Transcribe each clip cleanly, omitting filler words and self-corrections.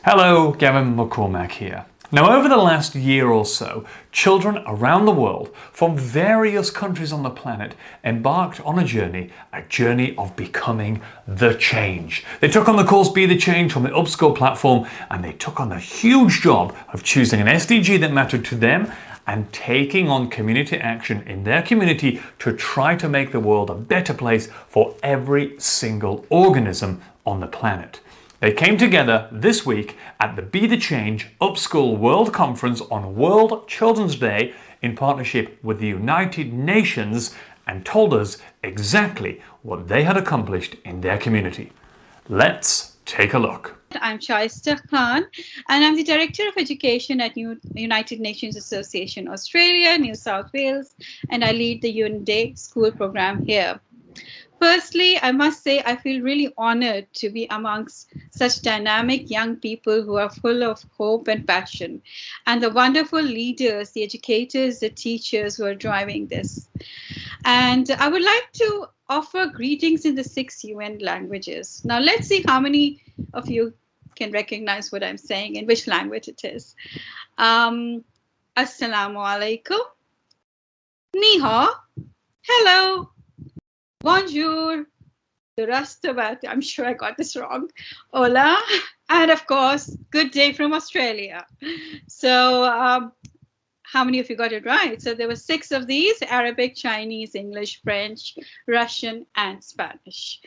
Hello, Gavin McCormack here. Now, over the last year or so, children around the world from various countries on the planet embarked on a journey of becoming the change. They took on the course Be the Change from the Upschool platform, and they took on the huge job of choosing an SDG that mattered to them and taking on community action in their community to try to make the world a better place for every single organism on the planet. They came together this week at the Be the Change Upschool World Conference on World Children's Day in partnership with the United Nations and told us exactly what they had accomplished in their community. Let's take a look. I'm Shaista Khan, and I'm the Director of Education at United Nations Association Australia, New South Wales, and I lead the UNDAY school program here. Firstly, I must say I feel really honored to be amongst such dynamic young people who are full of hope and passion, and the wonderful leaders, the educators, the teachers who are driving this. And I would like to offer greetings in the 6 UN languages. Now, let's see how many of you can recognize what I'm saying and which language it is. Assalamu alaikum, ni hao, hello, bonjour, Durastabat, I'm sure I got this wrong, hola, and of course, good day from Australia. So how many of you got it right? So there were 6 of these: Arabic, Chinese, English, French, Russian, and Spanish.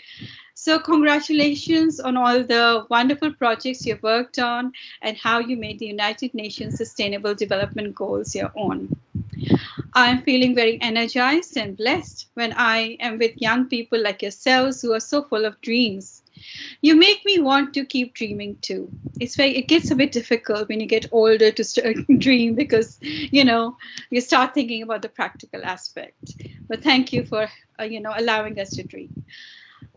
So congratulations on all the wonderful projects you've worked on and how you made the United Nations Sustainable Development Goals your own. I'm feeling very energized and blessed when I am with young people like yourselves who are so full of dreams. You make me want to keep dreaming too. It gets a bit difficult when you get older to start dream because you start thinking about the practical aspect. But thank you for allowing us to dream.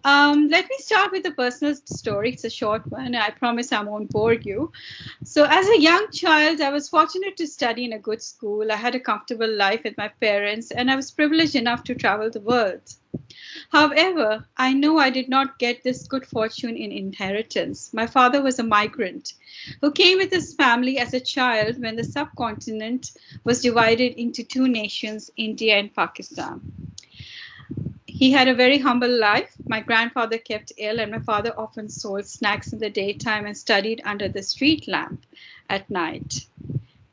Let me start with a personal story. It's a short one. I promise I won't bore you. So, as a young child, I was fortunate to study in a good school. I had a comfortable life with my parents, and I was privileged enough to travel the world. However, I know I did not get this good fortune in inheritance. My father was a migrant who came with his family as a child when the subcontinent was divided into 2 nations, India and Pakistan. He had a very humble life. My grandfather kept ill, and my father often sold snacks in the daytime and studied under the street lamp at night.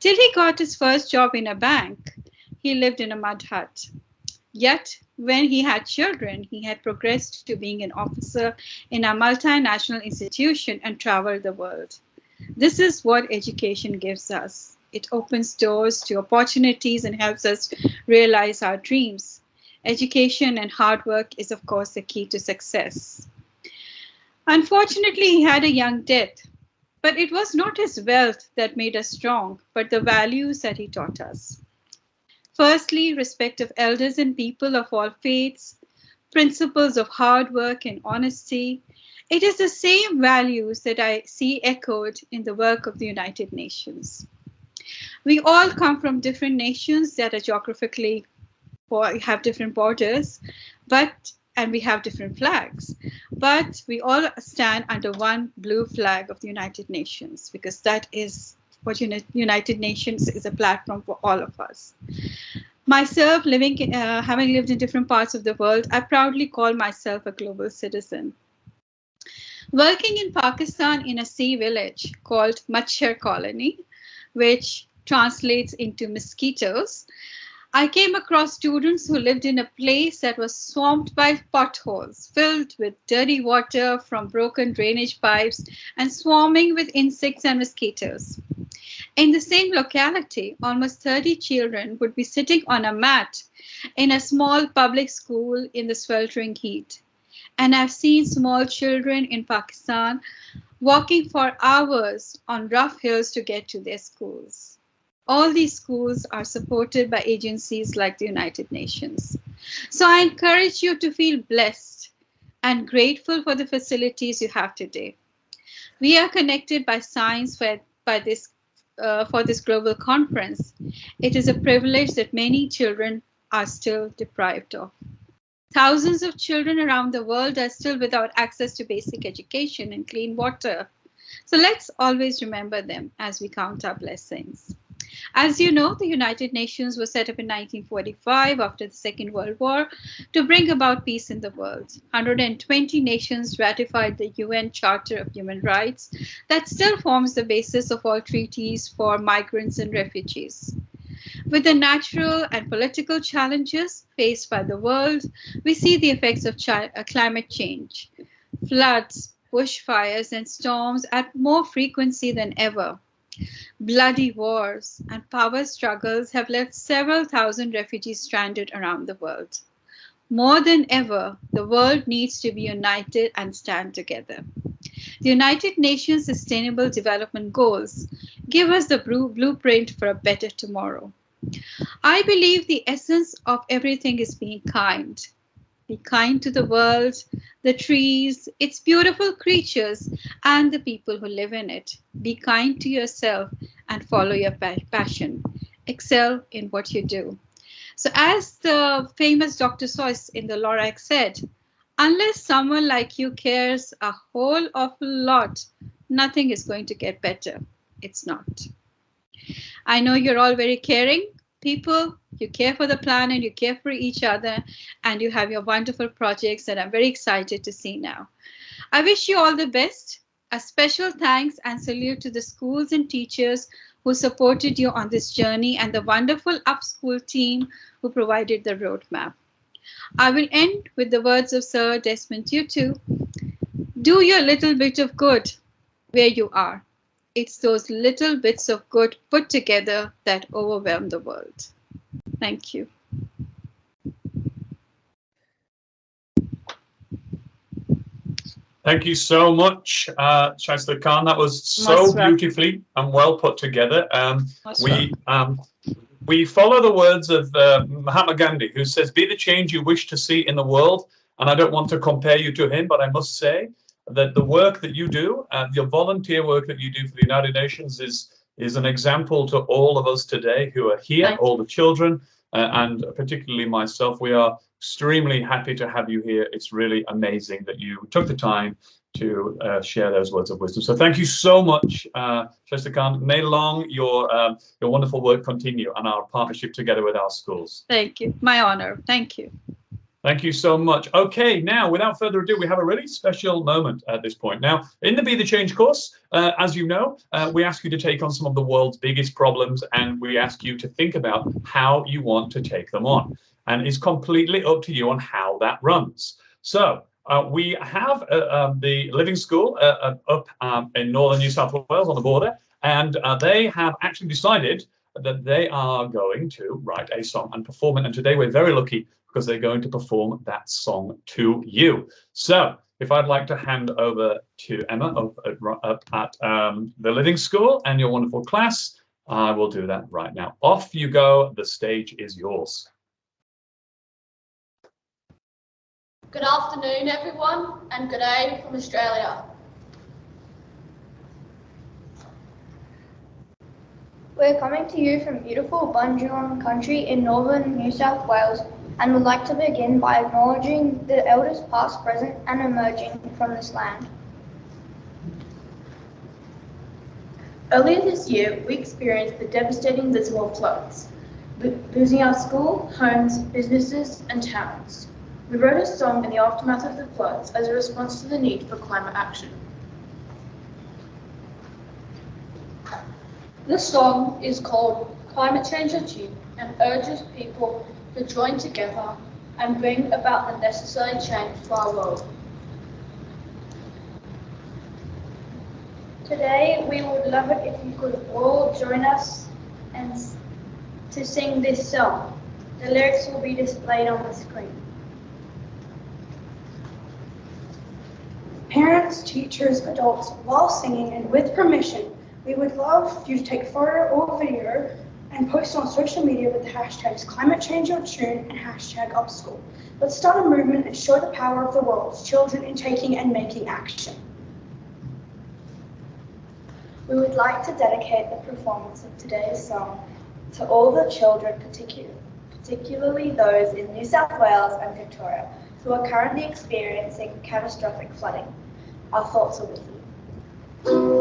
Till he got his first job in a bank, he lived in a mud hut. Yet, when he had children, he had progressed to being an officer in a multinational institution and traveled the world. This is what education gives us. It opens doors to opportunities and helps us realize our dreams. Education and hard work is, of course, the key to success. Unfortunately, he had a young death, but it was not his wealth that made us strong, but the values that he taught us. Firstly, respect of elders and people of all faiths, principles of hard work and honesty. It is the same values that I see echoed in the work of the United Nations. We all come from different nations that are geographically have different borders, and we have different flags, but we all stand under one blue flag of the United Nations because that is what United Nations is, a platform for all of us. Myself, having lived in different parts of the world, I proudly call myself a global citizen. Working in Pakistan in a sea village called Machar Colony, which translates into mosquitoes, I came across students who lived in a place that was swamped by potholes, filled with dirty water from broken drainage pipes, and swarming with insects and mosquitoes. In the same locality, almost 30 children would be sitting on a mat in a small public school in the sweltering heat. And I've seen small children in Pakistan walking for hours on rough hills to get to their schools. All these schools are supported by agencies like the United Nations. So I encourage you to feel blessed and grateful for the facilities you have today. We are connected by science for this global conference. It is a privilege that many children are still deprived of. Thousands of children around the world are still without access to basic education and clean water. So let's always remember them as we count our blessings. As you know, the United Nations was set up in 1945 after the Second World War to bring about peace in the world. 120 nations ratified the UN Charter of Human Rights that still forms the basis of all treaties for migrants and refugees. With the natural and political challenges faced by the world, we see the effects of climate change, floods, bushfires, and storms at more frequency than ever. Bloody wars and power struggles have left several thousand refugees stranded around the world. More than ever, the world needs to be united and stand together. The United Nations Sustainable Development Goals give us the blueprint for a better tomorrow. I believe the essence of everything is being kind. Be kind to the world, the trees, its beautiful creatures, and the people who live in it. Be kind to yourself and follow your passion. Excel in what you do. So, as the famous Dr. Seuss in the Lorax said, unless someone like you cares a whole awful lot, nothing is going to get better. It's not. I know you're all very caring people. You care for the planet, you care for each other, and you have your wonderful projects that I'm very excited to see now. I wish you all the best. A special thanks and salute to the schools and teachers who supported you on this journey and the wonderful Upschool team who provided the roadmap. I will end with the words of Sir Desmond Tutu. Do your little bit of good where you are. It's those little bits of good put together that overwhelm the world. Thank you. Thank you so much, Shaista Khan. That was so beautifully and well put together. We follow the words of Mahatma Gandhi, who says, "Be the change you wish to see in the world." And I don't want to compare you to him, but I must say that the work that you do, your volunteer work that you do for the United Nations, is an example to all of us today who are here, all the children, and particularly myself. We are extremely happy to have you here. It's really amazing that you took the time to share those words of wisdom. So thank you so much, Shaista Khan. May long your wonderful work continue and our partnership together with our schools. Thank you. My honor. Thank you. Thank you so much. Okay, now, without further ado, we have a really special moment at this point. Now, in the Be the Change course, as you know, we ask you to take on some of the world's biggest problems, and we ask you to think about how you want to take them on. And it's completely up to you on how that runs. So, we have the Living School up in northern New South Wales on the border, and they have actually decided that they are going to write a song and perform it. And today we're very lucky because they're going to perform that song to you. So if I'd like to hand over to Emma up at the Living School and your wonderful class, I will do that right now. Off you go. The stage is yours. Good afternoon, everyone, and good day from Australia. We're coming to you from beautiful Bunjalung country in northern New South Wales and would like to begin by acknowledging the elders past, present and emerging from this land. Earlier this year, we experienced the devastating Lismore floods, losing our school, homes, businesses and towns. We wrote a song in the aftermath of the floods as a response to the need for climate action. The song is called Climate Change Achieved and urges people to join together and bring about the necessary change for our world. Today, we would love it if you could all join us and to sing this song. The lyrics will be displayed on the screen. Parents, teachers, adults, while singing and with permission, we would love you to take photo or video and post on social media with the hashtags #ClimateChangeYourTune and #Upschool. Let's start a movement and show the power of the world's children in taking and making action. We would like to dedicate the performance of today's song to all the children, particularly those in New South Wales and Victoria, who are currently experiencing catastrophic flooding. Our thoughts are with you. Clouded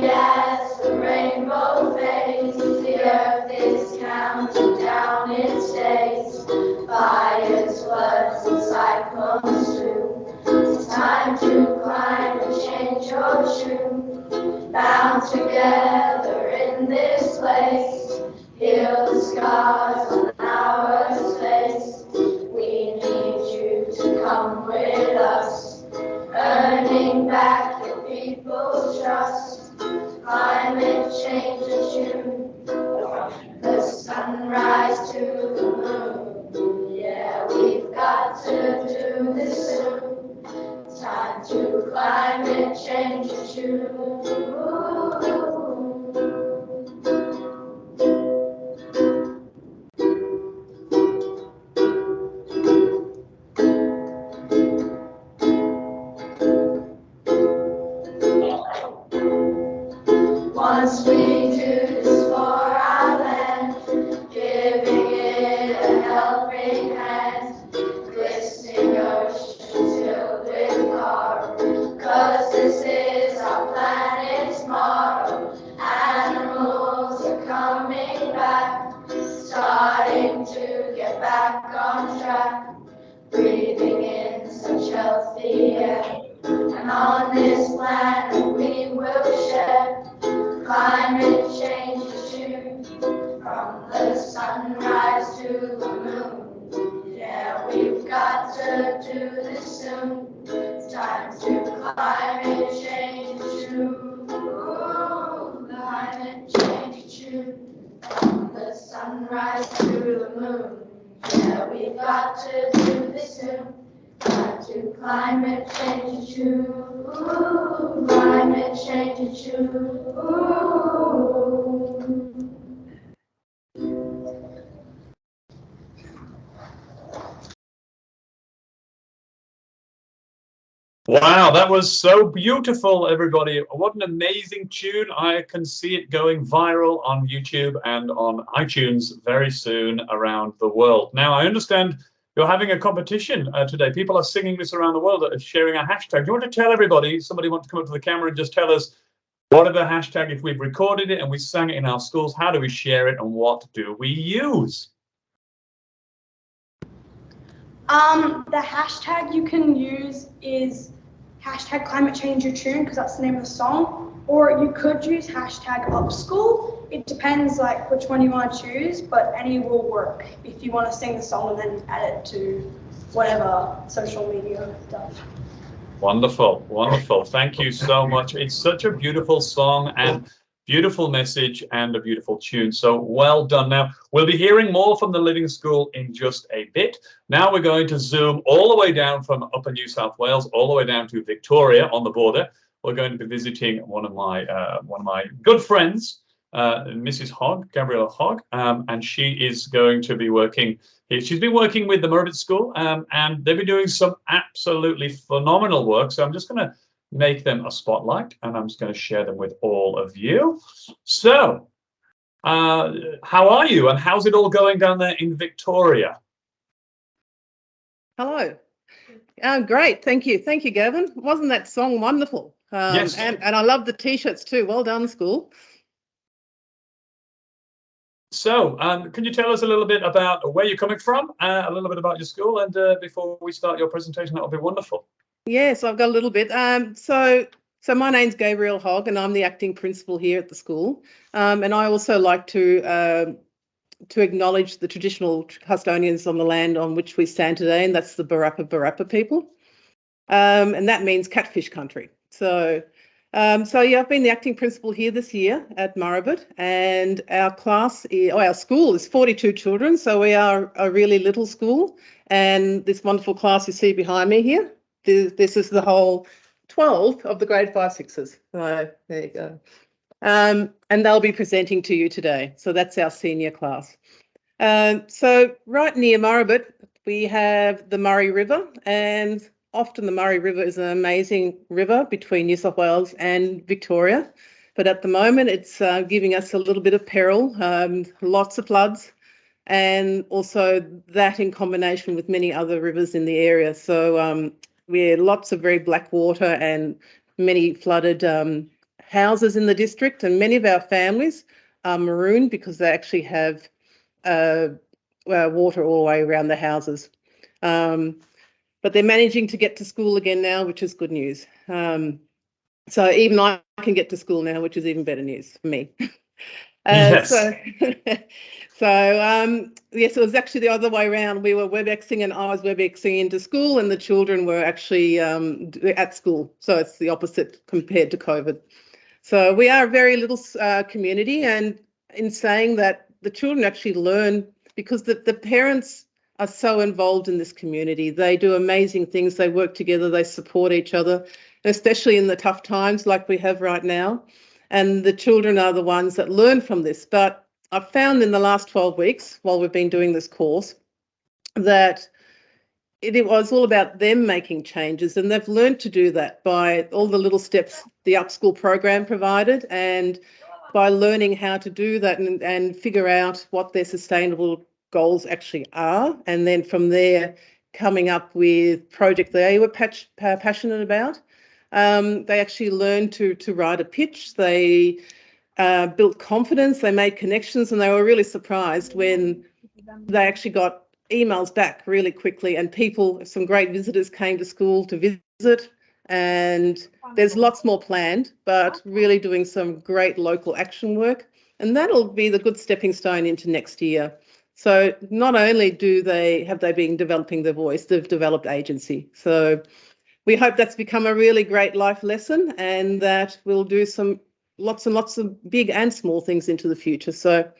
as the rainbow fades, the earth is counting down its days. Fires, floods, and cyclones too. It's time to climb and change your shoe. Bound together in this place, heal the scars on our face. We need you to come with us, earning back your people's trust. Climate change is you, from the sunrise to the moon. Yeah, we've got to do this soon. Time to climate change is you. Once we do this for our land, giving it a helping hand, glistening oceans filled with carbon, 'cause this is our planet's motto. Animals are coming back, starting to get back on track, breathing in such healthy air. And on this planet we will share. Climate change is you, from the sunrise to the moon. Yeah, we've got to do this soon. It's time to climate change is you. Climate change is you, from the sunrise to the moon. Yeah, we've got to do this soon. Time to climate change is you. Climate change is you. Wow, that was so beautiful, everybody. What an amazing tune. I can see it going viral on YouTube and on iTunes very soon around the world. Now, I understand you're having a competition today. People are singing this around the world, sharing a hashtag. Do you want to tell everybody, somebody want to come up to the camera and just tell us what are the hashtag if we've recorded it and we sang it in our schools, how do we share it and what do we use? The hashtag you can use is hashtag climate change your tune, because that's the name of the song, or you could use hashtag Upschool. It depends like which one you want to choose, but any will work if you want to sing the song and then add it to whatever social media stuff. Wonderful, wonderful. Thank you so much. It's such a beautiful song and beautiful message and a beautiful tune. So well done. Now, we'll be hearing more from the Living School in just a bit. Now we're going to zoom all the way down from Upper New South Wales, all the way down to Victoria on the border. We're going to be visiting one of my good friends, Mrs. Hogg, Gabrielle Hogg, and she is going to be working. She's been working with the Murritt School, and they've been doing some absolutely phenomenal work. So I'm just going to make them a spotlight, and I'm just going to share them with all of you. So, how are you, and how's it all going down there in Victoria? Hello. Great. Thank you. Thank you, Gavin. Wasn't that song wonderful? Yes. And I love the T-shirts too. Well done, school. So, can you tell us a little bit about where you're coming from, a little bit about your school, and before we start your presentation, that would be wonderful. Yes, I've got a little bit. So my name's Gabrielle Hogg, and I'm the acting principal here at the school. And I also like to acknowledge the traditional custodians on the land on which we stand today, and that's the Barappa people. And that means catfish country. So yeah, I've been the acting principal here this year at Murritt, and our school is 42 children, so we are a really little school. And this wonderful class you see behind me here, this is the whole 12 of the grade 5, 6s. So there you go. And they'll be presenting to you today. So that's our senior class. So right near Murritt, we have the Murray River, and often the Murray River is an amazing river between New South Wales and Victoria, but at the moment it's giving us a little bit of peril, lots of floods, and also that in combination with many other rivers in the area. So we're lots of very black water and many flooded houses in the district, and many of our families are marooned because they actually have water all the way around the houses. But they're managing to get to school again now, which is good news. So even I can get to school now, which is even better news for me. Yes. Yes, it was actually the other way around. We were WebExing and I was WebExing into school, and the children were actually at school. So it's the opposite compared to COVID. So we are a very little community, and in saying that, the children actually learn because the parents are so involved in this community. They do amazing things. They work together. They support each other, especially in the tough times like we have right now. And the children are the ones that learn from this. But I've found in the last 12 weeks, while we've been doing this course, that it was all about them making changes, and they've learned to do that by all the little steps the Upschool program provided, and by learning how to do that and figure out what their sustainable goals actually are, and then from there coming up with project they were passionate about. They actually learned to write a pitch. They built confidence. They made connections, and they were really surprised when they actually got emails back really quickly, and some great visitors came to school to visit, and there's lots more planned, but really doing some great local action work, and that'll be the good stepping stone into next year. So not only have they been developing their voice, they've developed agency. So we hope that's become a really great life lesson, and that we'll do lots and lots of big and small things into the future. So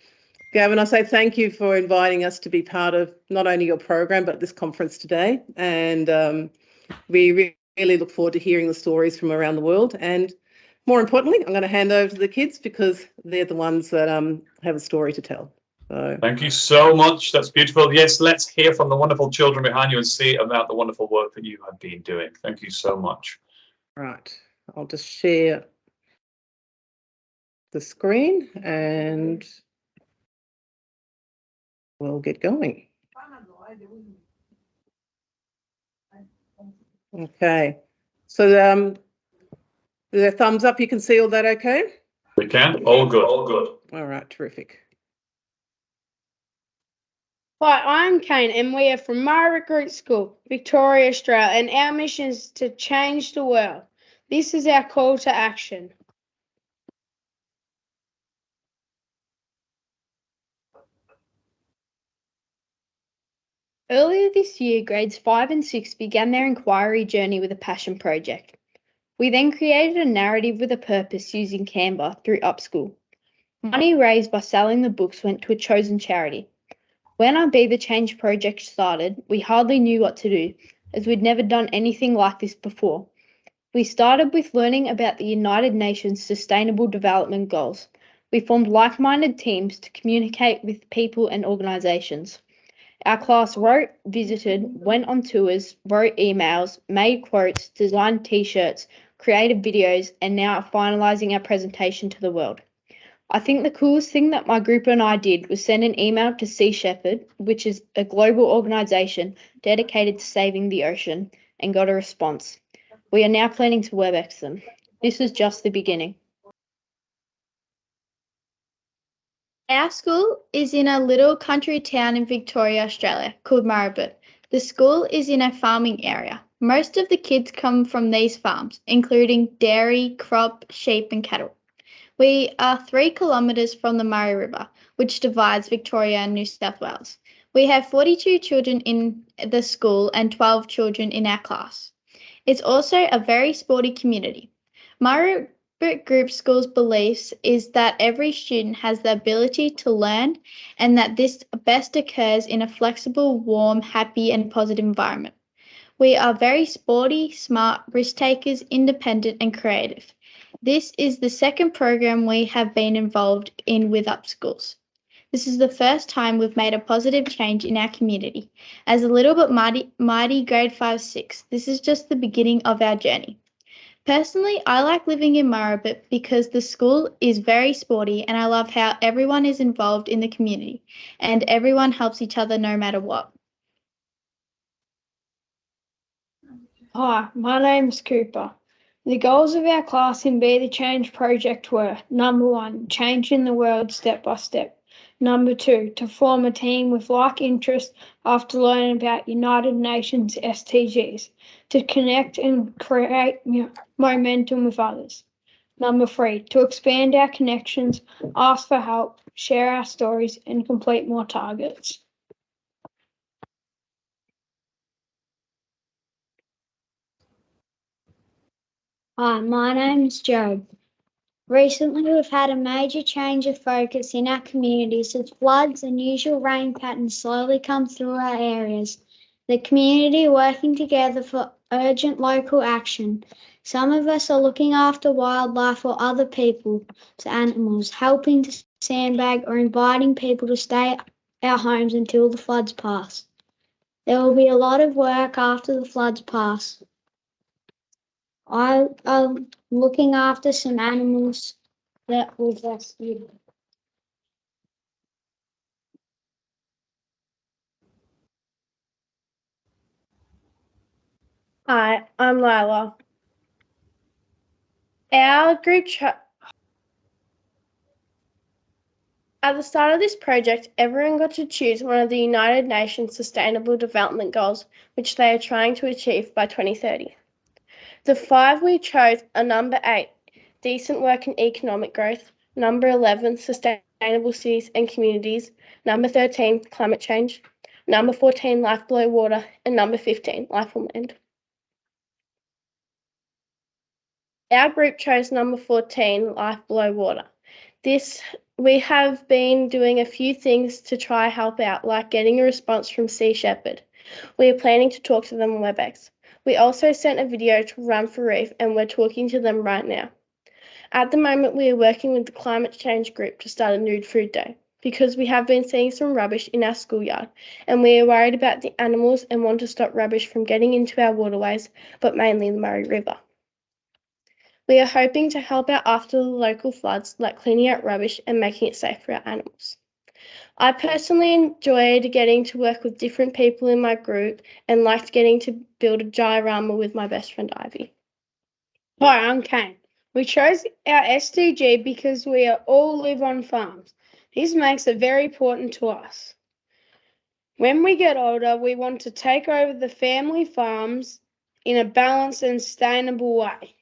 Gavin, I say thank you for inviting us to be part of not only your program, but this conference today. And we really look forward to hearing the stories from around the world. And more importantly, I'm going to hand over to the kids because they're the ones that have a story to tell. So. Thank you so much. That's beautiful. Yes, let's hear from the wonderful children behind you and see about the wonderful work that you have been doing. Thank you so much. Right. I'll just share the screen and we'll get going. Okay. So the thumbs up, you can see all that okay? We can. All good. All good. All right, terrific. Hi, I'm Kane, and we are from Murray Recruit School, Victoria, Australia, and our mission is to change the world. This is our call to action. Earlier this year, grades 5 and 6 began their inquiry journey with a passion project. We then created a narrative with a purpose using Canva through Upschool. Money raised by selling the books went to a chosen charity. When our Be the Change project started, we hardly knew what to do, as we'd never done anything like this before. We started with learning about the United Nations Sustainable Development Goals. We formed like-minded teams to communicate with people and organisations. Our class wrote, visited, went on tours, wrote emails, made quotes, designed t-shirts, created videos, and now are finalising our presentation to the world. I think the coolest thing that my group and I did was send an email to Sea Shepherd, which is a global organisation dedicated to saving the ocean, and got a response. We are now planning to WebEx them. This is just the beginning. Our school is in a little country town in Victoria, Australia, called Maribyrnong. The school is in a farming area. Most of the kids come from these farms, including dairy, crop, sheep and cattle. We are 3 kilometres from the Murray River, which divides Victoria and New South Wales. We have 42 children in the school and 12 children in our class. It's also a very sporty community. Murray Group School's beliefs is that every student has the ability to learn and that this best occurs in a flexible, warm, happy and positive environment. We are very sporty, smart, risk takers, independent and creative. This is the second program we have been involved in with Upschools. This is the first time we've made a positive change in our community. As a little but mighty grade 5-6, this is just the beginning of our journey. Personally, I like living in Murrabit because the school is very sporty and I love how everyone is involved in the community and everyone helps each other no matter what. Hi, my name's Cooper. The goals of our class in Be the Change project were: number 1, changing the world step by step. Number 2, to form a team with like interests after learning about United Nations SDGs, to connect and create momentum with others. Number 3, to expand our connections, ask for help, share our stories, and complete more targets. Hi, my name's Job. Recently, we've had a major change of focus in our communities as floods and unusual rain patterns slowly come through our areas. The community are working together for urgent local action. Some of us are looking after wildlife or other people's animals, helping to sandbag or inviting people to stay at our homes until the floods pass. There will be a lot of work after the floods pass. I'm looking after some animals that was rescued. Hi, I'm Lila. Our group At the start of this project, everyone got to choose one of the United Nations Sustainable Development Goals, which they are trying to achieve by 2030. The 5 we chose are number 8, decent work and economic growth, number 11, sustainable cities and communities, number 13, climate change, number 14, life below water, and number 15, life on land. Our group chose number 14, life below water. We have been doing a few things to try help out, like getting a response from Sea Shepherd. We are planning to talk to them on WebEx. We also sent a video to Run for Reef and we're talking to them right now. At the moment, we are working with the climate change group to start a nude food day because we have been seeing some rubbish in our schoolyard and we are worried about the animals and want to stop rubbish from getting into our waterways, but mainly the Murray River. We are hoping to help out after the local floods, like cleaning out rubbish and making it safe for our animals. I personally enjoyed getting to work with different people in my group and liked getting to build a diorama with my best friend Ivy. Hi, I'm Kane. We chose our SDG because we all live on farms. This makes it very important to us. When we get older, we want to take over the family farms in a balanced and sustainable way.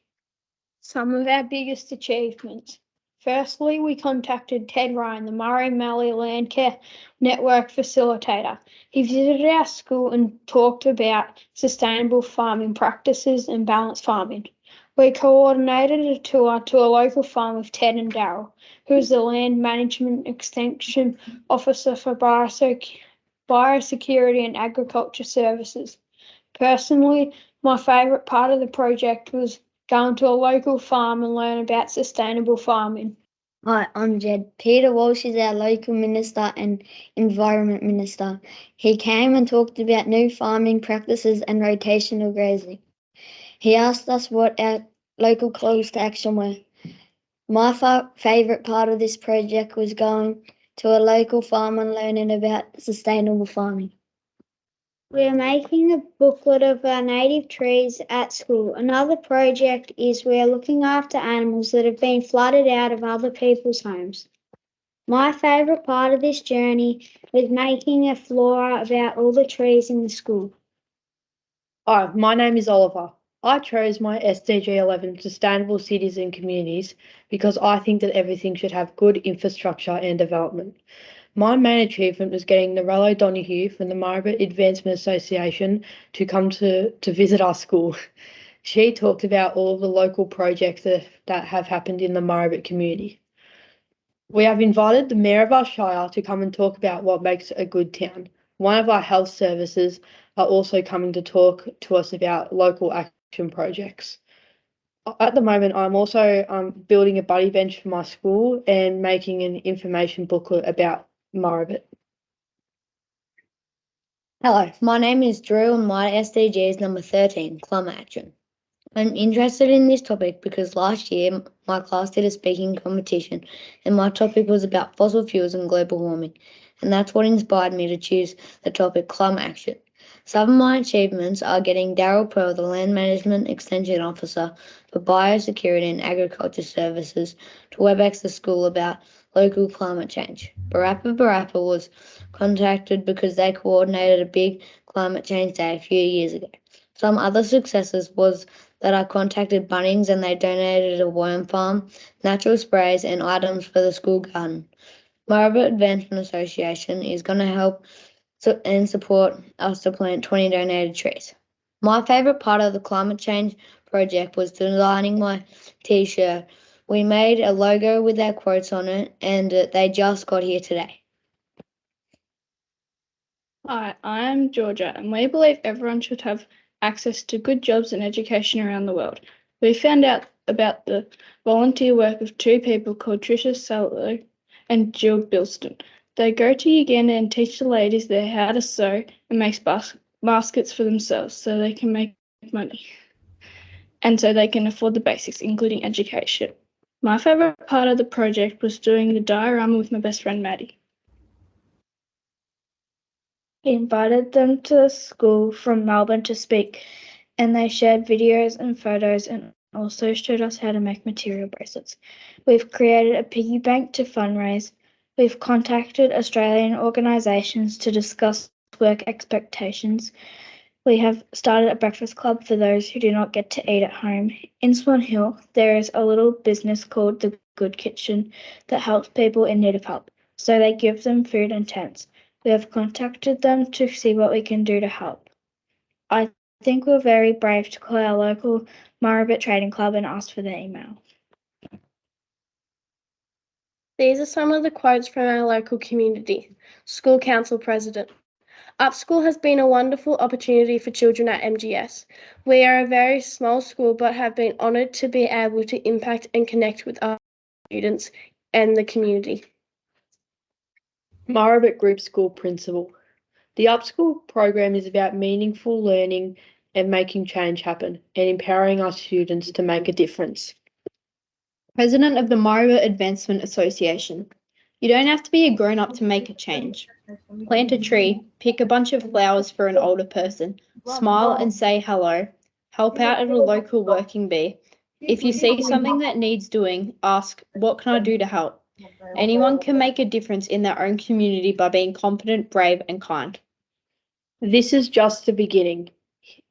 Some of our biggest achievements. Firstly, we contacted Ted Ryan, the Murray Mallee Landcare Network facilitator. He visited our school and talked about sustainable farming practices and balanced farming. We coordinated a tour to a local farm with Ted and Darryl, who is the Land Management Extension Officer for Biosecurity and Agriculture Services. Personally, my favourite part of the project was going to a local farm and learn about sustainable farming. Hi, I'm Jed. Peter Walsh is our local minister and environment minister. He came and talked about new farming practices and rotational grazing. He asked us what our local calls to action were. My favourite part of this project was going to a local farm and learning about sustainable farming. We're making a booklet of our native trees at school. Another project is we're looking after animals that have been flooded out of other people's homes. My favourite part of this journey was making a flora about all the trees in the school. Hi, my name is Oliver. I chose my SDG 11 Sustainable Cities and Communities because I think that everything should have good infrastructure and development. My main achievement was getting Narello Donahue from the Murrabit Advancement Association to come to visit our school. She talked about all of the local projects that have happened in the Murrabit community. We have invited the Mayor of our Shire to come and talk about what makes a good town. One of our health services are also coming to talk to us about local action projects. At the moment, I'm also building a buddy bench for my school and making an information booklet about Maribit. Hello, my name is Drew and my SDG is number 13, climate action. I'm interested in this topic because last year my class did a speaking competition and my topic was about fossil fuels and global warming, and that's what inspired me to choose the topic climate action. Some of my achievements are getting Daryl Pearl, the Land Management Extension Officer for Biosecurity and Agriculture Services, to WebEx the school about local climate change. Barappa was contacted because they coordinated a big climate change day a few years ago. Some other successes was that I contacted Bunnings and they donated a worm farm, natural sprays and items for the school garden. Maribor Advancement Association is going to help and support us to plant 20 donated trees. My favourite part of the climate change project was designing my t-shirt. We made a logo with our quotes on it and they just got here today. Hi, I'm Georgia, and we believe everyone should have access to good jobs and education around the world. We found out about the volunteer work of two people called Tricia Salo and Jill Bilston. They go to Uganda and teach the ladies there how to sew and make baskets for themselves so they can make money. And so they can afford the basics, including education. My favourite part of the project was doing the diorama with my best friend Maddie. He invited them to the school from Melbourne to speak, and they shared videos and photos and also showed us how to make material bracelets. We've created a piggy bank to fundraise. We've contacted Australian organisations to discuss work expectations. We have started a breakfast club for those who do not get to eat at home. In Swan Hill, there is a little business called The Good Kitchen that helps people in need of help, so they give them food and tents. We have contacted them to see what we can do to help. I think we're very brave to call our local Maribit Trading Club and ask for their email. These are some of the quotes from our local community. School Council President. Upschool has been a wonderful opportunity for children at MGS. We are a very small school but have been honoured to be able to impact and connect with our students and the community. Maribit Group School Principal. The Upschool program is about meaningful learning and making change happen and empowering our students to make a difference. President of the Maribor Advancement Association. You don't have to be a grown-up to make a change. Plant a tree, pick a bunch of flowers for an older person, smile and say hello, help out at a local working bee. If you see something that needs doing, ask, what can I do to help? Anyone can make a difference in their own community by being confident, brave and kind. This is just the beginning.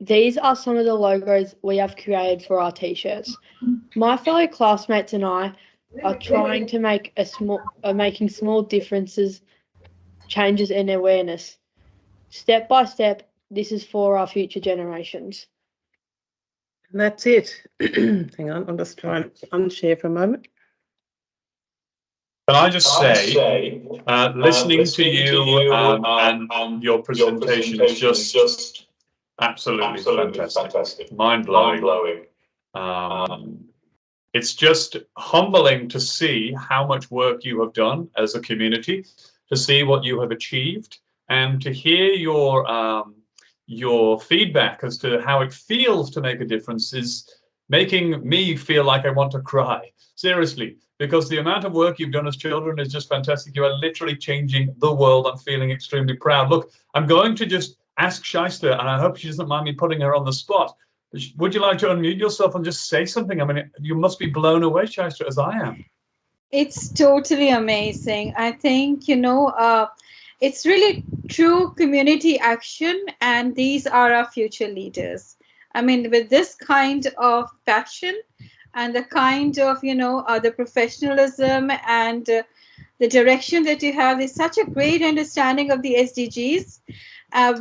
These are some of the logos we have created for our t-shirts. My fellow classmates and I are trying to make making small differences, changes in awareness. Step by step, this is for our future generations. And that's it. Hang on, I'm just trying to unshare for a moment. Can I just say, listening to you and your presentation is just absolutely fantastic, mind-blowing. It's just humbling to see how much work you have done as a community, to see what you have achieved, and to hear your feedback as to how it feels to make a difference is making me feel like I want to cry. Seriously, because the amount of work you've done as children is just fantastic. You are literally changing the world. I'm feeling extremely proud. Look, I'm going to just ask Shyster, and I hope she doesn't mind me putting her on the spot. Would you like to unmute yourself and just say something? I mean, you must be blown away, Shyster, as I am. It's totally amazing. I think, it's really true community action, and these are our future leaders. I mean, with this kind of passion and the kind of, the professionalism and the direction that you have, there's such a great understanding of the SDGs,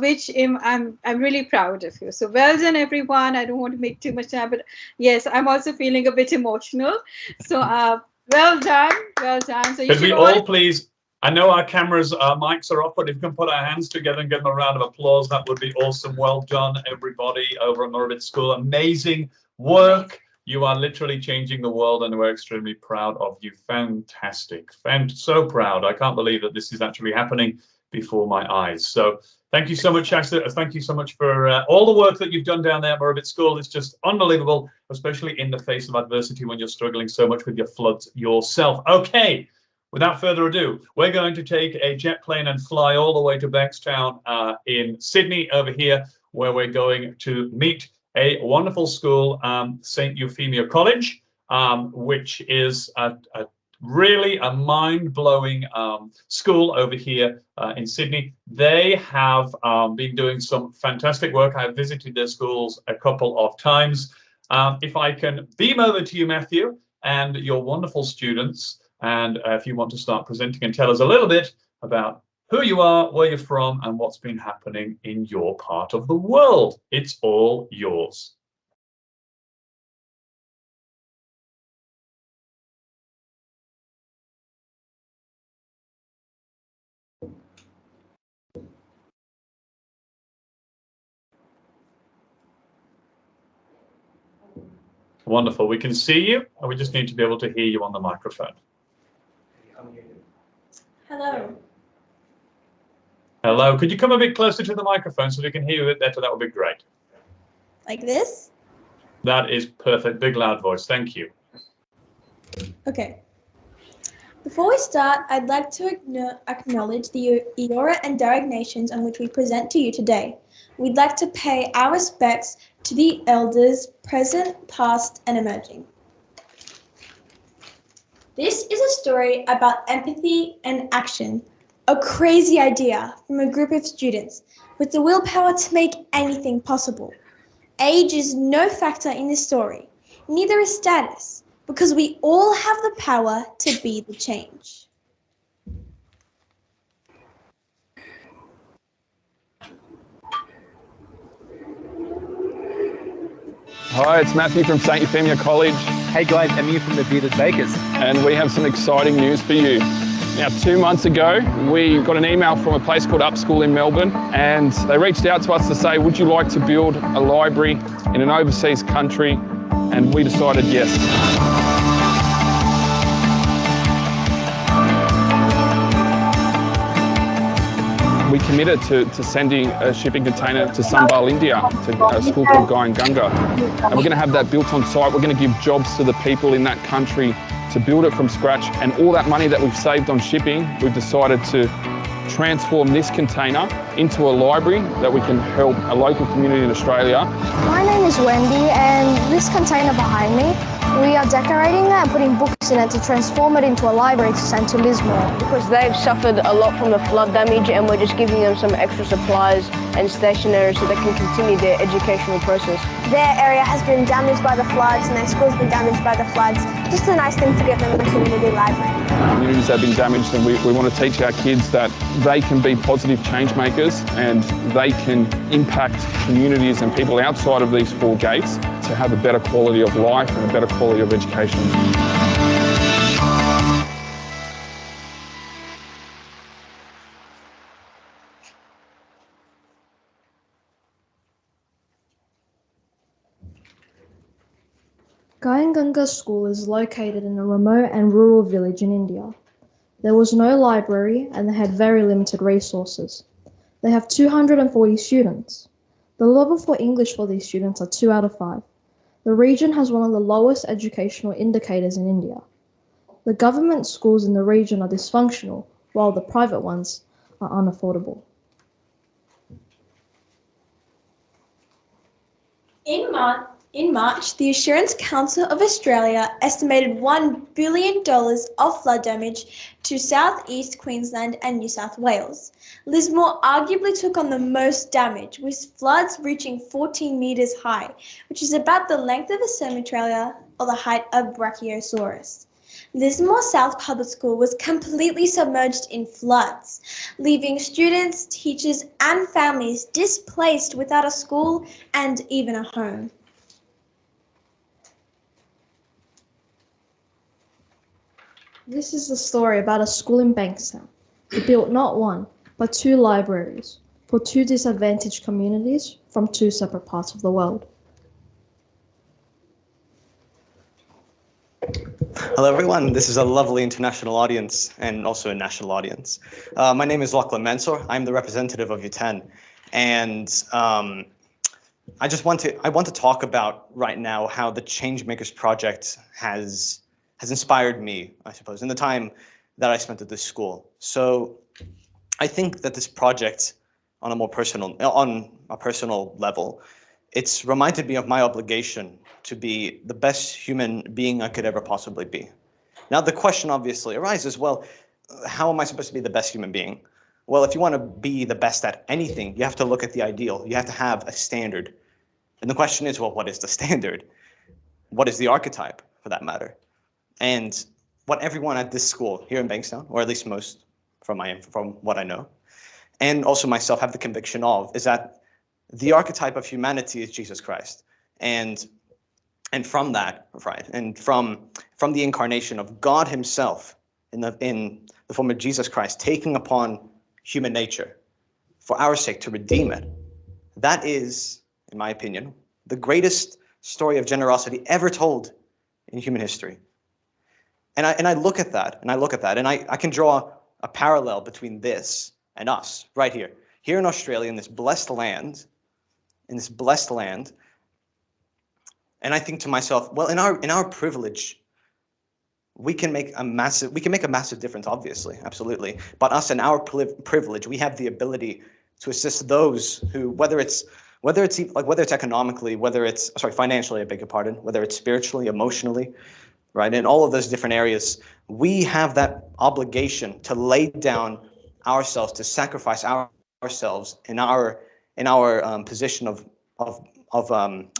which I'm really proud of you. So well done, everyone. I don't want to make too much time, but yes, I'm also feeling a bit emotional. So well done, well done. So you Could we all please, I know our cameras, our mics are off, but if we can put our hands together and give them a round of applause, that would be awesome. Well done, everybody over at Maribit School. Amazing work. You are literally changing the world, and we're extremely proud of you. Fantastic. So proud. I can't believe that this is actually happening before my eyes. So thank you so much, Shasta. Thank you so much for all the work that you've done down there at Murrabit School. It's just unbelievable, especially in the face of adversity when you're struggling so much with your floods yourself. Okay, without further ado, we're going to take a jet plane and fly all the way to Bankstown in Sydney over here, where we're going to meet a wonderful school, St. Euphemia College, which is really a mind-blowing school over here in Sydney. They have been doing some fantastic work. I have visited their schools a couple of times. If I can beam over to you, Matthew, and your wonderful students, and if you want to start presenting and tell us a little bit about who you are, where you're from, and what's been happening in your part of the world. It's all yours. Wonderful. We can see you, and we just need to be able to hear you on the microphone. Hello. Hello. Could you come a bit closer to the microphone so we can hear you a bit better? That would be great. Like this? That is perfect. Big, loud voice. Thank you. Okay. Before we start, I'd like to acknowledge the Eora and Darug nations on which we present to you today. We'd like to pay our respects to the elders, present, past, and emerging. This is a story about empathy and action, a crazy idea from a group of students with the willpower to make anything possible. Age is no factor in this story, neither is status, because we all have the power to be the change. Hi, it's Matthew from St. Euphemia College. Hey guys, Emmy from the Bearded Bakers. And we have some exciting news for you. Now, 2 months ago, we got an email from a place called Upschool in Melbourne, and they reached out to us to say, would you like to build a library in an overseas country? And we decided yes. We committed to sending a shipping container to Sambal, India, to a school called Ganga. And we're going to have that built on site. We're going to give jobs to the people in that country to build it from scratch. And all that money that we've saved on shipping, we've decided to transform this container into a library that we can help a local community in Australia. My name is Wendy, and this container behind me, we are decorating that and putting books in it to transform it into a library to send to Lismore. Because they've suffered a lot from the flood damage, and we're just giving them some extra supplies and stationery so they can continue their educational process. Their area has been damaged by the floods and their school's been damaged by the floods. Just a nice thing to give them a community library. Communities that have been damaged, and we want to teach our kids that they can be positive change makers and they can impact communities and people outside of these four gates to have a better quality of life and a better quality of education. Ganga School is located in a remote and rural village in India. There was no library and they had very limited resources. They have 240 students. The level for English for these students are 2 out of 5. The region has one of the lowest educational indicators in India. The government schools in the region are dysfunctional, while the private ones are unaffordable. In March, the Insurance Council of Australia estimated $1 billion of flood damage to South East Queensland and New South Wales. Lismore arguably took on the most damage, with floods reaching 14 metres high, which is about the length of a semi-trailer or the height of Brachiosaurus. Lismore South Public School was completely submerged in floods, leaving students, teachers and families displaced without a school and even a home. This is the story about a school in Bankstown. It built not one, but 2 libraries for 2 disadvantaged communities from 2 separate parts of the world. Hello, everyone. This is a lovely international audience and also a national audience. My name is Lachlan Mansour. I'm the representative of U10. And I want to talk about right now how the Changemakers Project has inspired me, I suppose, in the time that I spent at this school. So I think that this project, on a personal level, it's reminded me of my obligation to be the best human being I could ever possibly be. Now the question obviously arises, well, how am I supposed to be the best human being? Well, if you want to be the best at anything, you have to look at the ideal. You have to have a standard. And the question is, well, what is the standard? What is the archetype, for that matter? And what everyone at this school here in Bankstown, or at least most from what I know, and also myself have the conviction of, is that the archetype of humanity is Jesus Christ. And from that, right, and from the incarnation of God himself in the form of Jesus Christ, taking upon human nature for our sake to redeem it, that is, in my opinion, the greatest story of generosity ever told in human history. And I look at that, and I can draw a parallel between this and us right here. Here in Australia, in this blessed land, and I think to myself, well, in our privilege, we can make a massive difference, obviously, absolutely. But us in our privilege, we have the ability to assist those who, whether it's economically, financially, I beg your pardon, whether it's spiritually, emotionally, right, in all of those different areas, we have that obligation to lay down ourselves, to sacrifice ourselves in our position of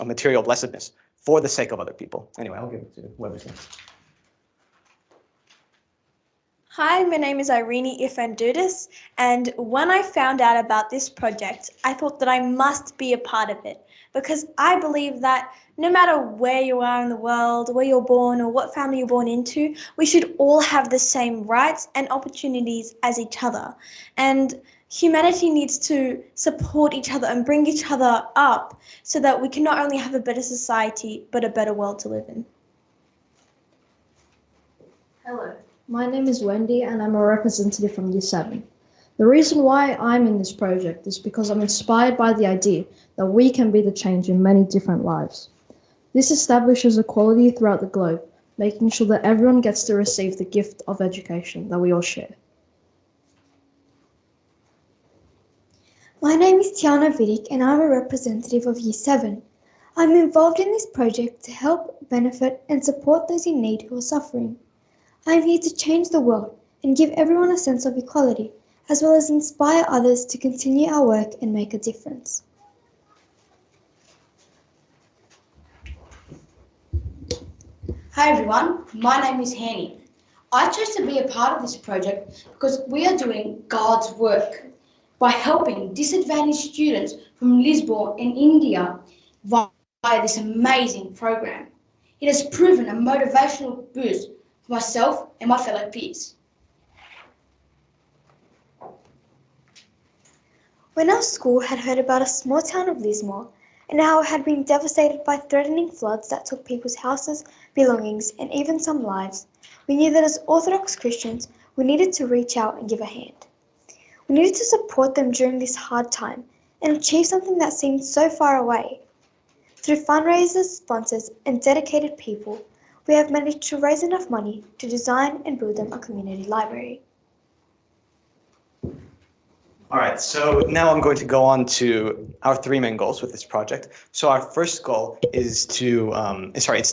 material blessedness for the sake of other people. Anyway, I'll give it to whoever's next. Hi, my name is Irene Ifandudis, and when I found out about this project, I thought that I must be a part of it, because I believe that no matter where you are in the world, where you're born, or what family you're born into, we should all have the same rights and opportunities as each other. And humanity needs to support each other and bring each other up so that we can not only have a better society, but a better world to live in. Hello, my name is Wendy and I'm a representative from Year 7. The reason why I'm in this project is because I'm inspired by the idea that we can be the change in many different lives. This establishes equality throughout the globe, making sure that everyone gets to receive the gift of education that we all share. My name is Tiana Vidic and I'm a representative of Year 7. I'm involved in this project to help, benefit and support those in need who are suffering. I'm here to change the world and give everyone a sense of equality, as well as inspire others to continue our work and make a difference. Hi everyone, my name is Hanny. I chose to be a part of this project because we are doing God's work by helping disadvantaged students from Lisbon in India via this amazing program. It has proven a motivational boost for myself and my fellow peers. When our school had heard about a small town of Lismore and how it had been devastated by threatening floods that took people's houses, belongings, and even some lives, we knew that as Orthodox Christians, we needed to reach out and give a hand. We needed to support them during this hard time and achieve something that seemed so far away. Through fundraisers, sponsors, and dedicated people, we have managed to raise enough money to design and build them a community library. All right, so now I'm going to go on to our three main goals with this project. So our first goal is to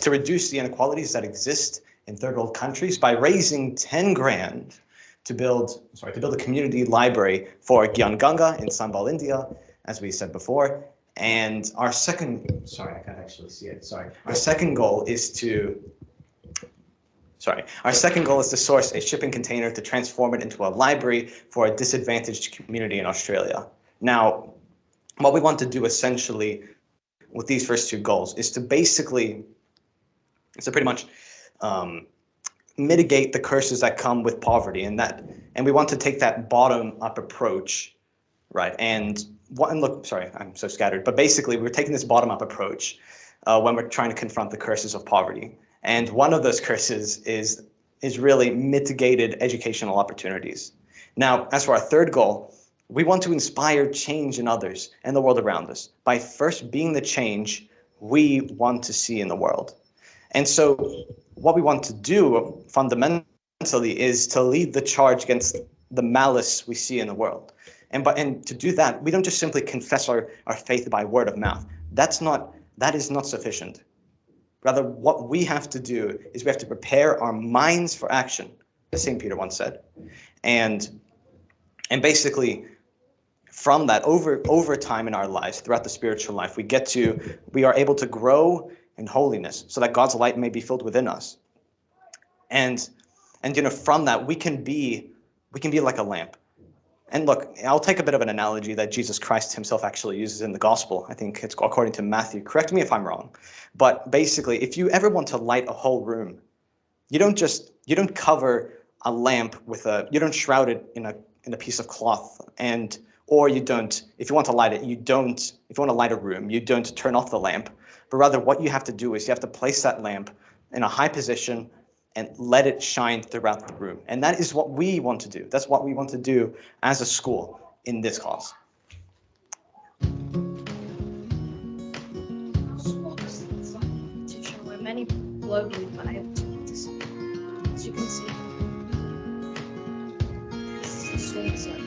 reduce the inequalities that exist in third world countries by raising 10 grand to build a community library for Gyangunga in Sambal, India, as we said before. And our second, I can't actually see it. Our second goal is to source a shipping container to transform it into a library for a disadvantaged community in Australia. Now, what we want to do essentially with these first two goals is to pretty much mitigate the curses that come with poverty, and we want to take that bottom-up approach, right? And look, sorry, I'm so scattered, but basically we're taking this bottom-up approach when we're trying to confront the curses of poverty. And one of those curses is really mitigated educational opportunities. Now, as for our third goal, we want to inspire change in others and the world around us by first being the change we want to see in the world. And so what we want to do fundamentally is to lead the charge against the malice we see in the world. And to do that, we don't just simply confess our faith by word of mouth. That is not sufficient. Rather, what we have to do is we have to prepare our minds for action, as St. Peter once said. And basically, from that, over time in our lives, throughout the spiritual life, we are able to grow in holiness so that God's light may be filled within us. And from that, we can be like a lamp. And look, I'll take a bit of an analogy that Jesus Christ himself actually uses in the gospel. I think it's according to Matthew. Correct me if I'm wrong. But basically, if you ever want to light a whole room, you don't cover a lamp you don't shroud it in a piece of cloth, or you don't, if you want to light it, if you want to light a room, you don't turn off the lamp. But rather, what you have to do is you have to place that lamp in a high position and let it shine throughout the room. And that is what we want to do. That's what we want to do as a school in this cause. Where many globally were able to participate. As you can see, this is the student zone.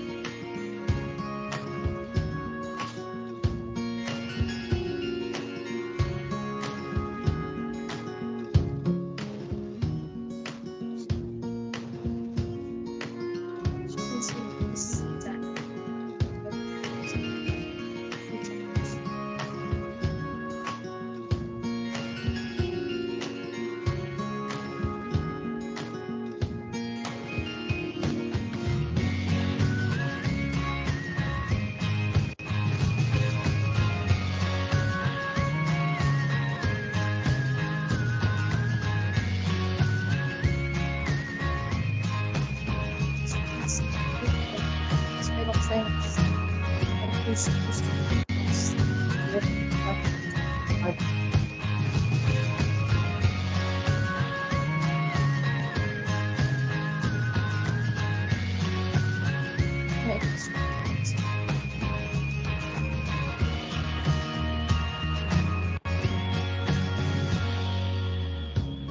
As you can see, this is the deck.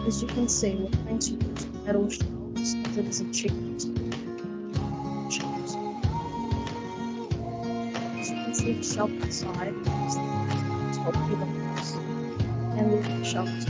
As you can see, we're going to use metal shelves as it is achieved. As you can see, the shelf inside is the top of the box, and the shelf is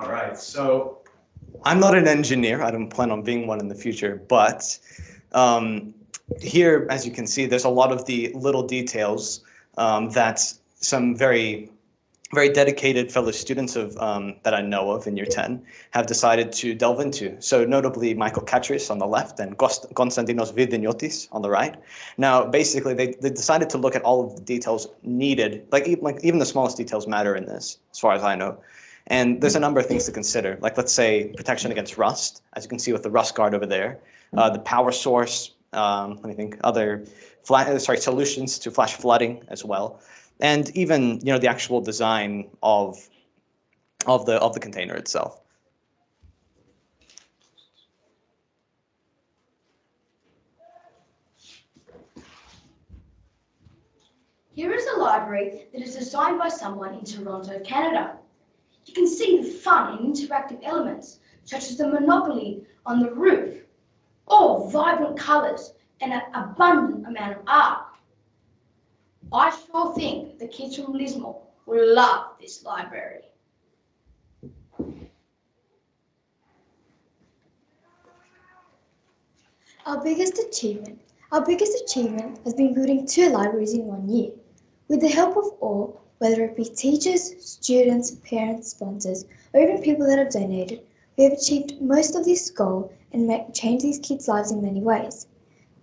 All right, so I'm not an engineer. I don't plan on being one in the future, but here, as you can see, there's a lot of the little details that some very, very dedicated fellow students of that I know of in year 10 have decided to delve into. So notably Michael Katris on the left and Konstantinos Vidiniotis on the right. Now, basically, they decided to look at all of the details needed, like even the smallest details matter in this, as far as I know. And there's a number of things to consider, like let's say protection against rust, as you can see with the rust guard over there, the power source, let me think, other solutions to flash flooding as well, and even the actual design of the container itself. Here is a library that is designed by someone in Toronto, Canada. You can see the fun and interactive elements, such as the Monopoly on the roof, all vibrant colours and an abundant amount of art. I sure think the kids from Lismore will love this library. Our biggest achievement has been building 2 libraries in 1 year. With the help of all, whether it be teachers, students, parents, sponsors, or even people that have donated, we have achieved most of this goal and changed these kids' lives in many ways.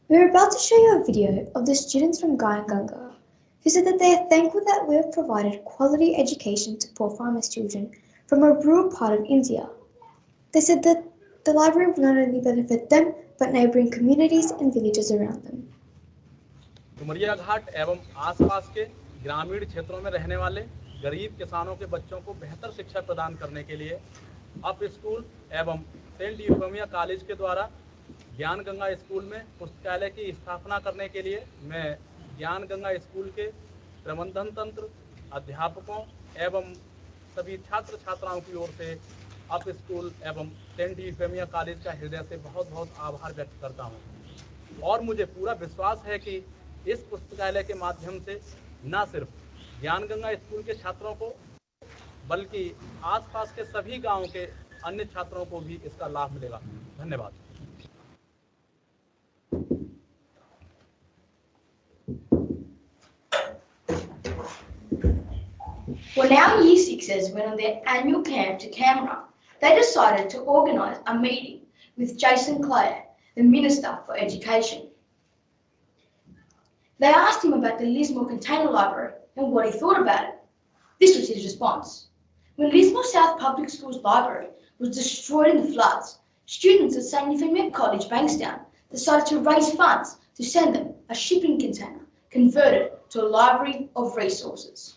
We are about to show you a video of the students from Ganga who said that they are thankful that we have provided quality education to poor farmers' children from a rural part of India. They said that the library will not only benefit them, but neighbouring communities and villages around them. Dumaria घाट एवं आसपास के ग्रामीण क्षेत्रों में रहने वाले गरीब किसानों के बच्चों को बेहतर शिक्षा प्रदान करने के लिए अप स्कूल एवं सेंट यूफेमिया कॉलेज के द्वारा ज्ञान गंगा स्कूल में पुस्तकालय की स्थापना करने के लिए मैं ज्ञान गंगा स्कूल के प्रबंधन तंत्र, अध्यापकों एवं सभी छात्र छात्राओं की ओर से अप स्कूल एवं सेंट यूफेमिया कॉलेज का हृदय से बहुत बहुत आभार व्यक्त करता हूँ। और मुझे पूरा विश्वास है कि इस पुस्तकालय के माध्यम से न सिर्फ ज्ञान गंगा स्कूल के छात्रों को बल्कि आसपास के सभी गांवों के अन्य छात्रों को भी इसका लाभ मिलेगा। धन्यवाद। When our Year Sixers went on their annual camp to Canberra, they decided to organise a meeting with Jason Clare, the Minister for Education. They asked him about the Lismore Container Library and what he thought about it. This was his response. When Lismore South Public School's library was destroyed in the floods, students at St Euphemia College, Bankstown, decided to raise funds to send them a shipping container converted to a library of resources.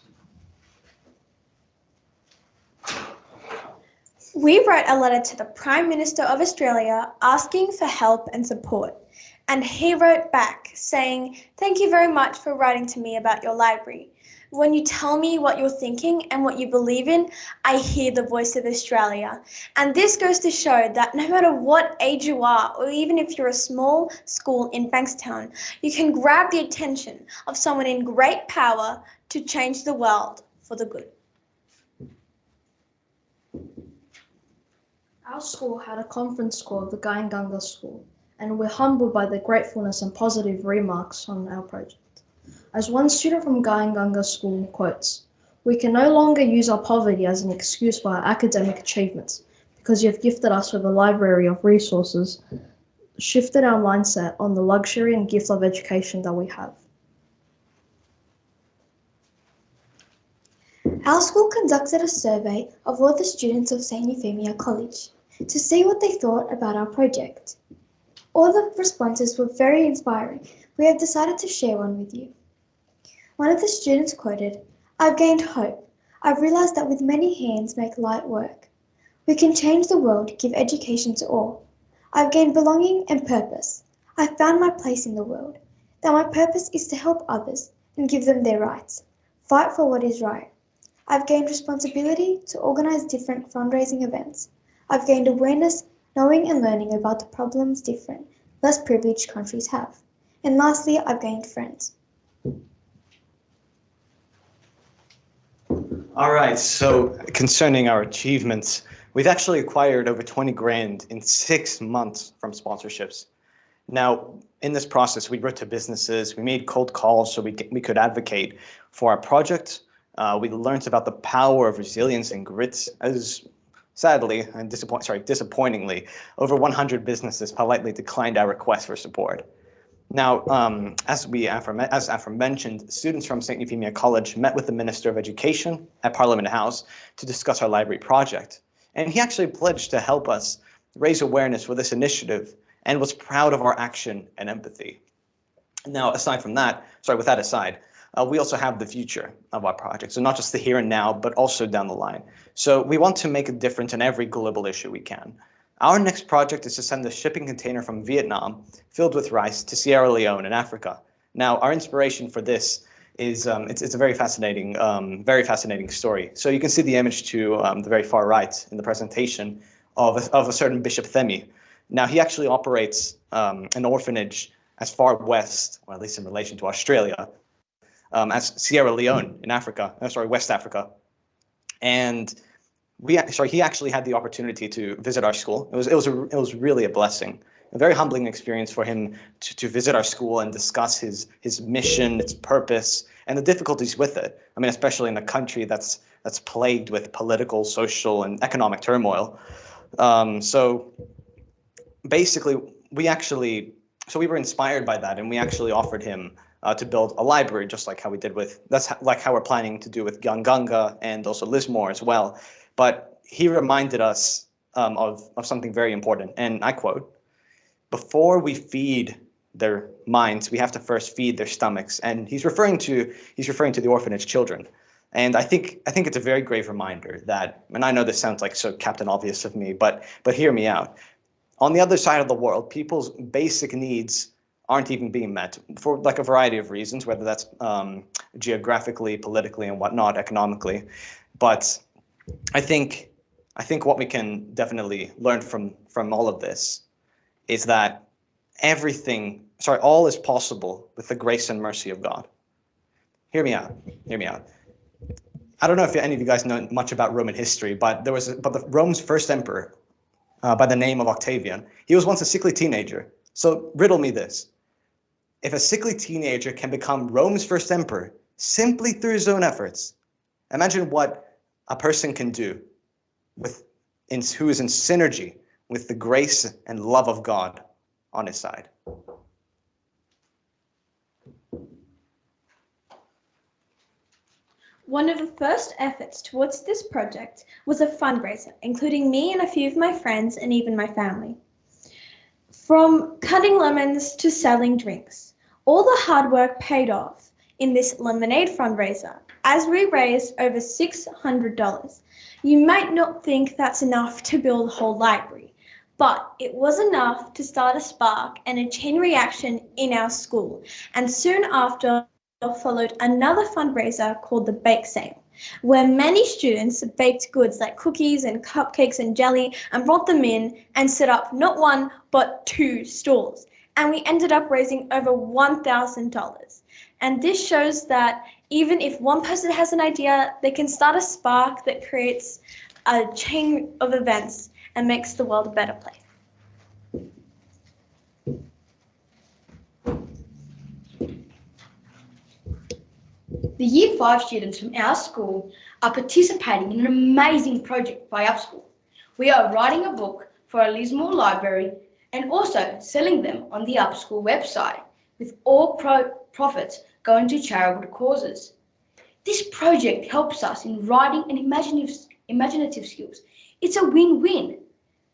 We wrote a letter to the Prime Minister of Australia asking for help and support, and he wrote back saying, "Thank you very much for writing to me about your library. When you tell me what you're thinking and what you believe in, I hear the voice of Australia." And this goes to show that no matter what age you are, or even if you're a small school in Bankstown, you can grab the attention of someone in great power to change the world for the good. Our school had a conference call of the Ganga School, and we're humbled by the gratefulness and positive remarks on our project. As one student from Ganga School quotes, "We can no longer use our poverty as an excuse for our academic achievements, because you have gifted us with a library of resources, shifted our mindset on the luxury and gift of education that we have." Our school conducted a survey of all the students of St Euphemia College to see what they thought about our project. All the responses were very inspiring. We have decided to share one with you. One of the students quoted, "I've gained hope. I've realised that with many hands make light work. We can change the world, give education to all. I've gained belonging and purpose. I've found my place in the world. That my purpose is to help others and give them their rights. Fight for what is right. I've gained responsibility to organise different fundraising events. I've gained awareness, knowing and learning about the problems different, less privileged countries have. And lastly, I've gained friends." All right, so concerning our achievements, we've actually acquired over 20 grand in 6 months from sponsorships. Now, in this process, we wrote to businesses, we made cold calls so we could advocate for our project. We learned about the power of resilience and grit, as sadly and disappointingly, over 100 businesses politely declined our request for support. Now, as aforementioned, students from St. Euphemia College met with the Minister of Education at Parliament House to discuss our library project. And he actually pledged to help us raise awareness for this initiative and was proud of our action and empathy. Now, aside from that, with that aside, we also have the future of our project. So not just the here and now, but also down the line. So we want to make a difference in every global issue we can. Our next project is to send a shipping container from Vietnam filled with rice to Sierra Leone in Africa. Now, our inspiration for this is it's a very fascinating story. So you can see the image to the very far right in the presentation of a certain Bishop Themi. Now, he actually operates an orphanage as far west, or at least in relation to Australia, as Sierra Leone in Africa, West Africa. And he actually had the opportunity to visit our school. It was really a blessing, a very humbling experience for him to visit our school and discuss his mission, its purpose, and the difficulties with it. I mean, especially in a country that's plagued with political, social, and economic turmoil. So basically, we were inspired by that, and we actually offered him to build a library, just like how we did like how we're planning to do with Ganganga and also Lismore as well. But he reminded us of something very important, and I quote, "Before we feed their minds, we have to first feed their stomachs." And he's referring to the orphanage children. And I think it's a very grave reminder that, and I know this sounds like so Captain Obvious of me, but hear me out. On the other side of the world, people's basic needs aren't even being met for like a variety of reasons, whether that's geographically, politically, and whatnot, economically. But I think what we can definitely learn from all of this is that all is possible with the grace and mercy of God. Hear me out. I don't know if any of you guys know much about Roman history, but Rome's first emperor, by the name of Octavian, he was once a sickly teenager. So riddle me this. If a sickly teenager can become Rome's first emperor simply through his own efforts, imagine what a person can do who is in synergy with the grace and love of God on his side. One of the first efforts towards this project was a fundraiser, including me and a few of my friends and even my family. From cutting lemons to selling drinks, all the hard work paid off in this lemonade fundraiser as we raised over $600. You might not think that's enough to build a whole library, but it was enough to start a spark and a chain reaction in our school. And soon after followed another fundraiser called the Bake Sale, where many students baked goods like cookies and cupcakes and jelly and brought them in and set up not one but 2 stalls. And we ended up raising over $1,000. And this shows that even if one person has an idea, they can start a spark that creates a chain of events and makes the world a better place. The Year 5 students from our school are participating in an amazing project by Upschool. We are writing a book for our Lismore library and also selling them on the Upschool website, with all profits going to charitable causes. This project helps us in writing and imaginative skills. It's a win-win.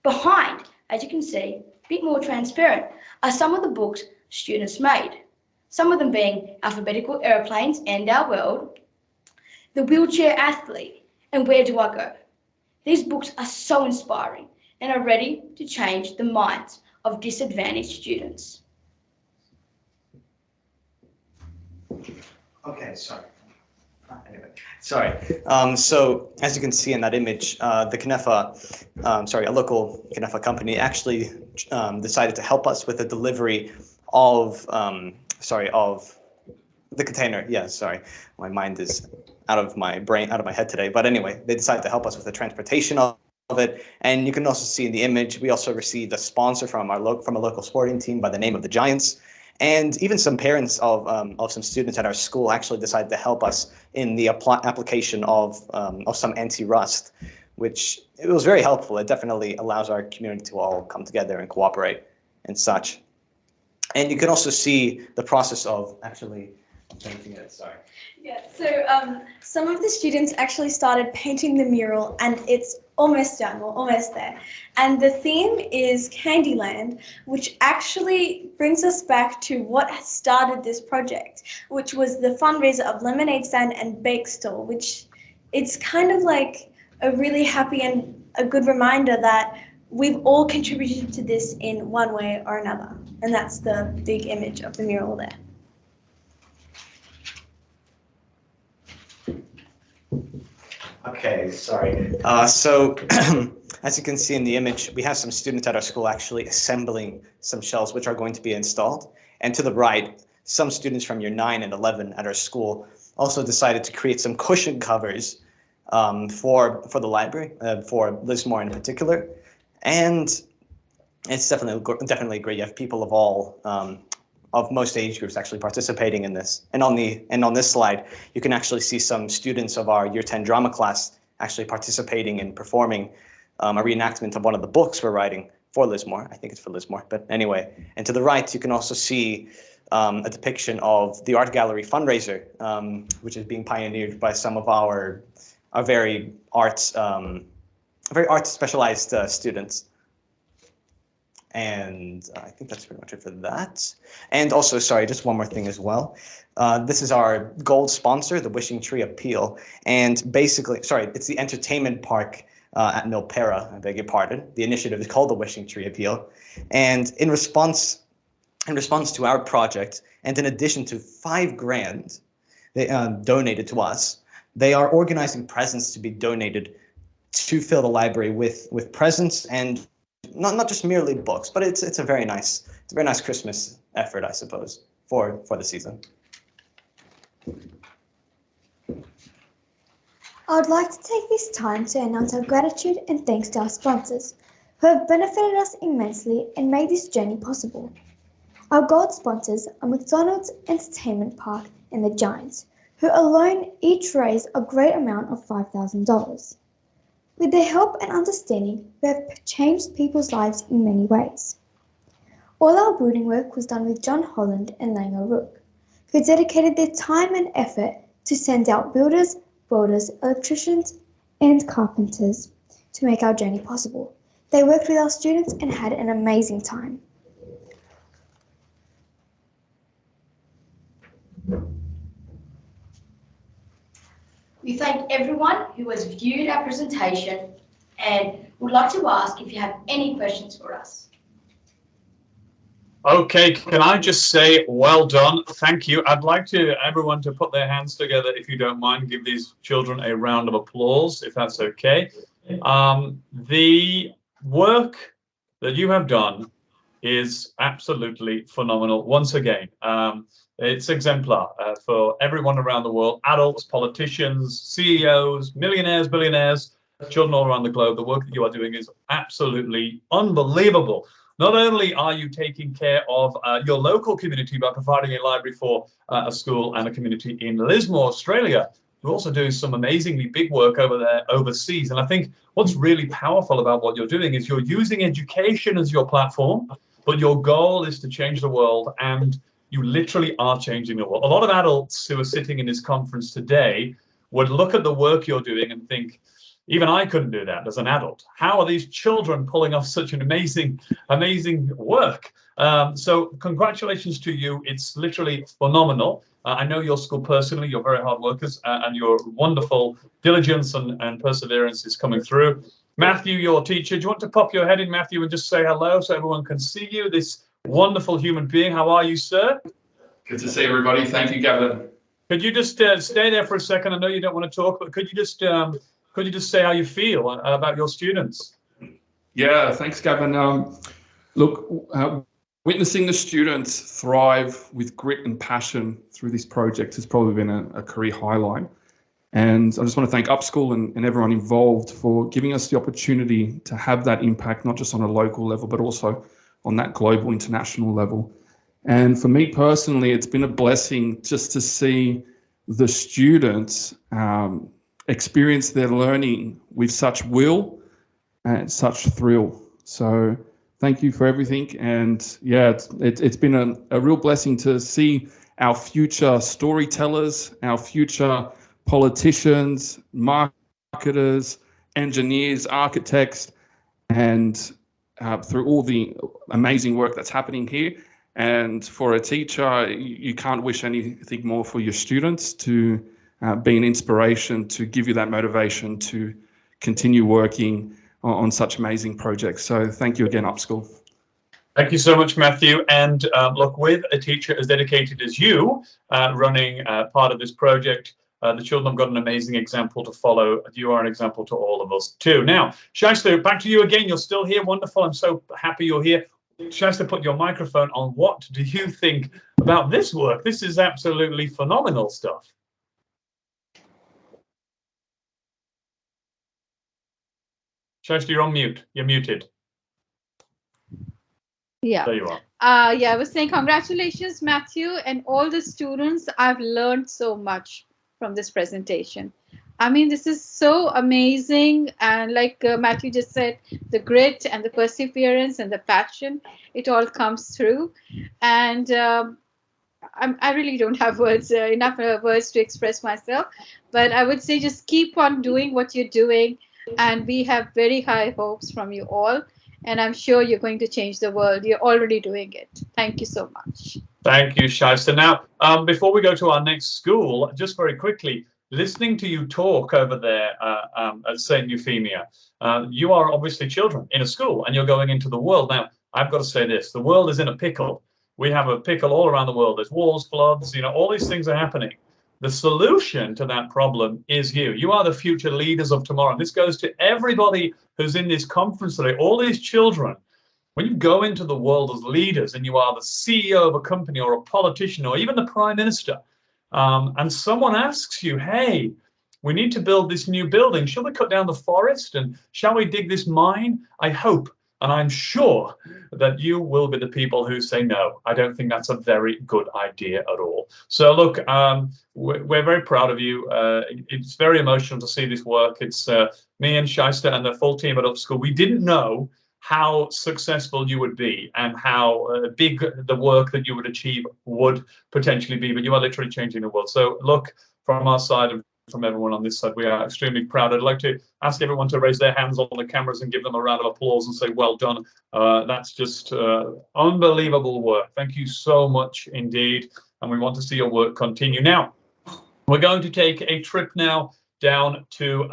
Behind, as you can see, a bit more transparent, are some of the books students made. Some of them being Alphabetical Airplanes and Our World, The Wheelchair Athlete, and Where Do I Go? These books are so inspiring and are ready to change the minds of disadvantaged students. Okay, sorry. Anyway, sorry. So as you can see in that image, the a local Kenefa company actually decided to help us with the delivery of the container. Yeah, sorry, my mind is out of my head today. But anyway, they decided to help us with the transportation of it. And you can also see in the image, we also received a sponsor from a local sporting team by the name of the Giants. And even some parents of some students at our school actually decided to help us in the application of some anti-rust, which it was very helpful. It definitely allows our community to all come together and cooperate and such. And you can also see the process of actually painting it. Sorry. Yeah, so some of the students actually started painting the mural, and it's almost done. We're almost there. And the theme is Candyland, which actually brings us back to what started this project, which was the fundraiser of lemonade stand and bake stall, which it's kind of like a really happy and a good reminder that we've all contributed to this in one way or another. And that's the big image of the mural there. Okay, sorry. So As you can see in the image, we have some students at our school actually assembling some shelves which are going to be installed. And to the right, some students from year 9 and 11 at our school also decided to create some cushion covers for the library, for Lismore in particular. And it's definitely great. You have people of all of most age groups actually participating in this. And on this slide, you can actually see some students of our year 10 drama class actually participating in performing a reenactment of one of the books we're writing for Lismore. I think it's for Lismore, but anyway. And to the right, you can also see a depiction of the art gallery fundraiser, which is being pioneered by some of our very art specialized students. And I think that's pretty much it for that. And also, sorry, just one more thing as well. This is our gold sponsor, the Wishing Tree Appeal. And basically, sorry, it's the entertainment park at Milpera, I beg your pardon. The initiative is called the Wishing Tree Appeal. And in response to our project, and in addition to $5,000 they donated to us, they are organizing presents to be donated to fill the library with presents, and not just merely books, but it's a very nice Christmas effort, I suppose, for the season. I would like to take this time to announce our gratitude and thanks to our sponsors, who have benefited us immensely and made this journey possible. Our gold sponsors are McDonald's Entertainment Park and the Giants, who alone each raised a great amount of $5,000. With their help and understanding, we have changed people's lives in many ways. All our building work was done with John Holland and Lang O'Rourke, who dedicated their time and effort to send out builders, welders, electricians, and carpenters to make our journey possible. They worked with our students and had an amazing time. We thank everyone who has viewed our presentation and would like to ask if you have any questions for us. Okay, can I just say well done? Thank you. I'd like everyone to put their hands together, if you don't mind, give these children a round of applause, if that's okay. The work that you have done is absolutely phenomenal. Once again, it's exemplar for everyone around the world, adults, politicians, CEOs, millionaires, billionaires, children all around the globe. The work that you are doing is absolutely unbelievable. Not only are you taking care of your local community by providing a library for a school and a community in Lismore, Australia, you're also doing some amazingly big work over there overseas. And I think what's really powerful about what you're doing is you're using education as your platform, but your goal is to change the world, and you literally are changing the world. A lot of adults who are sitting in this conference today would look at the work you're doing and think, even I couldn't do that as an adult. How are these children pulling off such an amazing work? So congratulations to you. It's literally phenomenal. I know your school personally, you're very hard workers, and your wonderful diligence and perseverance is coming through. Matthew, your teacher, do you want to pop your head in, Matthew, and just say hello so everyone can see you, this wonderful human being? How are you, sir? Good to see everybody. Thank you, Gavin. Could you just stay there for a second? I know you don't want to talk, but could you just say how you feel about your students? Yeah, thanks, Gavin. Look, witnessing the students thrive with grit and passion through this project has probably been a career highlight. And I just want to thank Upschool and everyone involved for giving us the opportunity to have that impact, not just on a local level, but also on that global, international level. And for me personally, it's been a blessing just to see the students experience their learning with such will and such thrill. So thank you for everything. And yeah, it's been a real blessing to see our future storytellers, our future politicians, marketers, engineers, architects, and through all the amazing work that's happening here. And for a teacher, you can't wish anything more for your students to be an inspiration, to give you that motivation to continue working on such amazing projects. So thank you again, Upschool. Thank you so much, Matthew. And look, with a teacher as dedicated as you running part of this project, The children have got an amazing example to follow. You are an example to all of us too. Now, Shaista, back to you again. You're still here. Wonderful. I'm so happy you're here. Shaista, put your microphone on. What do you think about this work? This is absolutely phenomenal stuff. Shaista, you're on mute. You're muted. Yeah. There you are. Yeah, I was saying congratulations, Matthew, and all the students. I've learned so much from this presentation. I mean, this is so amazing. And like Matthew just said, the grit and the perseverance and the passion, it all comes through. And I really don't have words, enough words to express myself. But I would say just keep on doing what you're doing. And we have very high hopes from you all. And I'm sure you're going to change the world. You're already doing it. Thank you so much. Thank you, Shaista. Now, before we go to our next school, just very quickly, listening to you talk over there at St. Euphemia, you are obviously children in a school and you're going into the world. Now, I've got to say this, the world is in a pickle. We have a pickle all around the world. There's wars, floods, you know, all these things are happening. The solution to that problem is you. You are the future leaders of tomorrow. And this goes to everybody who's in this conference today, all these children. When you go into the world as leaders and you are the CEO of a company or a politician or even the prime minister, and someone asks you, hey, we need to build this new building. Shall we cut down the forest and shall we dig this mine? I hope and I'm sure that you will be the people who say, no, I don't think that's a very good idea at all. So look, we're very proud of you. It's very emotional to see this work. It's me and Shaista and the full team at Upschool. We didn't know how successful you would be and how big the work that you would achieve would potentially be, but you are literally changing the world. So look, from our side and from everyone on this side, we are extremely proud. I'd like to ask everyone to raise their hands on the cameras and give them a round of applause and say, well done. That's just unbelievable work. Thank you so much indeed. And we want to see your work continue. Now, we're going to take a trip now down to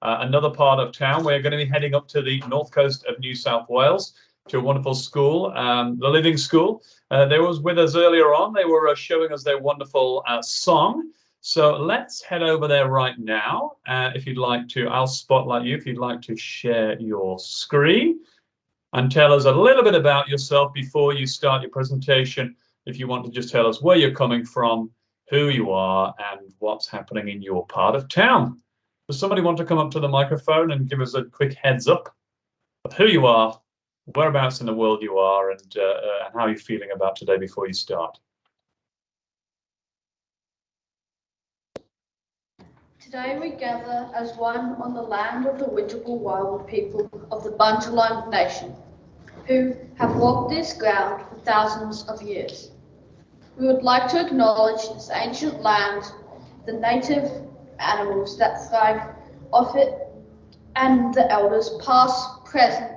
another part of town. We're going to be heading up to the north coast of New South Wales to a wonderful school, the Living School. They was with us earlier on. They were showing us their wonderful song. So let's head over there right now. If you'd like to, I'll spotlight you if you'd like to share your screen and tell us a little bit about yourself before you start your presentation. If you want to just tell us where you're coming from, who you are, and what's happening in your part of town. Does somebody want to come up to the microphone and give us a quick heads up of who you are, whereabouts in the world you are, and how you're feeling about today before you start? Today we gather as one on the land of the Widjabul wild people of the Bundjalung Nation, who have walked this ground for thousands of years. We would like to acknowledge this ancient land, the native animals that thrive off it, and the elders past, present,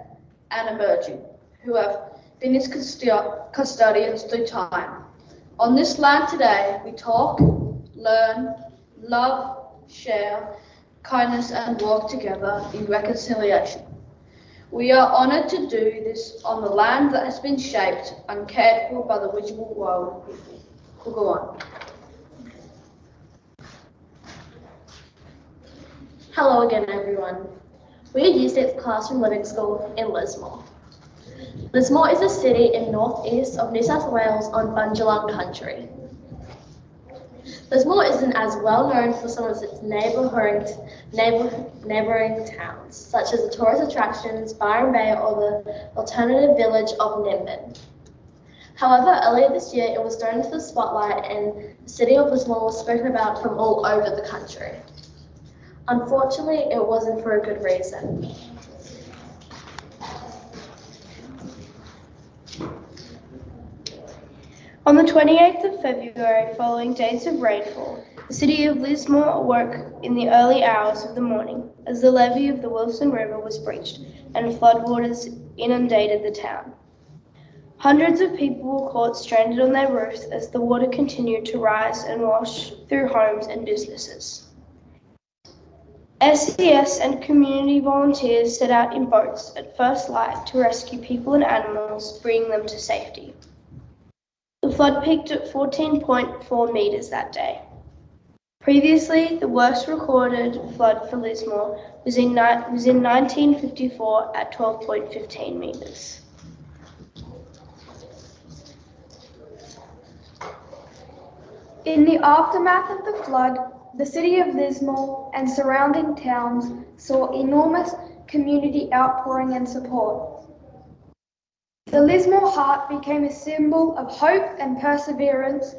and emerging, who have been its custodians through time. On this land today, we talk, learn, love, share, kindness, and work together in reconciliation. We are honoured to do this on the land that has been shaped and cared for by the Widjabul wild people. We'll go on. Hello again, everyone. We're Year 6 Classroom Living School in Lismore. Lismore is a city in northeast of New South Wales on Bundjalung country. Lismore isn't as well known for some of its neighbouring towns, such as the tourist attractions Byron Bay or the alternative village of Nimbin. However, earlier this year it was thrown into the spotlight and the city of Lismore was spoken about from all over the country. Unfortunately, it wasn't for a good reason. On the 28th of February, following days of rainfall, the city of Lismore awoke in the early hours of the morning as the levee of the Wilson River was breached and floodwaters inundated the town. Hundreds of people were caught stranded on their roofs as the water continued to rise and wash through homes and businesses. SES and community volunteers set out in boats at first light to rescue people and animals, bringing them to safety. The flood peaked at 14.4 metres that day. Previously, the worst recorded flood for Lismore was in 1954 at 12.15 metres. In the aftermath of the flood, the city of Lismore and surrounding towns saw enormous community outpouring and support. The Lismore Heart became a symbol of hope and perseverance,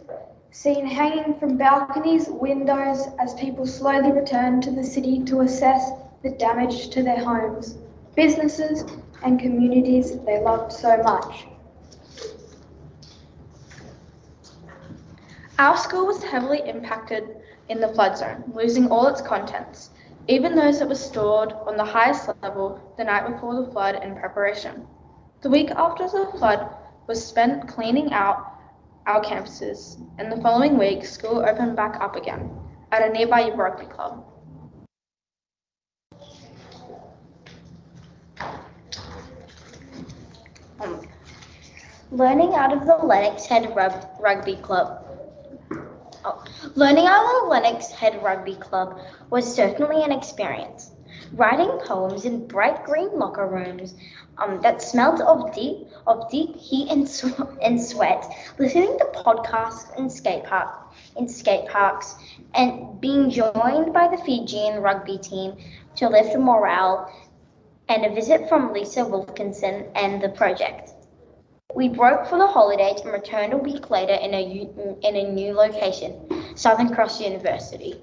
seen hanging from balconies, windows, as people slowly returned to the city to assess the damage to their homes, businesses, and communities they loved so much. Our school was heavily impacted in the flood zone, losing all its contents, even those that were stored on the highest level the night before the flood in preparation. The week after the flood was spent cleaning out our campuses, and the following week, school opened back up again at a nearby rugby club. Learning out of the Lennox Head Rugby Club. Learning out of the Lennox Head Rugby Club was certainly an experience. Writing poems in bright green locker rooms that smelled of deep heat and sweat, listening to podcasts in skate parks, and being joined by the Fijian rugby team to lift morale, and a visit from Lisa Wilkinson and the project. We broke for the holidays and returned a week later in a new location, Southern Cross University.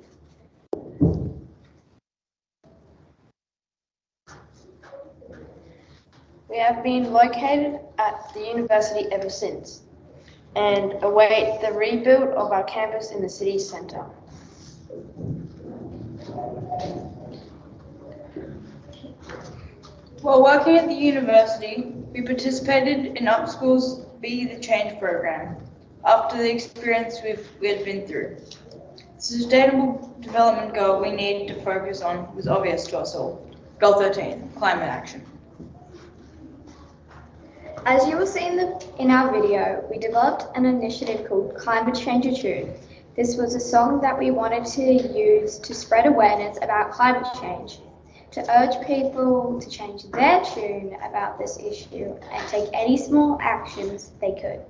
We have been located at the university ever since and await the rebuild of our campus in the city centre. While working at the university, we participated in Upschool's Be the Change program after the experience we had been through. The sustainable development goal we needed to focus on was obvious to us all. Goal 13, climate action. As you will see in our video, we developed an initiative called Climate Change a Tune. This was a song that we wanted to use to spread awareness about climate change, to urge people to change their tune about this issue and take any small actions they could.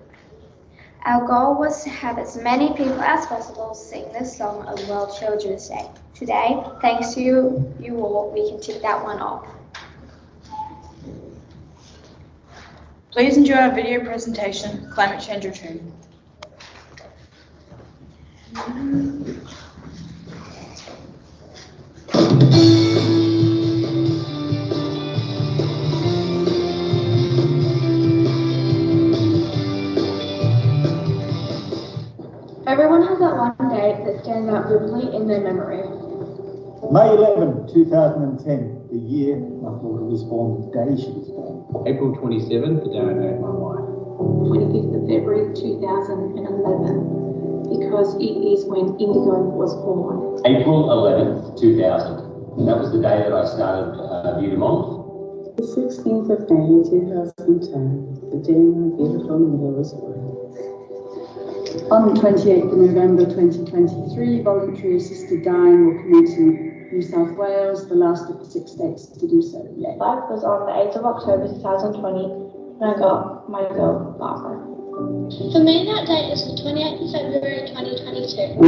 Our goal was to have as many people as possible sing this song on World Children's Day. Today, thanks to you all, we can tick that one off. Please enjoy our video presentation, Climate Change or Tune. Everyone has that one date that stands out vividly in their memory. May 11, 2010, the year my daughter was born, the day she was born. April 27th, the day I married my wife. 25th of February 2011, because it is when Indigo was born. April 11th, 2000. That was the day that I started Vue du Monde. The 16th of May 2010, the day my beautiful mother was born. On the 28th of November 2023, voluntary assisted dying will commence in New South Wales, the last of the 6 states to do so yet. Life was on the 8th of October 2020 when I got my girl, Barbara. For me, that date is the 28th of February 2022.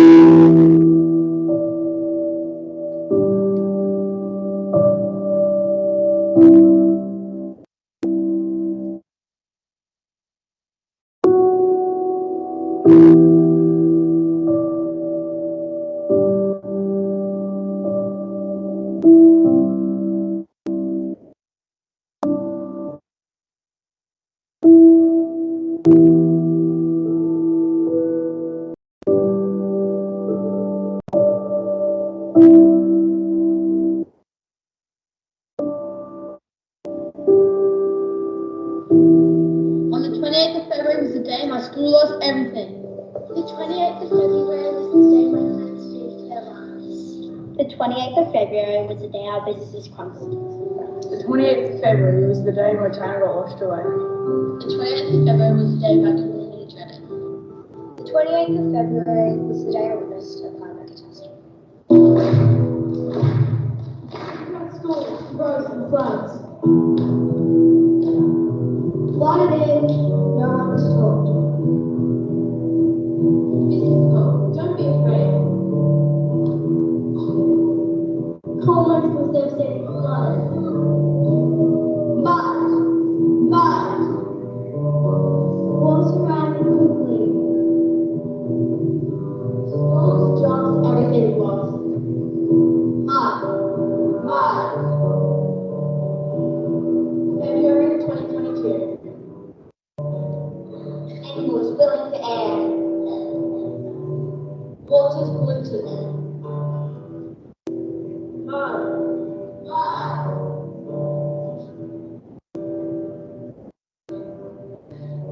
On the 28th of February was the day my school lost everything. The 28th of February was the day my parents saved their lives. The 28th of February was the day our businesses crumbled. The 28th of February was the day my town got washed away. The 28th of February was the day my community dreaded. The 28th of February was the day I witnessed a climate catastrophe. Flooded in, no one was told. This is hope. Don't be afraid. Coal mines was devastated and flooded. Mud. Walls surrounded quickly. Schools dropped everything it was. Mud. February 2022. Animals filling the air. Waters polluted. Mud.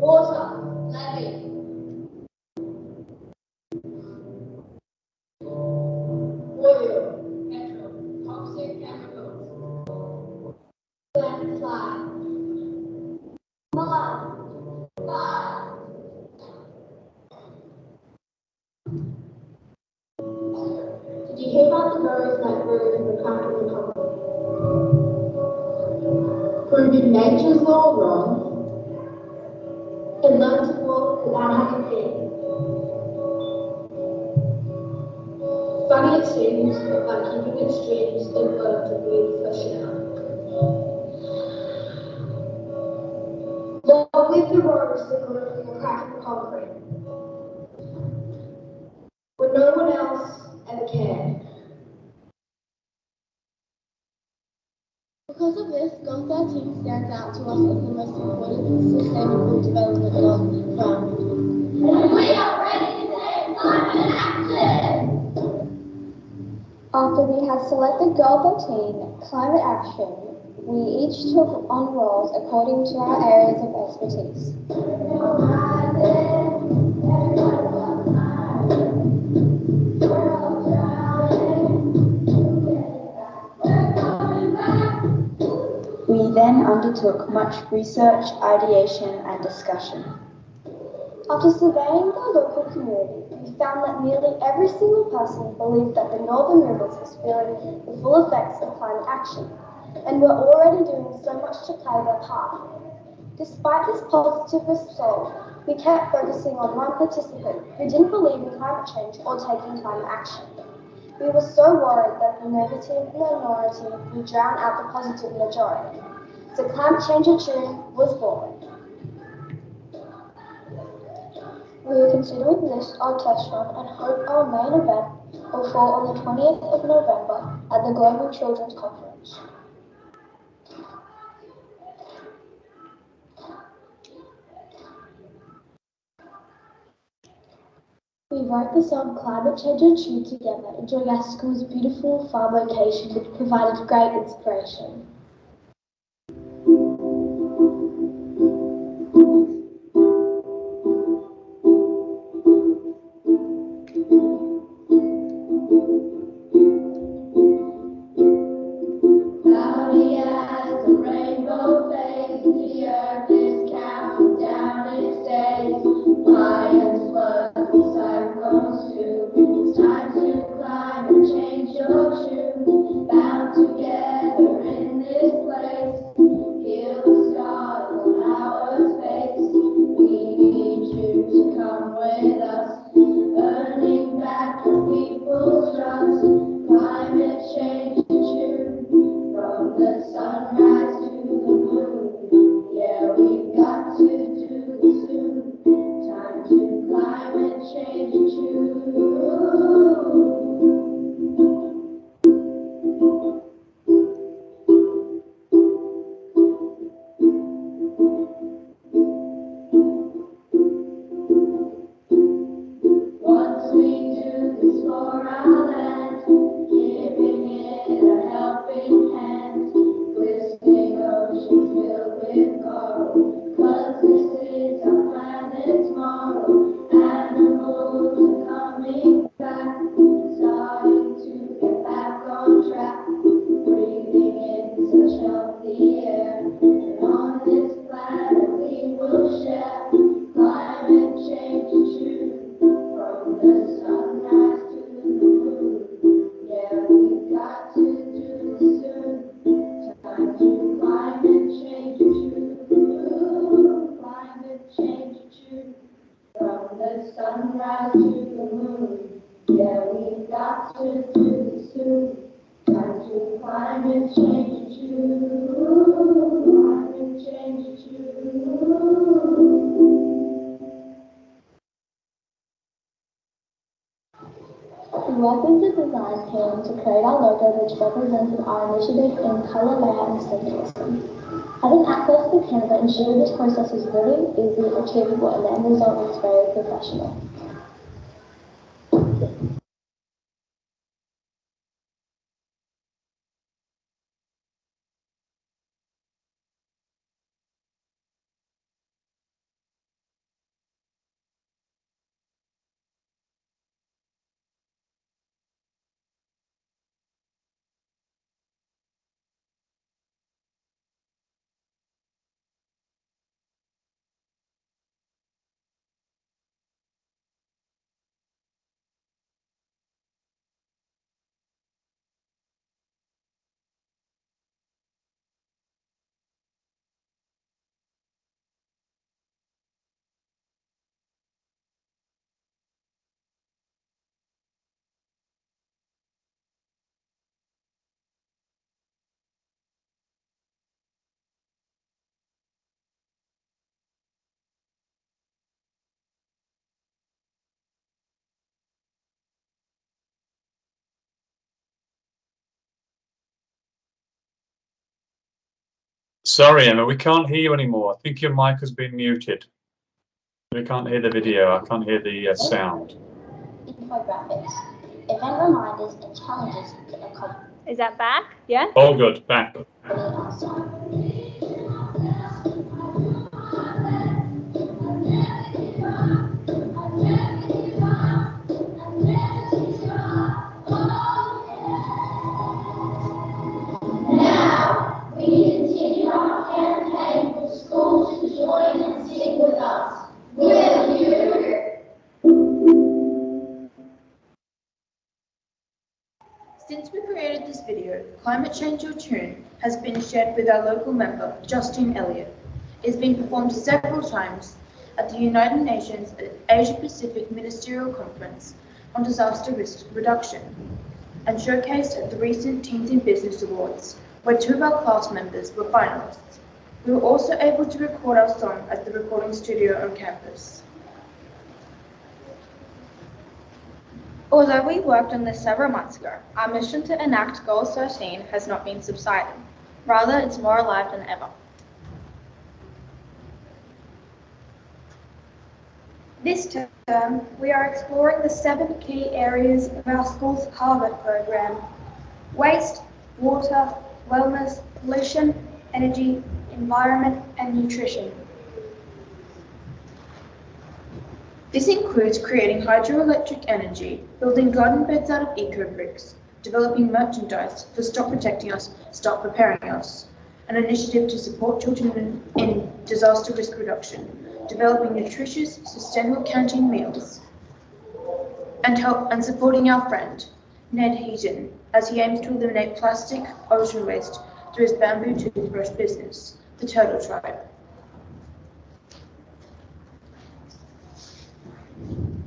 Water. Levee. Oil. Petrol. Toxic chemicals. Landslide. Mud. Did you hear about the roads that grew in the country and proving nature's law wrong? It learned to walk without having fear. Funny it seems, but by keeping its dreams, it learned to breathe fresh air. Long live the roads that grew from the crack in the concrete, when no one else ever cared. Because of this, Goal 13 stands out to us as the most important sustainable development goal from. We are ready to take climate action! After we had selected Goal 13, Climate Action, we each took on roles according to our areas of expertise. We then undertook much research, ideation, and discussion. After surveying the local community, we found that nearly every single person believed that the Northern Rivers was feeling the full effects of climate action, and were already doing so much to play their part. Despite this positive result, we kept focusing on one participant who didn't believe in climate change or taking climate action. We were so worried that the negative minority would drown out the positive majority. So Climate Change Tune was born. We are considering this our test run and hope our main event will fall on the 20th of November at the Global Children's Conference. We wrote the song Climate Change Tune together, enjoying our school's beautiful farm location, which provided great inspiration. Cloudy as the rainbow fades, the earth is counting down its days. Fires, floods, cyclones too. It's time to climate change your tune. Bound together in this Upschool to create our logo which represented our initiative in colour, layout and symbolism. Having access to Canva ensured this process was really easy, achievable and the end result was very professional. Sorry, Emma, we can't hear you anymore. I think your mic has been muted. We can't hear the video. I can't hear the sound. Infographics, event reminders and challenges that are Is that back? Yeah? All good. Back. Now, we continue our campaign for schools to join and sing with us. Will you? Since we created this video, Climate Change Your Tune has been shared with our local member, Justine Elliott. It has been performed several times at the United Nations Asia Pacific Ministerial Conference on Disaster Risk Reduction and showcased at the recent Teens in Business Awards, where 2 of our class members were finalists. We were also able to record our song at the recording studio on campus. Although we worked on this several months ago, our mission to enact Goal 13 has not been subsiding. Rather, it's more alive than ever. This term, we are exploring the 7 key areas of our school's Harvard program: waste, water, wellness, pollution, energy, environment, and nutrition. This includes creating hydroelectric energy, building garden beds out of eco-bricks, developing merchandise for Stop Protecting Us, Stop Preparing Us, an initiative to support children in disaster risk reduction, developing nutritious, sustainable canteen meals, and supporting our friend, Ned Heaton, as he aims to eliminate plastic ocean waste through his bamboo toothbrush business, the Turtle Tribe.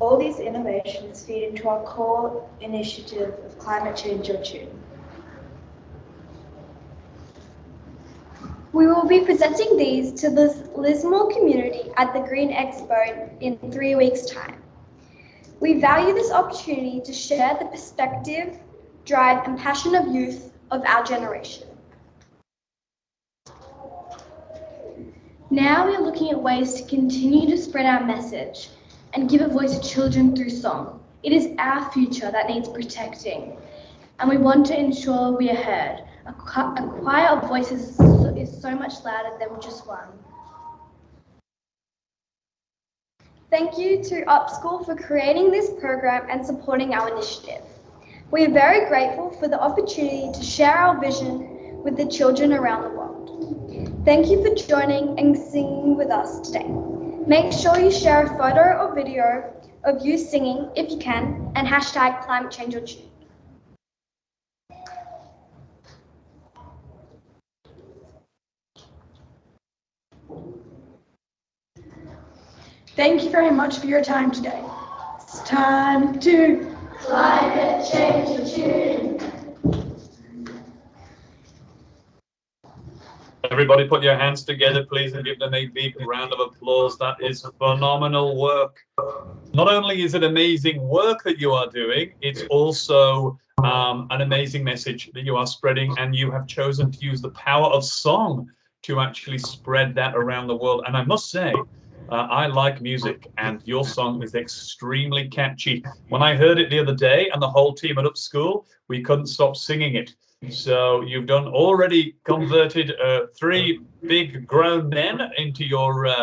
All these innovations feed into our core initiative of Climate Change Your Tune. We will be presenting these to the Lismore community at the Green Expo in 3 weeks' time. We value this opportunity to share the perspective, drive, and passion of youth of our generation. Now we are looking at ways to continue to spread our message and give a voice to children through song. It is our future that needs protecting, and we want to ensure we are heard. A choir of voices is so much louder than just one. Thank you to Upschool for creating this program and supporting our initiative. We are very grateful for the opportunity to share our vision with the children around the world. Thank you for joining and singing with us today. Make sure you share a photo or video of you singing if you can, and hashtag Climate Change Your Tune. Thank you very much for your time today. It's time to Climate Change Your Tune. Everybody put your hands together, please, and give them a big round of applause. That is phenomenal work. Not only is it amazing work that you are doing, it's also an amazing message that you are spreading, and you have chosen to use the power of song to actually spread that around the world. And I must say, I like music, and your song is extremely catchy. When I heard it the other day, and the whole team at Upschool, we couldn't stop singing it. So you've already converted 3 big grown men into your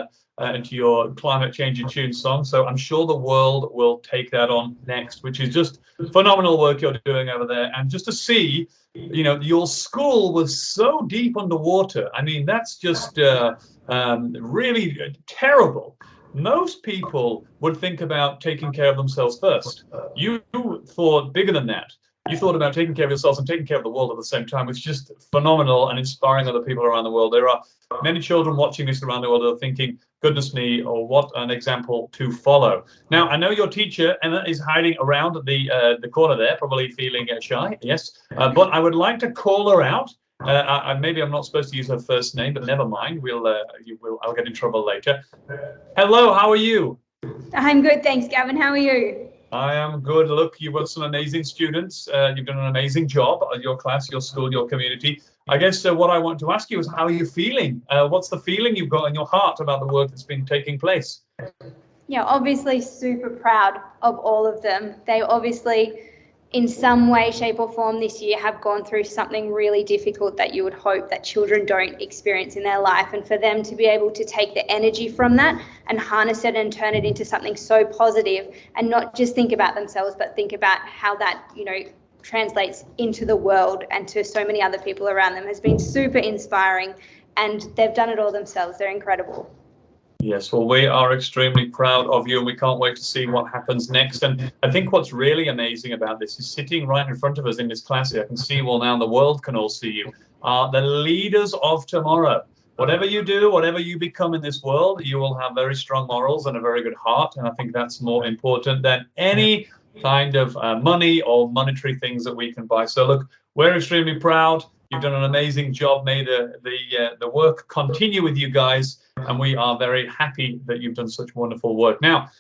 climate change and tune song. So I'm sure the world will take that on next, which is just phenomenal work you're doing over there. And just to see, your school was so deep underwater. I mean, that's just really terrible. Most people would think about taking care of themselves first. You thought bigger than that. You thought about taking care of yourselves and taking care of the world at the same time, which is just phenomenal and inspiring other people around the world. There are many children watching this around the world that are thinking, goodness me, or what an example to follow. Now, I know your teacher, Emma, is hiding around the corner there, probably feeling shy, yes. But I would like to call her out. Maybe I'm not supposed to use her first name, but never mind. I'll get in trouble later. Hello, how are you? I'm good, thanks, Gavin. How are you? I am good. Look, you've got some amazing students. You've done an amazing job at your class, your school, your community. I guess what I want to ask you is, how are you feeling? What's the feeling you've got in your heart about the work that's been taking place? Yeah, obviously super proud of all of them. They obviously, in some way, shape or form this year have gone through something really difficult that you would hope that children don't experience in their life. And for them to be able to take the energy from that and harness it and turn it into something so positive, and not just think about themselves, but think about how that, translates into the world and to so many other people around them, has been super inspiring. And they've done it all themselves. They're incredible. Yes, well, we are extremely proud of you, and we can't wait to see what happens next. And I think what's really amazing about this is, sitting right in front of us in this class here, I can see, well, now the world can all see you, are the leaders of tomorrow. Whatever you do, whatever you become in this world, you will have very strong morals and a very good heart. And I think that's more important than any kind of money or monetary things that we can buy. So look, we're extremely proud. You've done an amazing job. May the work continue with you guys, and we are very happy that you've done such wonderful work. Now,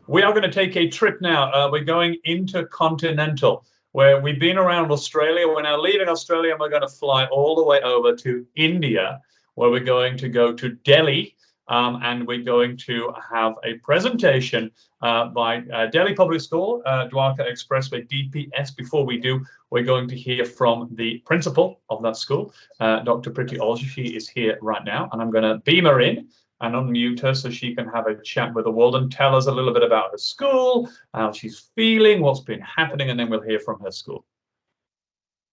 we are going to take a trip now. We're going intercontinental, where we've been around Australia. We're now leaving Australia, and we're going to fly all the way over to India, where we're going to go to Delhi, and we're going to have a presentation by Delhi Public School, Dwarka Expressway DPS. Before we do, we're going to hear from the principal of that school, Dr. Priti Olja. She is here right now, and I'm going to beam her in and unmute her so she can have a chat with the world and tell us a little bit about her school, how she's feeling, what's been happening, and then we'll hear from her school.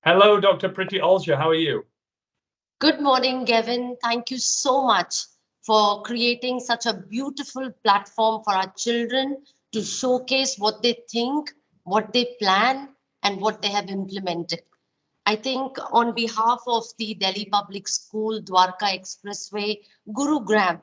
Hello, Dr. Priti Olja. How are you? Good morning, Gavin. Thank you so much for creating such a beautiful platform for our children to showcase what they think, what they plan, and what they have implemented. I think on behalf of the Delhi Public School, Dwarka Expressway, Gurugram,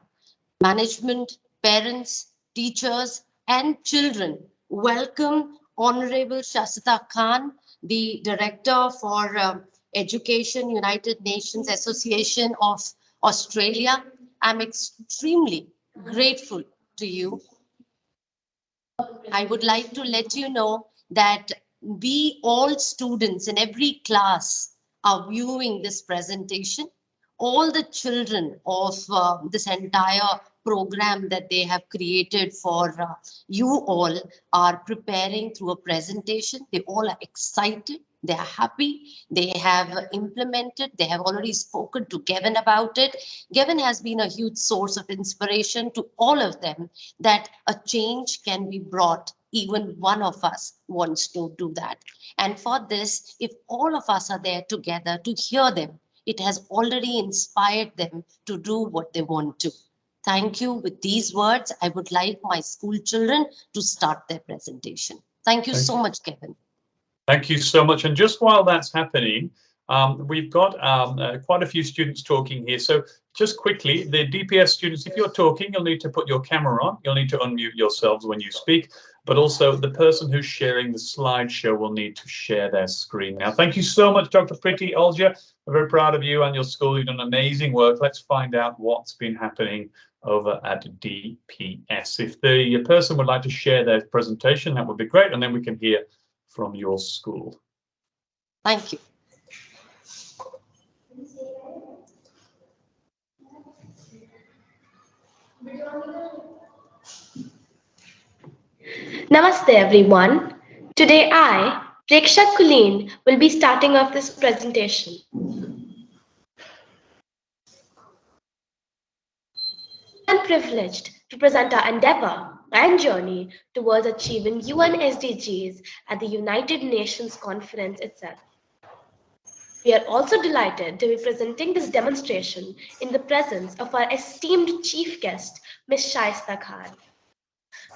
management, parents, teachers, and children, welcome Honorable Shasita Khan, the Director for Education, United Nations Association of Australia. I'm extremely grateful to you. I would like to let you know that we all students in every class are viewing this presentation. All the children of this entire program that they have created for you all are preparing through a presentation. They all are excited. They are happy. They have implemented. They have already spoken to Gavin about it. Gavin has been a huge source of inspiration to all of them, that a change can be brought. Even one of us wants to do that. And for this, if all of us are there together to hear them, it has already inspired them to do what they want to. Thank you. With these words, I would like my school children to start their presentation. Thank you so much, Kevin. Thank you so much. And just while that's happening, we've got quite a few students talking here. So just quickly, the DPS students, if you're talking, you'll need to put your camera on. You'll need to unmute yourselves when you speak. But also the person who's sharing the slideshow will need to share their screen now. Thank you so much, Dr. Priti Olja. We're very proud of you and your school. You've done amazing work. Let's find out what's been happening over at DPS. If the person would like to share their presentation, that would be great. And then we can hear from your school. Thank you. Namaste everyone. Today I, Preksha Kulin, will be starting off this presentation. I am privileged to present our endeavor and journey towards achieving UN SDGs at the United Nations Conference itself. We are also delighted to be presenting this demonstration in the presence of our esteemed chief guest, Ms. Shaista Khan.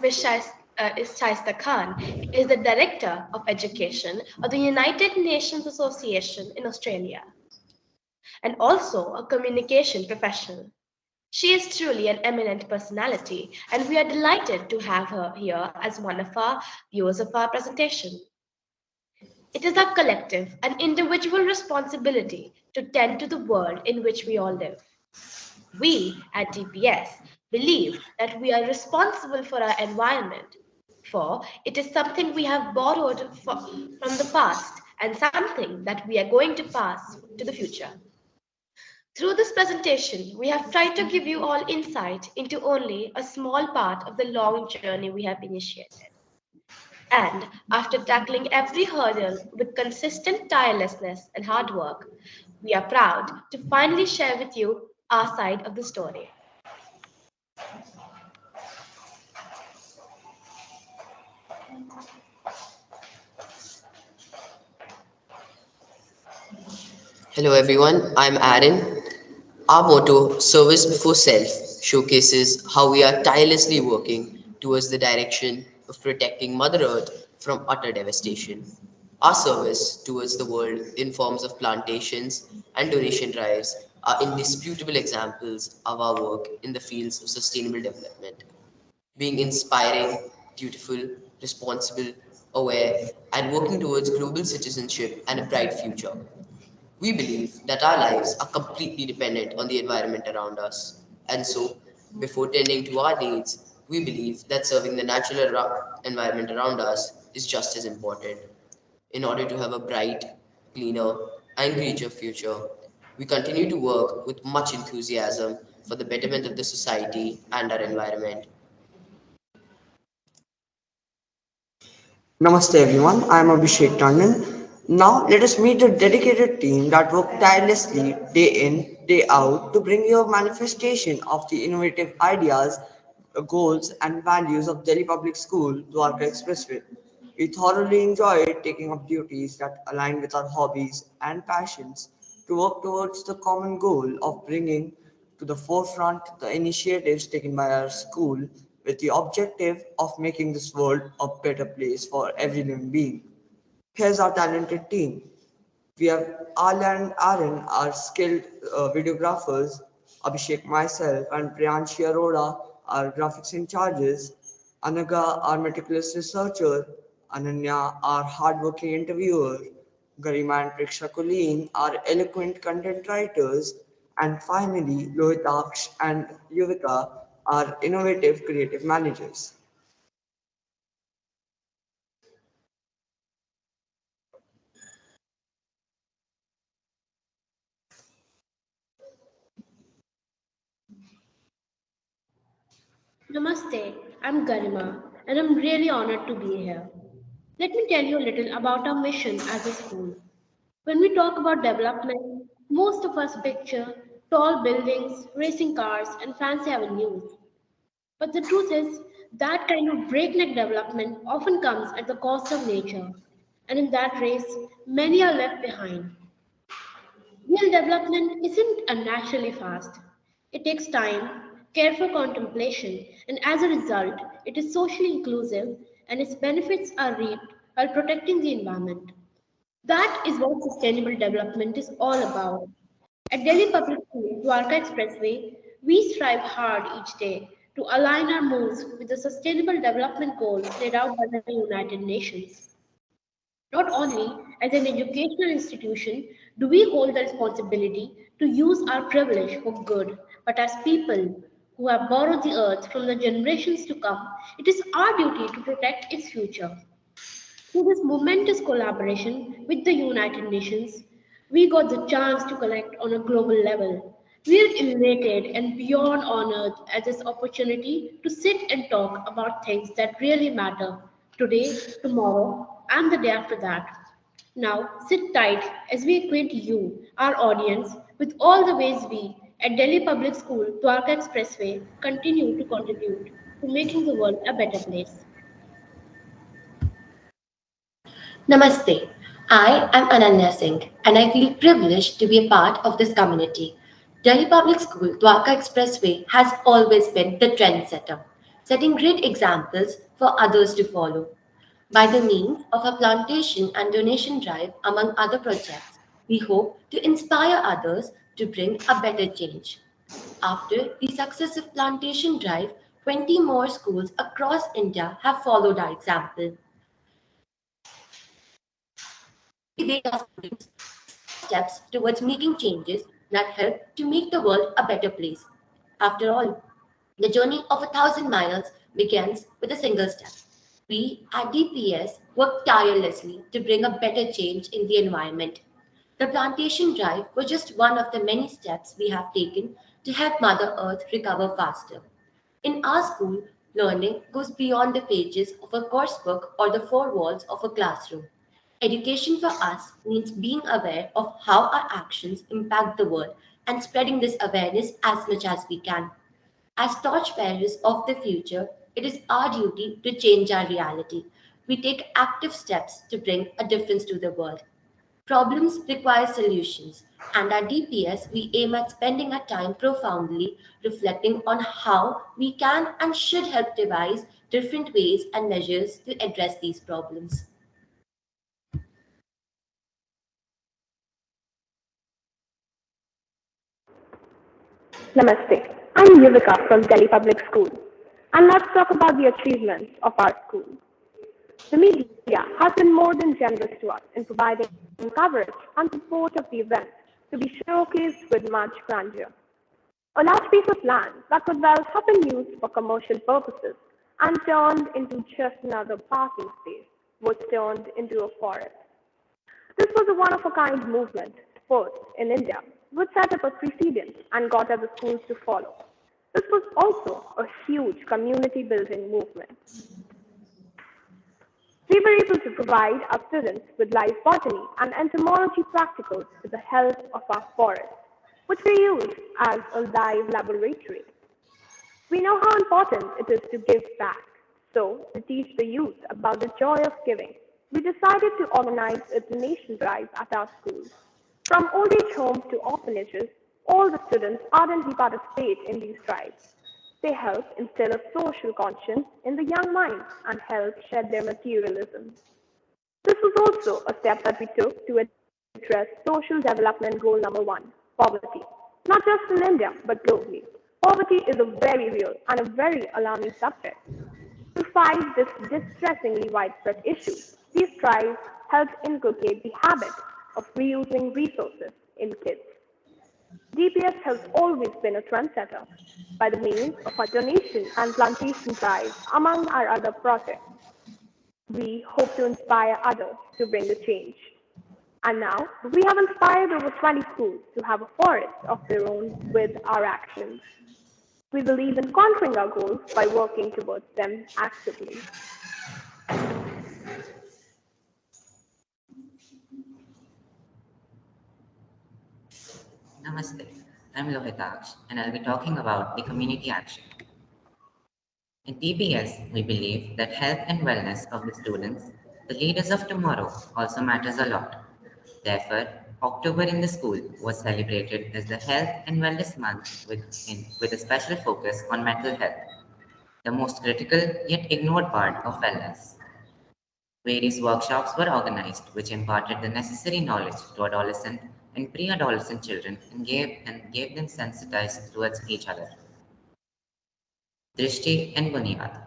Ms. Shaista Khan is the Director of Education of the United Nations Association in Australia and also a communication professional. She is truly an eminent personality, and we are delighted to have her here as one of our viewers of our presentation. It is our collective and individual responsibility to tend to the world in which we all live. We at DPS believe that we are responsible for our environment, for it is something we have borrowed from the past and something that we are going to pass to the future. Through this presentation, we have tried to give you all insight into only a small part of the long journey we have initiated. And after tackling every hurdle with consistent tirelessness and hard work, we are proud to finally share with you our side of the story. Hello everyone, I'm Aaron. Our motto, Service Before Self, showcases how we are tirelessly working towards the direction of protecting Mother Earth from utter devastation. Our service towards the world in forms of plantations and donation drives are indisputable examples of our work in the fields of sustainable development. Being inspiring, dutiful, responsible, aware, and working towards global citizenship and a bright future. We believe that our lives are completely dependent on the environment around us. And so, before tending to our needs, we believe that serving the natural environment around us is just as important. In order to have a bright, cleaner, and greener future, we continue to work with much enthusiasm for the betterment of the society and our environment. Namaste everyone, I am Abhishek Tandon. Now let us meet the dedicated team that work tirelessly day in, day out to bring you a manifestation of the innovative ideas, goals and values of Delhi Public School Dwarka Expressway. We thoroughly enjoy taking up duties that align with our hobbies and passions to work towards the common goal of bringing to the forefront the initiatives taken by our school with the objective of making this world a better place for every living being. Here's our talented team. We have Ala and Aaron, our skilled videographers, Abhishek, myself, and Priyanshi Arora, our graphics in charges, Anaga, our meticulous researcher, Ananya, our hardworking interviewer, Garima and Preksha Kulin, our eloquent content writers, and finally, Lohitaksh and Yuvika, our innovative creative managers. Namaste, I'm Garima, and I'm really honored to be here. Let me tell you a little about our mission as a school. When we talk about development, most of us picture tall buildings, racing cars, and fancy avenues. But the truth is, that kind of breakneck development often comes at the cost of nature. And in that race, many are left behind. Real development isn't unnaturally fast. It takes time, careful contemplation, and as a result, it is socially inclusive and its benefits are reaped while protecting the environment. That is what sustainable development is all about. At Delhi Public School, Dwarka Expressway, we strive hard each day to align our moves with the sustainable development goals laid out by the United Nations. Not only as an educational institution do we hold the responsibility to use our privilege for good, but as people who have borrowed the earth from the generations to come, it is our duty to protect its future. Through this momentous collaboration with the United Nations, we got the chance to connect on a global level. We are elated and beyond honored at this opportunity to sit and talk about things that really matter today, tomorrow, and the day after that. Now, sit tight as we acquaint you, our audience, with all the ways we at Delhi Public School, Dwarka Expressway, continue to contribute to making the world a better place. Namaste. I am Ananya Singh and I feel privileged to be a part of this community. Delhi Public School Dwarka Expressway has always been the trendsetter, setting great examples for others to follow. By the means of a plantation and donation drive, among other projects, we hope to inspire others to bring a better change. After the successive plantation drive, 20 more schools across India have followed our example. They are students steps towards making changes that help to make the world a better place. After all, the journey of 1,000 miles begins with a single step. We at DPS work tirelessly to bring a better change in the environment. The plantation drive was just one of the many steps we have taken to help Mother Earth recover faster. In our school, learning goes beyond the pages of a coursebook or the four walls of a classroom. Education for us means being aware of how our actions impact the world and spreading this awareness as much as we can. As torchbearers of the future, it is our duty to change our reality. We take active steps to bring a difference to the world. Problems require solutions, and at DPS, we aim at spending our time profoundly reflecting on how we can and should help devise different ways and measures to address these problems. Namaste. I'm Yuvika from Delhi Public School, and let's talk about the achievements of our school. The media has been more than generous to us in providing coverage and support of the event to be showcased with much grandeur. A large piece of land that could well have been used for commercial purposes and turned into just another parking space was turned into a forest. This was a one-of-a-kind movement, first in India, which set up a precedent and got other schools to follow. This was also a huge community building movement. We were able to provide our students with live botany and entomology practicals to the help of our forests, which we use as a live laboratory. We know how important it is to give back. So, to teach the youth about the joy of giving, we decided to organize a donation drive at our school. From old age homes to orphanages, all the students ardently participate in these drives. They help instill a social conscience in the young minds and help shed their materialism. This was also a step that we took to address social development goal number one, poverty. Not just in India, but globally. Poverty is a very real and a very alarming subject. To fight this distressingly widespread issue, these drives help inculcate the habit of reusing resources in kids. DPS has always been a trendsetter by the means of our donation and plantation drives, among our other projects. We hope to inspire others to bring the change. And now, we have inspired over 20 schools to have a forest of their own with our actions. We believe in conquering our goals by working towards them actively. Namaste, I'm Lohitaksh and I'll be talking about the community action. In TPS, we believe that health and wellness of the students, the leaders of tomorrow, also matters a lot. Therefore, October in the school was celebrated as the Health and Wellness Month with a special focus on mental health, the most critical yet ignored part of wellness. Various workshops were organized which imparted the necessary knowledge to adolescent and pre-adolescent children and gave them sensitized towards each other. Drishti and Bunyad.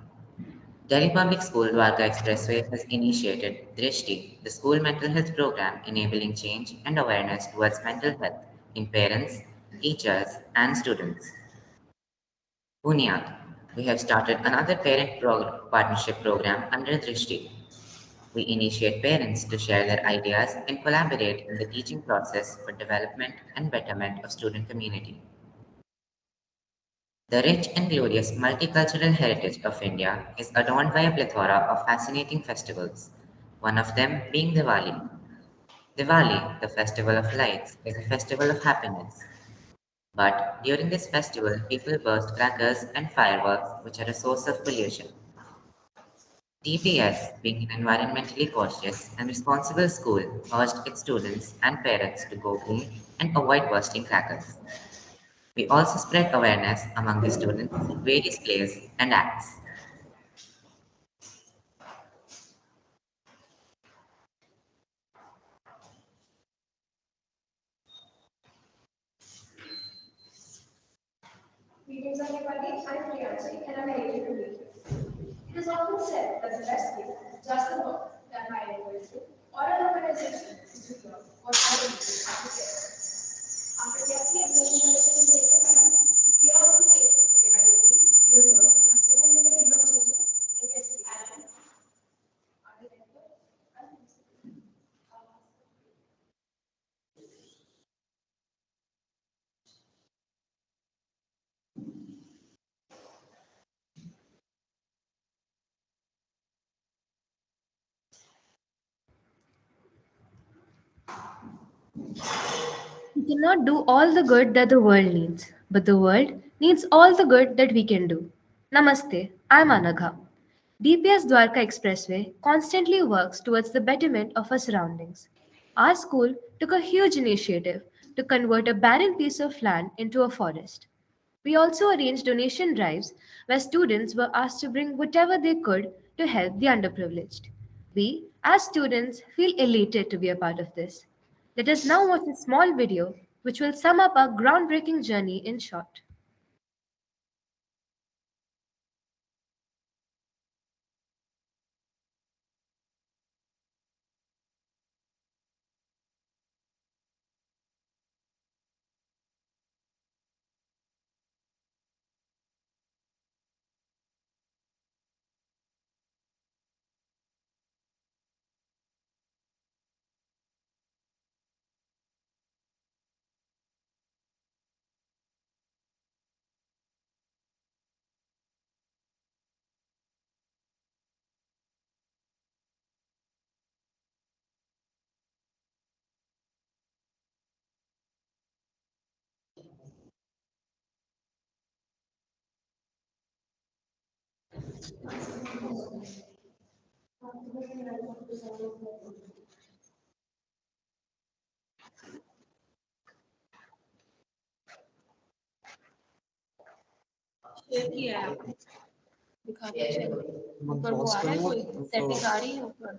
Delhi Public School Dwarka Expressway has initiated Drishti, the school mental health program enabling change and awareness towards mental health in parents, teachers, and students. Bunyad, we have started another partnership program under Drishti. We initiate parents to share their ideas and collaborate in the teaching process for development and betterment of student community. The rich and glorious multicultural heritage of India is adorned by a plethora of fascinating festivals, one of them being Diwali. Diwali, the festival of lights, is a festival of happiness. But during this festival, people burst crackers and fireworks, which are a source of pollution. TPS, being an environmentally cautious and responsible school, urged its students and parents to go green and avoid bursting crackers. We also spread awareness among the students through various plays and acts. Greetings everybody, I'm Priyanshi and I'm a native Indian. It is often said that the best thing is just the work done by an individual or an organization is to hear what other people have to say. After carefully observing the lesson and taking time, we also take it day by day, your work has significantly no changes and gets the action. We cannot do all the good that the world needs, but the world needs all the good that we can do. Namaste, I'm Anagha. DPS Dwarka Expressway constantly works towards the betterment of our surroundings. Our school took a huge initiative to convert a barren piece of land into a forest. We also arranged donation drives where students were asked to bring whatever they could to help the underprivileged. We, as students, feel elated to be a part of this. Let us now watch a small video which will sum up our groundbreaking journey in short. Share किया है आपने दिखा दीजिए ऊपर वो आ रहा है कोई सेटिंग आ रही है ऊपर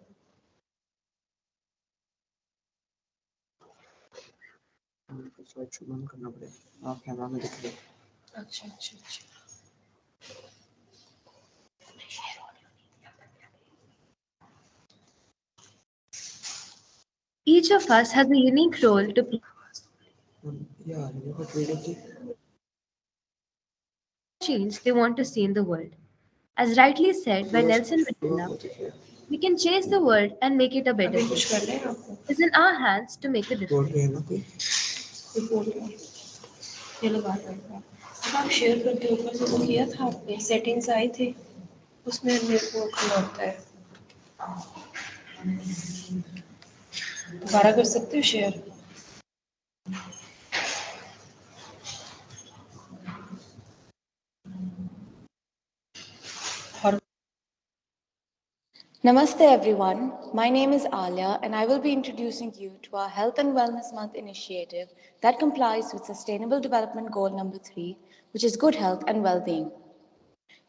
स्लाइड शो बंद करना पड़ेगा आप कैमरा में दिख रहे अच्छा अच्छा अच्छा Each of us has a unique role to play. Yeah, you got rid of it. Change they want to see in the world. As rightly said by Nelson Mandela, we can change the world and make it a better place. It's in our hands to make a difference. ये लगा था आप share करके ऊपर से वो किया था आपने सेटिंग्स आई थी उसमें नेटवर्क होता है दोबारा कर सकते हो share Namaste everyone, my name is Alia and I will be introducing you to our Health and Wellness Month initiative that complies with Sustainable Development Goal number 3, which is good health and well-being.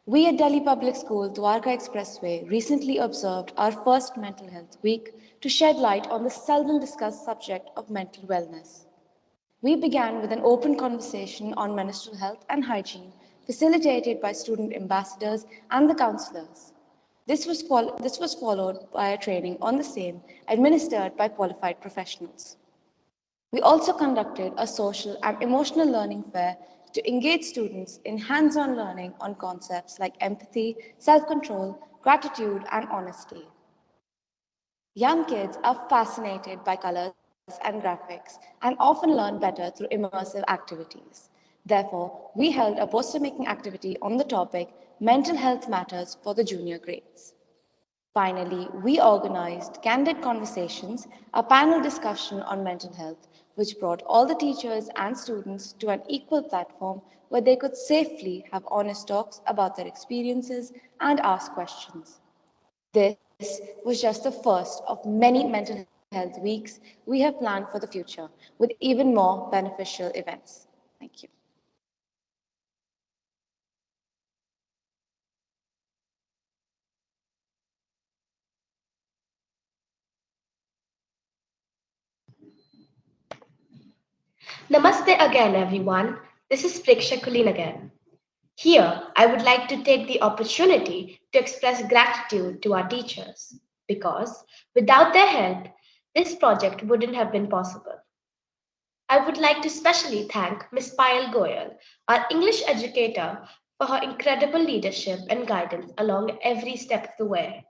We at Delhi Public School, Dwarka Expressway, recently observed our first Mental Health Week to shed light on the seldom discussed subject of mental wellness. We began with an open conversation on menstrual health and hygiene, facilitated by student ambassadors and the counselors. This was followed by a training on the same administered by qualified professionals. We also conducted a social and emotional learning fair to engage students in hands-on learning on concepts like empathy, self-control, gratitude, and honesty. Young kids are fascinated by colors and graphics and often learn better through immersive activities. Therefore, we held a poster making activity on the topic Mental Health Matters for the junior grades. Finally, we organized Candid Conversations, a panel discussion on mental health, which brought all the teachers and students to an equal platform where they could safely have honest talks about their experiences and ask questions. This was just the first of many mental health weeks we have planned for the future, with even more beneficial events. Thank you. Namaste again, everyone. This is Preksha Kulin again. Here, I would like to take the opportunity to express gratitude to our teachers because without their help, this project wouldn't have been possible. I would like to specially thank Ms. Payal Goyal, our English educator, for her incredible leadership and guidance along every step of the way.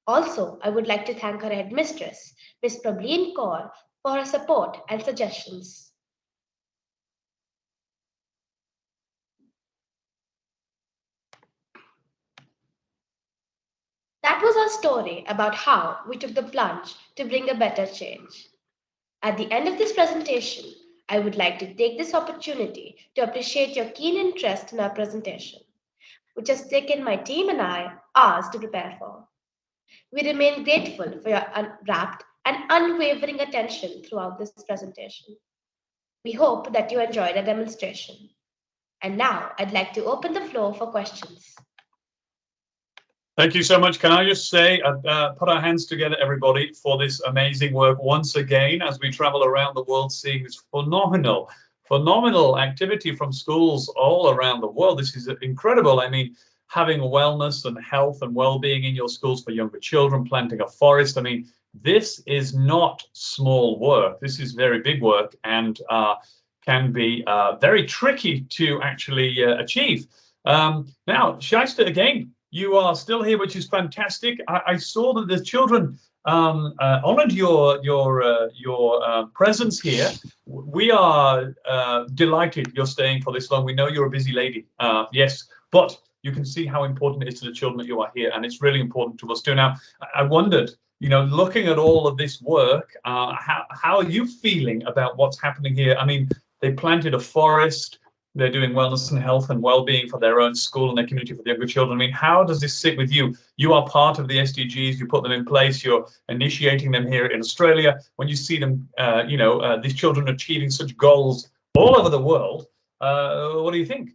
Also, I would like to thank her headmistress, Ms. Prableen Kaur, for her support and suggestions. That was our story about how we took the plunge to bring a better change. At the end of this presentation, I would like to take this opportunity to appreciate your keen interest in our presentation, which has taken my team and I hours to prepare for. We remain grateful for your rapt and unwavering attention throughout this presentation. We hope that you enjoyed our demonstration. And now I'd like to open the floor for questions. Thank you so much. Can I just say, put our hands together, everybody, for this amazing work once again as we travel around the world seeing this phenomenal activity from schools all around the world. This is incredible. I mean, having wellness and health and well-being in your schools for younger children, planting a forest. I mean, this is not small work. This is very big work and can be very tricky to actually achieve. Now, Shaista, again, you are still here, which is fantastic. I saw that the children honored your presence here. We are delighted you're staying for this long. We know you're a busy lady, yes, but you can see how important it is to the children that you are here, and it's really important to us too. Now, I wondered, you know, looking at all of this work, how are you feeling about what's happening here? I mean, they planted a forest. They're doing wellness and health and well-being for their own school and their community for the younger children. I mean, how does this sit with you? You are part of the SDGs. You put them in place. You're initiating them here in Australia. When you see them, these children achieving such goals all over the world, what do you think?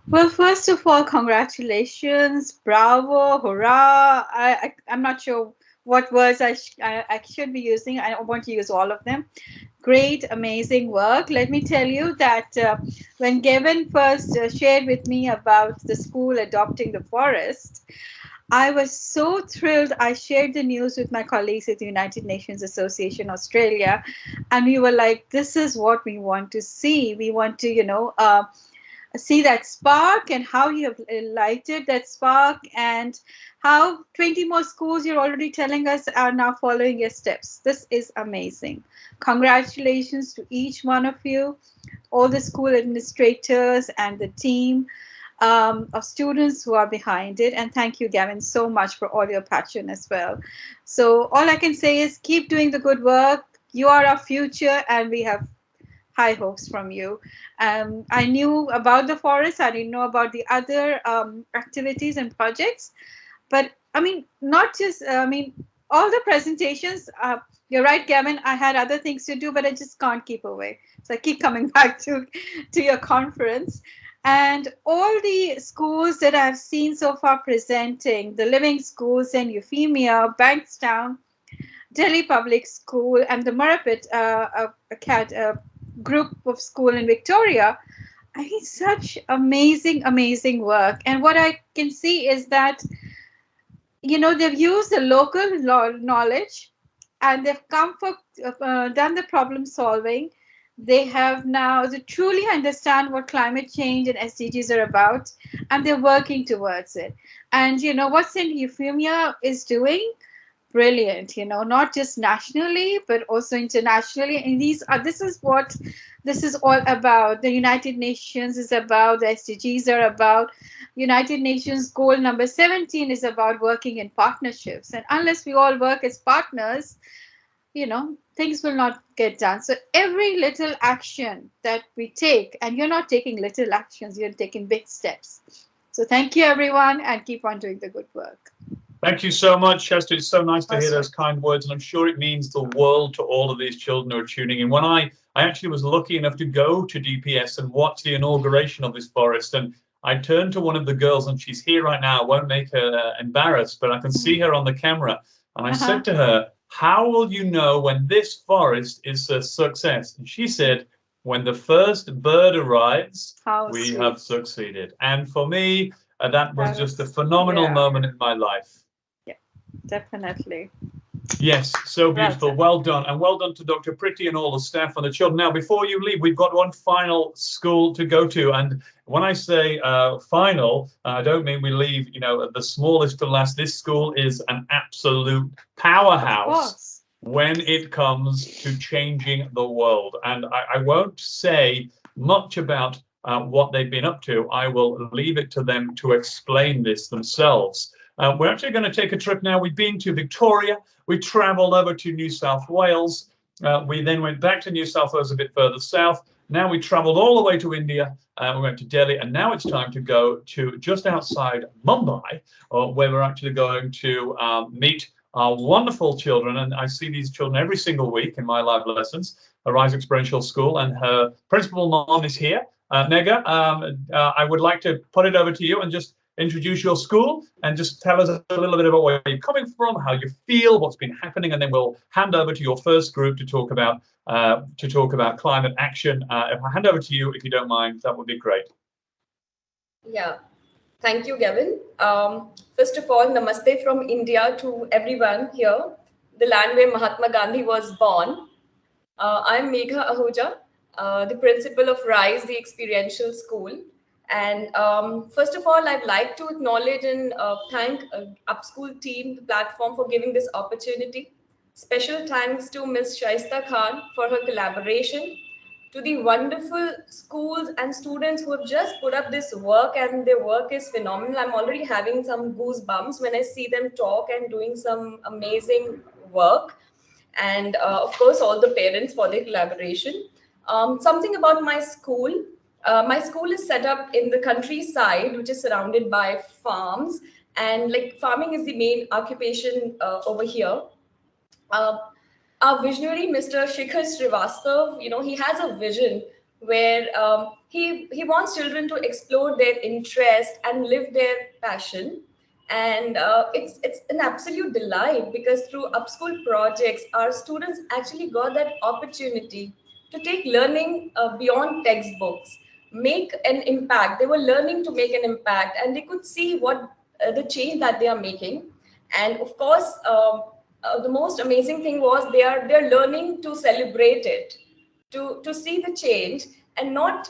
Well, first of all, congratulations, bravo, hurrah. I'm not sure what words I should be using. I want to use all of them. Great, amazing work. Let me tell you that when Gavin first shared with me about the school adopting the forest, I was so thrilled. I shared the news with my colleagues at the United Nations Association Australia, and we were like, this is what we want to see. We want to, see that spark and how you have lighted that spark and how 20 more schools you're already telling us are now following your steps. This is amazing. Congratulations to each one of you, all the school administrators and the team of students who are behind it. And thank you, Gavin, so much for all your passion as well. So all I can say is keep doing the good work. You are our future, and we have high hopes from you. I knew about the forest. I didn't know about the other activities and projects. But I mean, not just, all the presentations, you're right, Gavin, I had other things to do, but I just can't keep away. So I keep coming back to your conference. And all the schools that I've seen so far presenting, the Living Schools in Euphemia, Bankstown, Delhi Public School, and the Murrapet group of school in Victoria. I mean, such amazing work. And what I can see is that, they've used the local knowledge and they've come for, done the problem solving. They have now, they truly understand what climate change and SDGs are about, and they're working towards it. And what St. Euphemia is doing, brilliant, not just nationally, but also internationally. And this is what this is all about. The United Nations is about, the SDGs are about. United Nations goal number 17 is about working in partnerships. And unless we all work as partners, things will not get done. So every little action that we take, and you're not taking little actions, you're taking big steps. So thank you, everyone, and keep on doing the good work. Thank you so much, Shasta. It's so nice to hear those kind words, and I'm sure it means the world to all of these children who are tuning in. When I actually was lucky enough to go to DPS and watch the inauguration of this forest, and I turned to one of the girls, and she's here right now. I won't make her embarrassed, but I can see her on the camera. And I said to her, how will you know when this forest is a success? And she said, when the first bird arrives, we have succeeded. And for me, that was just a phenomenal moment in my life. Yeah, definitely. Yes, so beautiful. Well done. And well done to Dr. Pretty and all the staff and the children. Now, before you leave, we've got one final school to go to. And when I say final, I don't mean we leave, the smallest to last. This school is an absolute powerhouse when it comes to changing the world. And I won't say much about what they've been up to. I will leave it to them to explain this themselves. We're actually going to take a trip now. We've been to Victoria. We travelled over to New South Wales. We then went back to New South Wales a bit further south. Now we travelled all the way to India. We went to Delhi, and now it's time to go to just outside Mumbai, where we're actually going to meet our wonderful children. And I see these children every single week in my live lessons, Rise Experiential School, and her principal mom is here. Nega, I would like to put it over to you and just introduce your school and just tell us a little bit about where you're coming from, how you feel, what's been happening, and then we'll hand over to your first group to talk about climate action. If I hand over to you, if you don't mind, that would be great. Yeah, thank you, Gavin. First of all, namaste from India to everyone here, the land where Mahatma Gandhi was born. I'm Megha Ahuja, the principal of RISE, the experiential school. And first of all, I'd like to acknowledge and thank Upschool team, the platform, for giving this opportunity. Special thanks to Ms. Shaista Khan for her collaboration, to the wonderful schools and students who have just put up this work, and their work is phenomenal. I'm already having some goosebumps when I see them talk and doing some amazing work. And of course, all the parents for their collaboration. Something about my school. My school is set up in the countryside, which is surrounded by farms, and like farming is the main occupation over here. Our visionary, Mr. Shikhar Srivastav, he has a vision where he wants children to explore their interest and live their passion. And it's an absolute delight, because through Upschool projects, our students actually got that opportunity to take learning beyond textbooks, make an impact. They were learning to make an impact, and they could see what the change that they are making. And of course, the most amazing thing was they're learning to celebrate it, to see the change, and not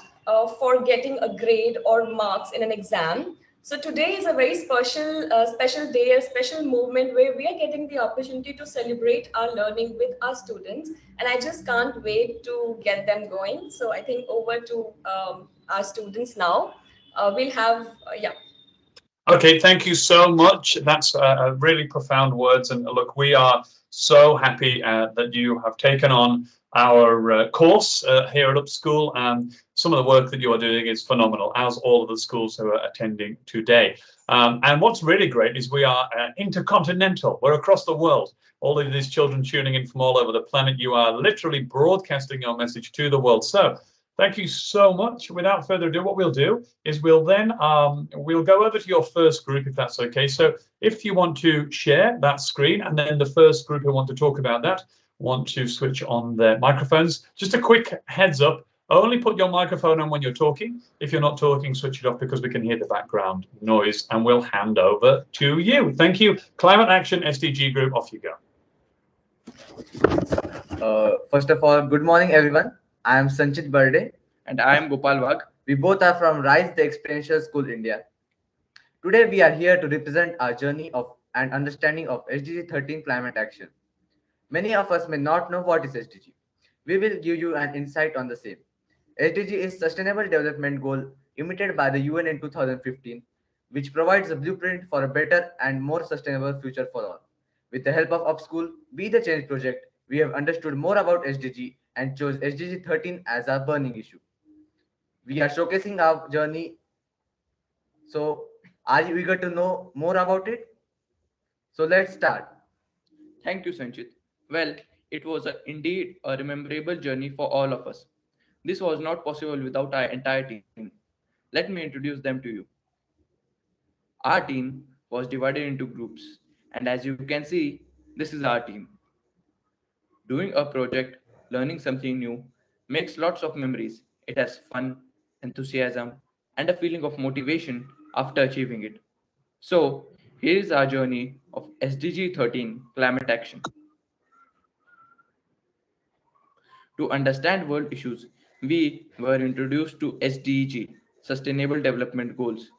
for getting a grade or marks in an exam. So today is a very special day, a special moment where we are getting the opportunity to celebrate our learning with our students, and I just can't wait to get them going. So I think over to our students now. We'll have yeah. Okay, thank you so much. That's really profound words. And look, we are so happy that you have taken on our course here at Upschool, and some of the work that you are doing is phenomenal, as all of the schools who are attending today. And what's really great is we are intercontinental. We're across the world. All of these children tuning in from all over the planet, you are literally broadcasting your message to the world. So thank you so much. Without further ado, what we'll do is we'll then we'll go over to your first group, if that's okay. So if you want to share that screen, and then the first group who want to talk about that want to switch on their microphones. Just a quick heads up, only put your microphone on when you're talking. If you're not talking, switch it off, because we can hear the background noise, and we'll hand over to you. Thank you. Climate Action SDG Group, off you go. First of all, good morning, everyone. I am Sanchit Barde. And I am Gopal Wag. We both are from RISE, the Experiential School, India. Today, we are here to represent our journey of and understanding of SDG 13 climate action. Many of us may not know what is SDG. We will give you an insight on the same. SDG is Sustainable Development Goal emitted by the UN in 2015, which provides a blueprint for a better and more sustainable future for all. With the help of Upschool, Be the Change project, we have understood more about SDG and chose SDG 13 as our burning issue. We are showcasing our journey. So, are you eager to know more about it? So, let's start. Thank you, Sanchit. Well, it was indeed a memorable journey for all of us. This was not possible without our entire team. Let me introduce them to you. Our team was divided into groups, and as you can see, this is our team. Doing a project, learning something new, makes lots of memories. It has fun, enthusiasm, and a feeling of motivation after achieving it. So, here is our journey of SDG 13 climate action. To understand world issues, we were introduced to SDG, Sustainable Development Goals.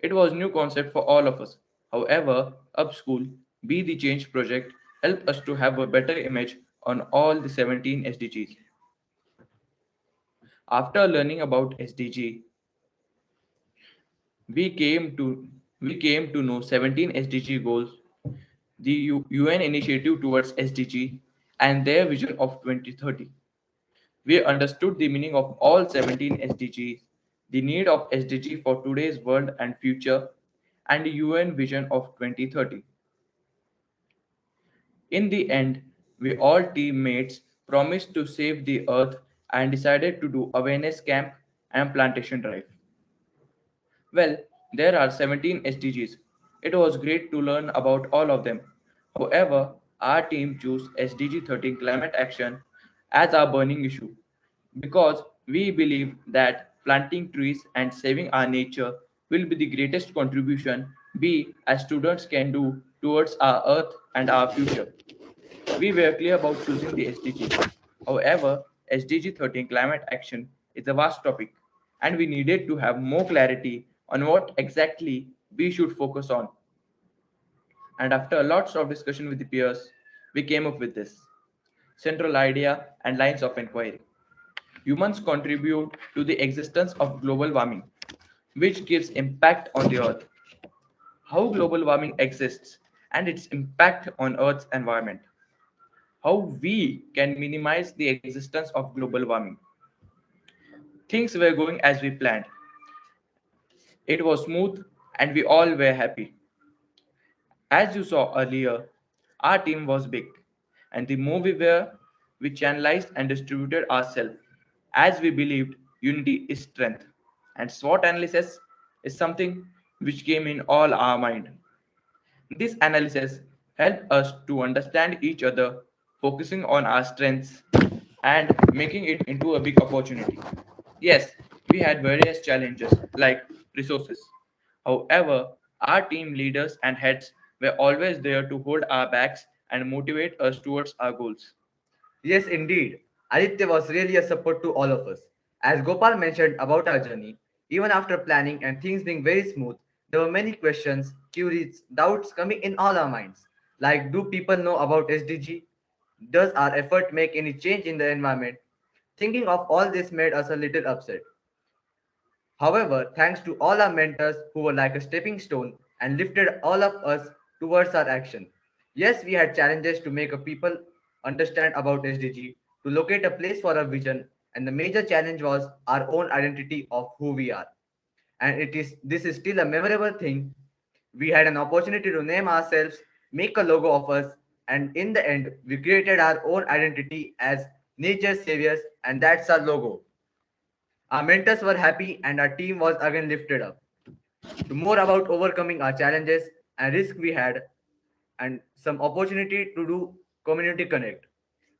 It was a new concept for all of us. However, Upschool, Be the Change project helped us to have a better image on all the 17 SDGs. After learning about SDG, we came to we came to know 17 SDG goals, the UN initiative towards SDG, and their vision of 2030. We understood the meaning of all 17 SDGs, the need of SDG for today's world and future, and the UN vision of 2030. In the end, we all teammates promised to save the earth and decided to do awareness camp and plantation drive. Well, there are 17 SDGs. It was great to learn about all of them. However, our team chose SDG 13 climate action as our burning issue because we believe that planting trees and saving our nature will be the greatest contribution we as students can do towards our earth and our future. We were clear about choosing the SDGs. However, SDG 13 climate action is a vast topic, and we needed to have more clarity on what exactly we should focus on. And after lots of discussion with the peers, we came up with this central idea and lines of inquiry. Humans contribute to the existence of global warming, which gives impact on the earth. How global warming exists and its impact on earth's environment. How we can minimize the existence of global warming. Things were going as we planned. It was smooth and we all were happy. As you saw earlier, our team was big, and the more we were, we channelized and distributed ourselves as we believed unity is strength, and SWOT analysis is something which came in all our mind. This analysis helped us to understand each other, focusing on our strengths and making it into a big opportunity. Yes, we had various challenges like resources. However, our team leaders and heads were always there to hold our backs and motivate us towards our goals. Yes, indeed. Aditya was really a support to all of us. As Gopal mentioned about our journey, even after planning and things being very smooth, there were many questions, queries, doubts coming in all our minds. Like, do people know about SDG? Does our effort make any change in the environment? Thinking of all this made us a little upset. However, thanks to all our mentors who were like a stepping stone and lifted all of us towards our action. Yes, we had challenges to make a people understand about SDG, to locate a place for our vision, and the major challenge was our own identity of who we are. And this is still a memorable thing. We had an opportunity to name ourselves, make a logo of us, and in the end, we created our own identity as nature's saviors, and that's our logo. Our mentors were happy and our team was again lifted up. To more about overcoming our challenges and risk we had and some opportunity to do community connect.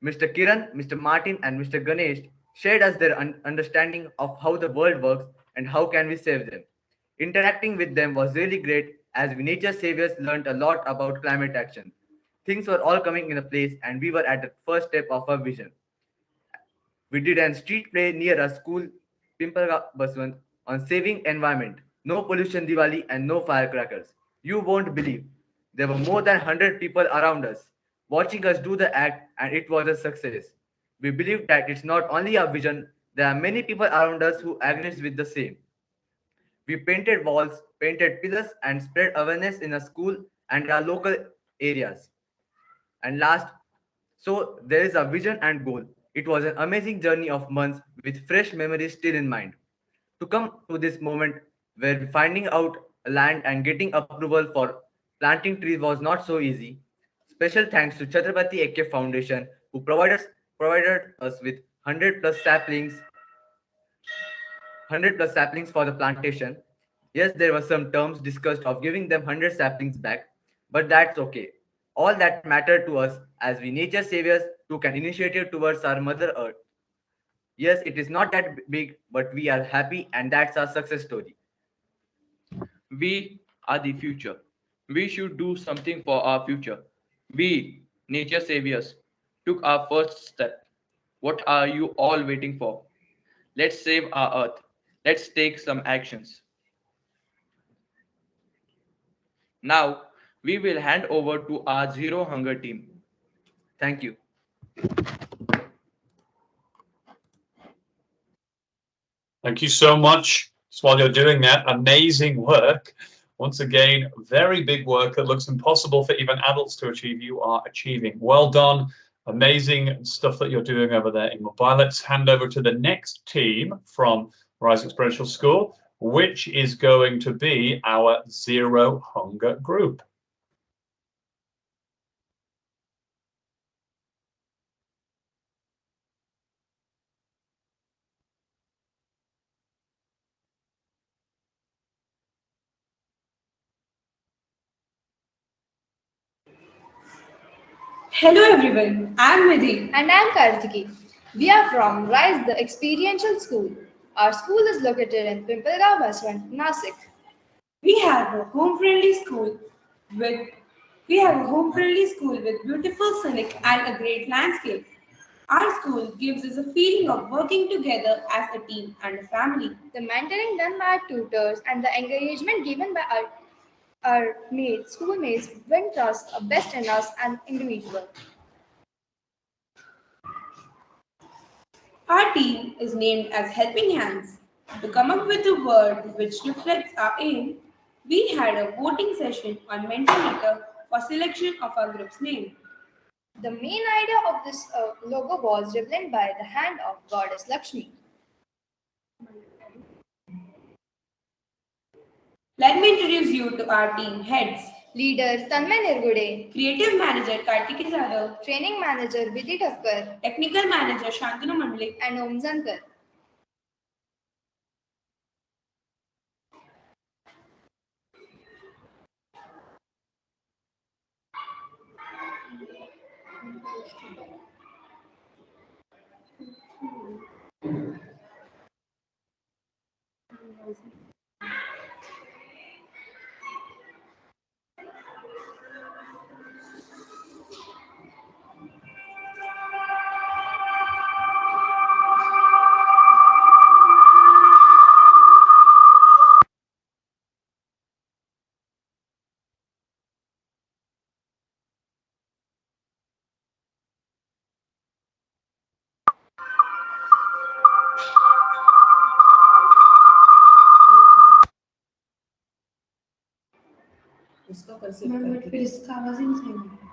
Mr. Kiran, Mr. Martin and Mr. Ganesh shared us their understanding of how the world works and how can we save them. Interacting with them was really great as we nature saviors learned a lot about climate action. Things were all coming in a place and we were at the first step of our vision. We did a street play near a school, Pimpalga Baswant, on saving environment, no pollution Diwali and no firecrackers. You won't believe. There were more than 100 people around us, watching us do the act, and it was a success. We believe that it's not only our vision, there are many people around us who agrees with the same. We painted walls, painted pillars, and spread awareness in a school and our local areas. And last, so there is a vision and goal. It was an amazing journey of months with fresh memories still in mind. To come to this moment where finding out land and getting approval for planting trees was not so easy. Special thanks to Chhatrapati AK Foundation who provided us with 100 plus saplings 100 plus saplings for the plantation. Yes, there were some terms discussed of giving them 100 saplings back, but that's okay. All that mattered to us as we nature saviors took an initiative towards our Mother Earth. Yes, it is not that big, but we are happy, and that's our success story. We are the future. We should do something for our future. We, nature saviors, took our first step. What are you all waiting for? Let's save our earth. Let's take some actions. Now, we will hand over to our Zero Hunger team. Thank you. Thank you so much. Just while you're doing that, amazing work. Once again, very big work that looks impossible for even adults to achieve. You are achieving. Well done. Amazing stuff that you're doing over there in Mumbai. Let's hand over to the next team from Rise Experiential School, which is going to be our Zero Hunger group. Hello everyone, I'm Vidhi. And I'm Kartiki. We are from Rise the Experiential School. Our school is located in Pimpalgaon Basant, Nasik. We have a home-friendly school with beautiful scenic and a great landscape. Our school gives us a feeling of working together as a team and a family. The mentoring done by our tutors and the encouragement given by our mates, schoolmates bring trust a best in us and individual. Our team is named as Helping Hands. To come up with a word which reflects our aim, we had a voting session on Mentimeter for selection of our group's name. The main idea of this logo was developed by the hand of goddess Lakshmi. Let me introduce you to our team heads. Leader Tanmay Nirgude, Creative Manager Kartiki Jadhav, Training Manager Vidhi Thakkar, Technical Manager Shantanu Mandlik, and Om Zankar. फिर इसका आवाज ही नहीं सुनाई।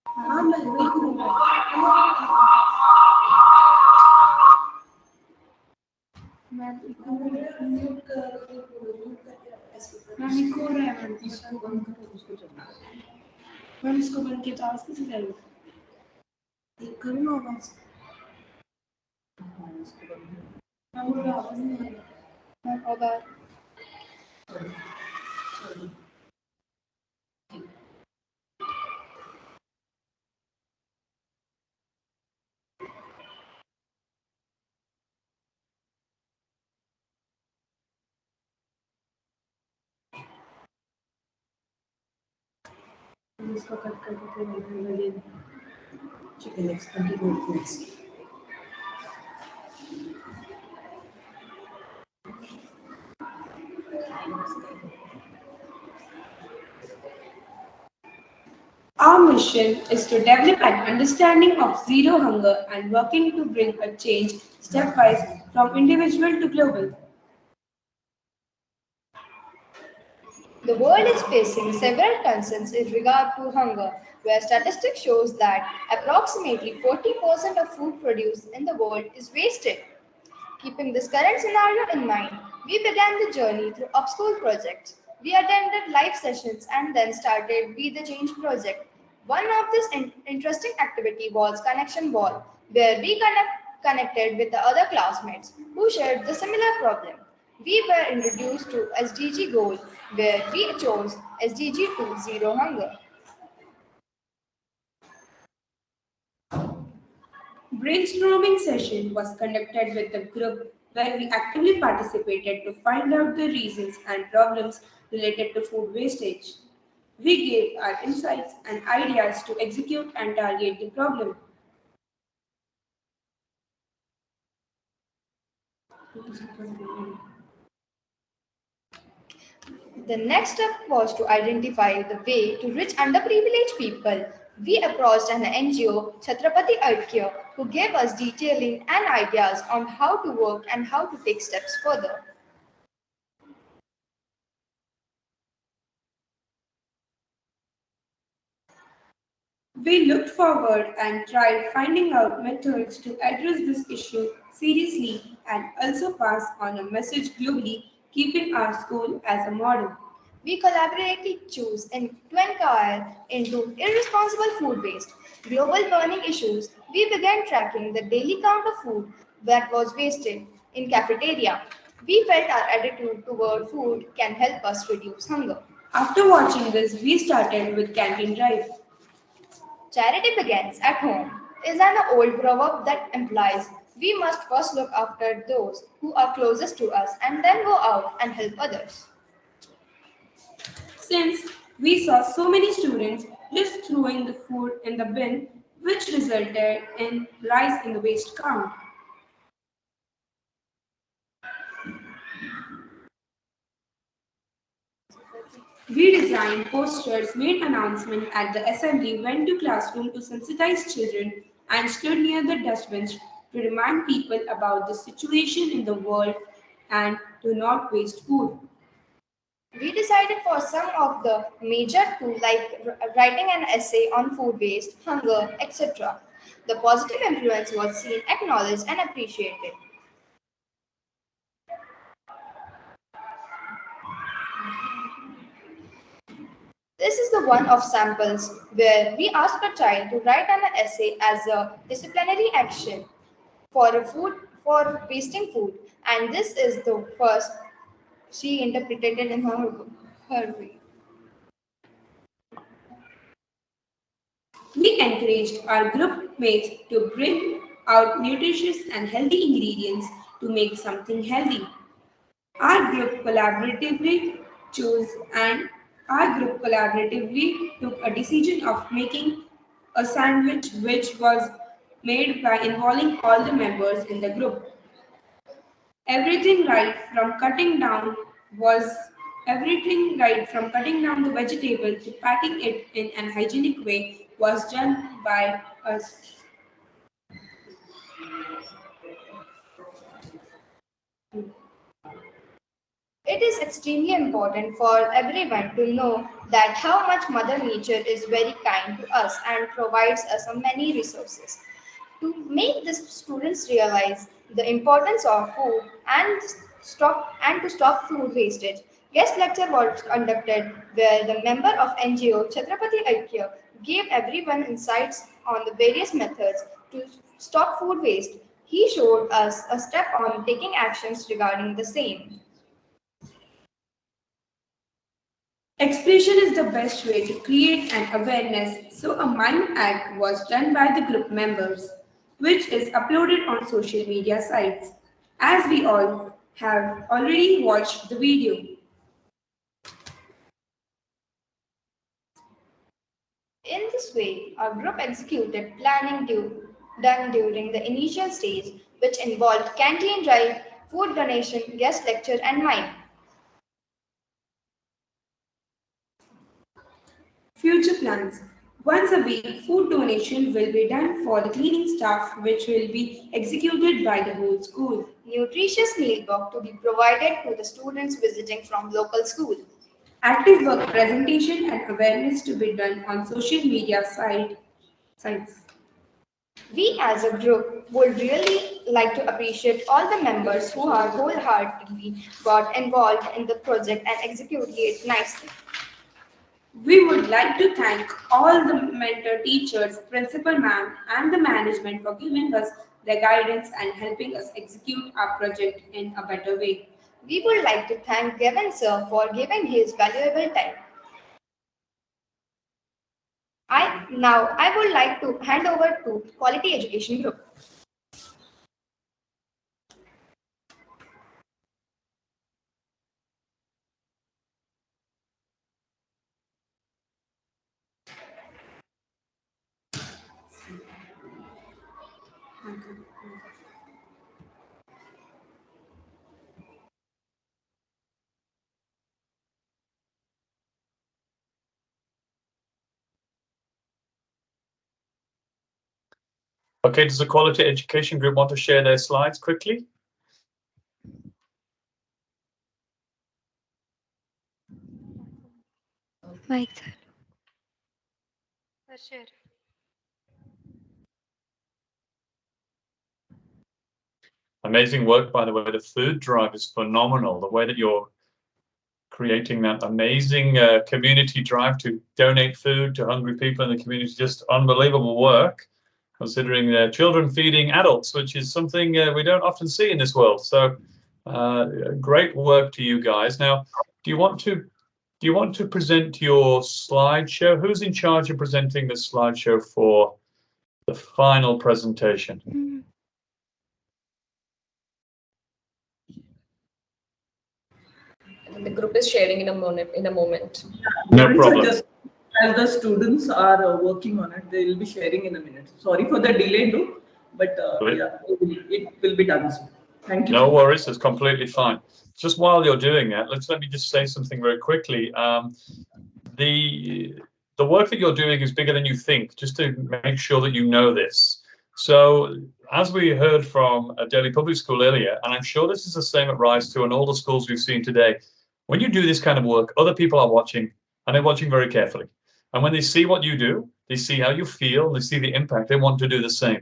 हाँ मैं वही करूँगा मैं म्यूट कर मैं लिख हो रहा है मैं इसको बंद कर उसको चलना मैं इसको बंद किया तो आवाज कैसे जाएगी एक करूँ ना आवाज मैं बोल रहा आवाज नहीं आ रहा मैं अगर इसको कट करके फिर लगे chicken legs continue next Our mission is to develop an understanding of zero hunger and working to bring a change stepwise from individual to global. The world is facing several concerns in regard to hunger, where statistics shows that approximately 40% of food produced in the world is wasted. Keeping this current scenario in mind, we began the journey through Upschool projects. We attended live sessions and then started Be the Change project. One of this interesting activity was Connection Wall, where we connected with the other classmates who shared the similar problem. We were introduced to SDG goal, where we chose SDG to Zero Hunger. Brainstorming session was conducted with the group where we actively participated to find out the reasons and problems related to food wastage. We gave our insights and ideas to execute and target the problem. The next step was to identify the way to reach underprivileged people. We approached an NGO, Chhatrapati Art who gave us detailing and ideas on how to work and how to take steps further. We looked forward and tried finding out methods to address this issue seriously and also pass on a message globally, keeping our school as a model. We collaboratively choose and to inquire into irresponsible food waste, global burning issues. We began tracking the daily count of food that was wasted in cafeteria. We felt our attitude toward food can help us reduce hunger. After watching this, we started with canteen drive. Charity begins at home is an old proverb that implies we must first look after those who are closest to us and then go out and help others. Since we saw so many students just throwing the food in the bin, which resulted in rise in the waste count. We designed posters, made announcements at the assembly, went to classroom to sensitize children, and stood near the dustbins to remind people about the situation in the world and to not waste food. We decided for some of the major tools like writing an essay on food waste, hunger, etc. The positive influence was seen, acknowledged, and appreciated. This is the one of samples where we asked a child to write an essay as a disciplinary action for a food for wasting food, and this is the first she interpreted it in her way. We encouraged our group mates to bring out nutritious and healthy ingredients to make something healthy. Our group collaboratively chose and our group collaboratively took a decision of making a sandwich which was made by involving all the members in the group. Everything right from cutting down was everything right from cutting down the vegetable to packing it in an hygienic way was done by us. It is extremely important for everyone to know that how much Mother Nature is very kind to us and provides us many resources. To make the students realize the importance of food and to stop food wastage, guest lecture was conducted where the member of NGO Chhatrapati Aikya gave everyone insights on the various methods to stop food waste. He showed us a step on taking actions regarding the same. Expression is the best way to create an awareness, so a mime act was done by the group members, which is uploaded on social media sites. As we all have already watched the video. In this way, our group executed done during the initial stage, which involved canteen drive, food donation, guest lecture, and mime. Future plans. Once a week, food donation will be done for the cleaning staff, which will be executed by the whole school. Nutritious meal box to be provided to the students visiting from local school. Active work presentation and awareness to be done on social media sites. We as a group would really like to appreciate all the members who are wholeheartedly got involved in the project and executed it nicely. We would like to thank all the mentor teachers, principal ma'am, and the management for giving us their guidance and helping us execute our project in a better way. We would like to thank Gavin sir for giving his valuable time. I would like to hand over to Quality Education Group. Okay, does the Quality Education Group want to share their slides quickly? Mike, sir. Amazing work, by the way. The food drive is phenomenal. The way that you're creating that amazing community drive to donate food to hungry people in the community, just unbelievable work, considering children feeding adults, which is something we don't often see in this world. So great work to you guys. Now, do you want to present your slideshow? Who's in charge of presenting the slideshow for the final presentation? The group is sharing in a moment. No problem. Just as the students are working on it, they will be sharing in a minute. Sorry for the delay, though, but yeah, it will be done soon. Thank you. No worries, it's completely fine. Just while you're doing that, let me just say something very quickly. The work that you're doing is bigger than you think, just to make sure that you know this. So as we heard from Delhi Public School earlier, and I'm sure this is the same at Rise 2 and all the schools we've seen today, when you do this kind of work, other people are watching, and they're watching very carefully. And when they see what you do, they see how you feel, they see the impact, they want to do the same.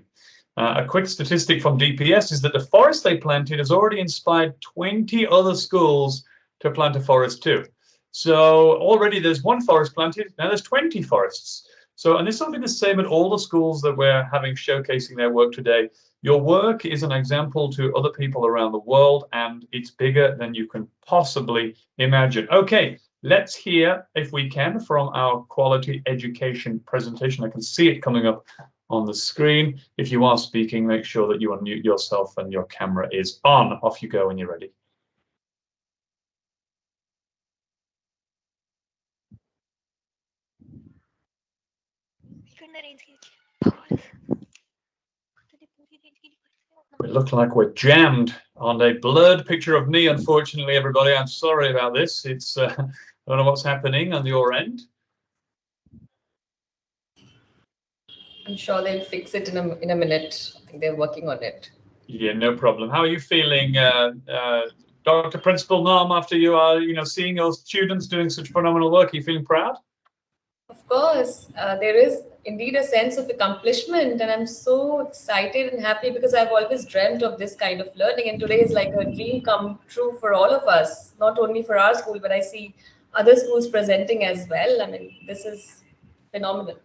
A quick statistic from DPS is that the forest they planted has already inspired 20 other schools to plant a forest too. So already there's one forest planted, now there's 20 forests. So, and this will be the same at all the schools that we're having showcasing their work today. Your work is an example to other people around the world, and it's bigger than you can possibly imagine. Okay, let's hear, if we can, from our quality education presentation. I can see it coming up on the screen. If you are speaking, make sure that you unmute yourself and your camera is on. Off you go when you're ready. We look like we're jammed on a blurred picture of me, unfortunately, everybody. I'm sorry about this. It's I don't know what's happening on your end. I'm sure they'll fix it in a minute. I think they're working on it. Yeah, no problem. How are you feeling, Dr. Principal Nam, after you are, seeing your students doing such phenomenal work, are you feeling proud? Of course, there is indeed a sense of accomplishment, and I'm so excited and happy because I've always dreamt of this kind of learning, and today is like a dream come true for all of us, not only for our school, but I see other schools presenting as well. I mean, this is phenomenal.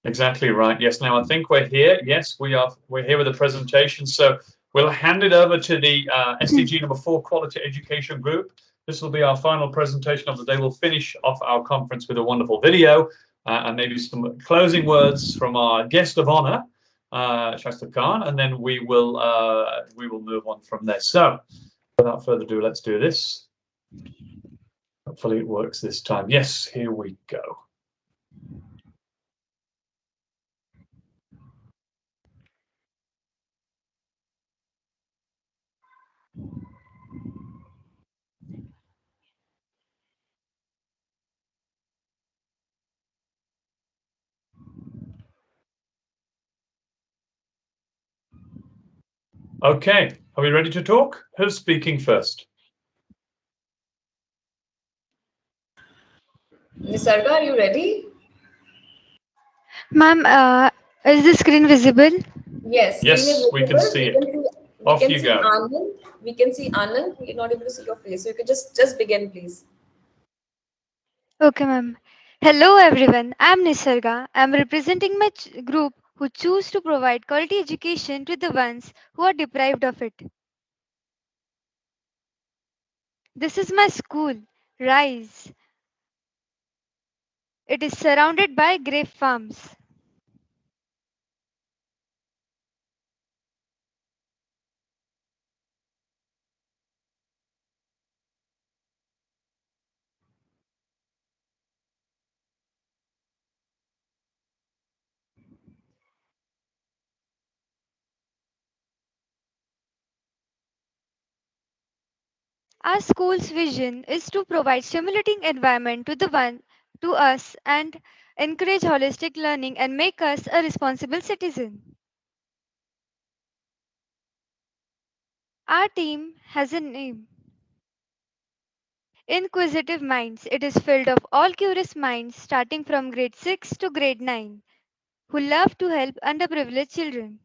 Exactly right. Yes. Now I think we're here. Yes, we are. We're here with the presentation. So we'll hand it over to the SDG number 4 Quality Education Group. This will be our final presentation of the day. We'll finish off our conference with a wonderful video and maybe some closing words from our guest of honor, Shasta Khan, and then we will move on from there. So without further ado, let's do this. Hopefully it works this time. Yes, here we go. Okay, are we ready to talk? Who's speaking first? Nisarga, are you ready? Ma'am, is the screen visible? Yes, screen is Yes, we can visible. see We it. can see we Off can you see go. Anand. We can see Anand. We're not able to see your face. So you can just begin, please. Okay, ma'am. Hello, everyone. I'm Nisarga. I'm representing my group who choose to provide quality education to the ones who are deprived of it. This is my school, Rise. It is surrounded by grape farms. Our school's vision is to provide stimulating environment to us and encourage holistic learning and make us a responsible citizen. Our team has a name. Inquisitive Minds. It is filled of all curious minds starting from grade 6 to grade 9 who love to help underprivileged children.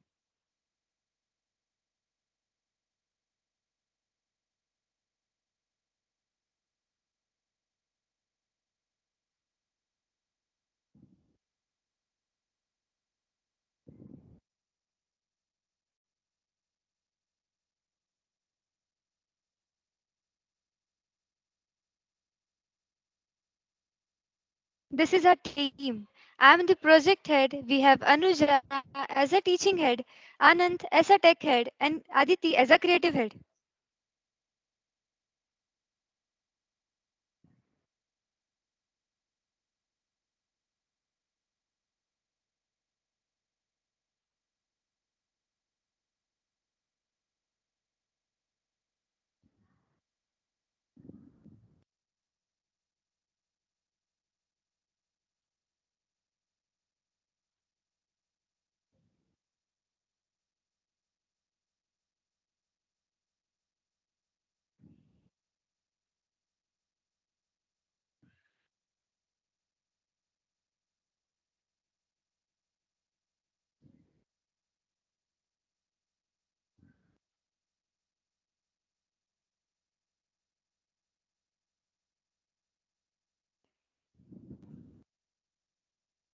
This is our team. I am the project head. We have Anuja as a teaching head, Anand as a tech head, and Aditi as a creative head.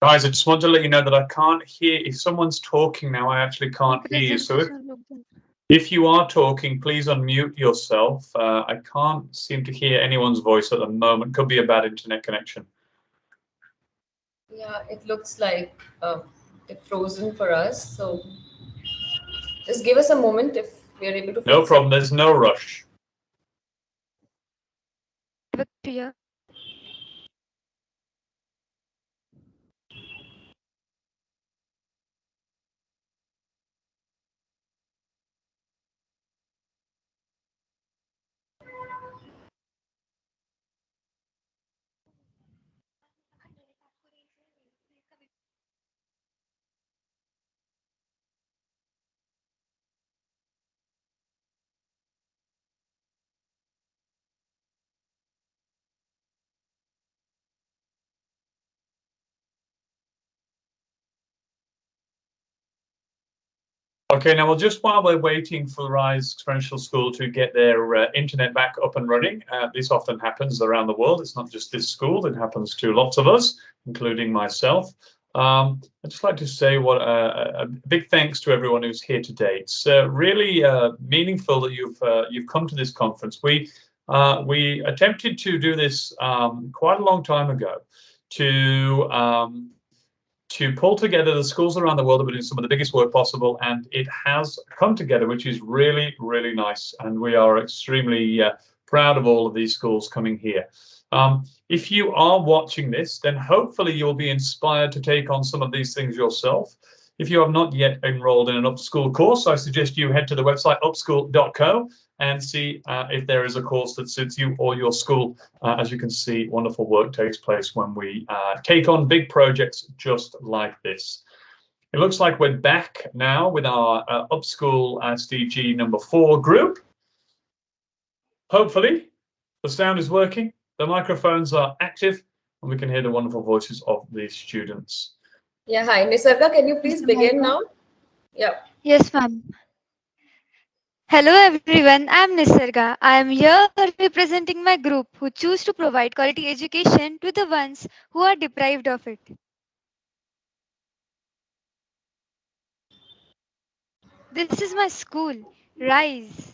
Guys, I just want to let you know that I can't hear. If someone's talking now, I actually can't hear you. So if you are talking, please unmute yourself. I can't seem to hear anyone's voice at the moment. Could be a bad internet connection. Yeah, it looks like it's frozen for us. So just give us a moment if we are able to No fix problem. it. There's no rush. Victoria. Okay, now, well, just while we're waiting for Rise Experiential School to get their internet back up and running, this often happens around the world. It's not just this school, it happens to lots of us, including myself. I'd just like to say what a big thanks to everyone who's here today. It's really meaningful that you've come to this conference. We attempted to do this quite a long time ago to pull together the schools around the world that are doing some of the biggest work possible, and it has come together, which is really, really nice. And we are extremely proud of all of these schools coming here. If you are watching this, then hopefully you'll be inspired to take on some of these things yourself. If you have not yet enrolled in an Upschool course, I suggest you head to the website upschool.co and see if there is a course that suits you or your school. As you can see, wonderful work takes place when we take on big projects just like this. It looks like we're back now with our Upschool SDG number 4 group. Hopefully, the sound is working, the microphones are active, and we can hear the wonderful voices of the students. Yeah, hi. Nisarga, can you please begin now? Yeah. Yes, ma'am. Hello everyone, I'm Nisarga. I am here representing my group who choose to provide quality education to the ones who are deprived of it. This is my school, Rise.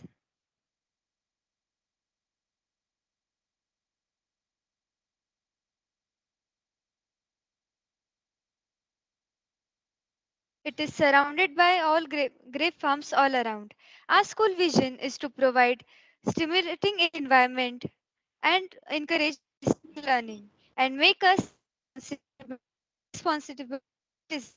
It is surrounded by all grape farms all around. Our school vision is to provide stimulating environment and encourage disciplined learning and make us responsible citizens.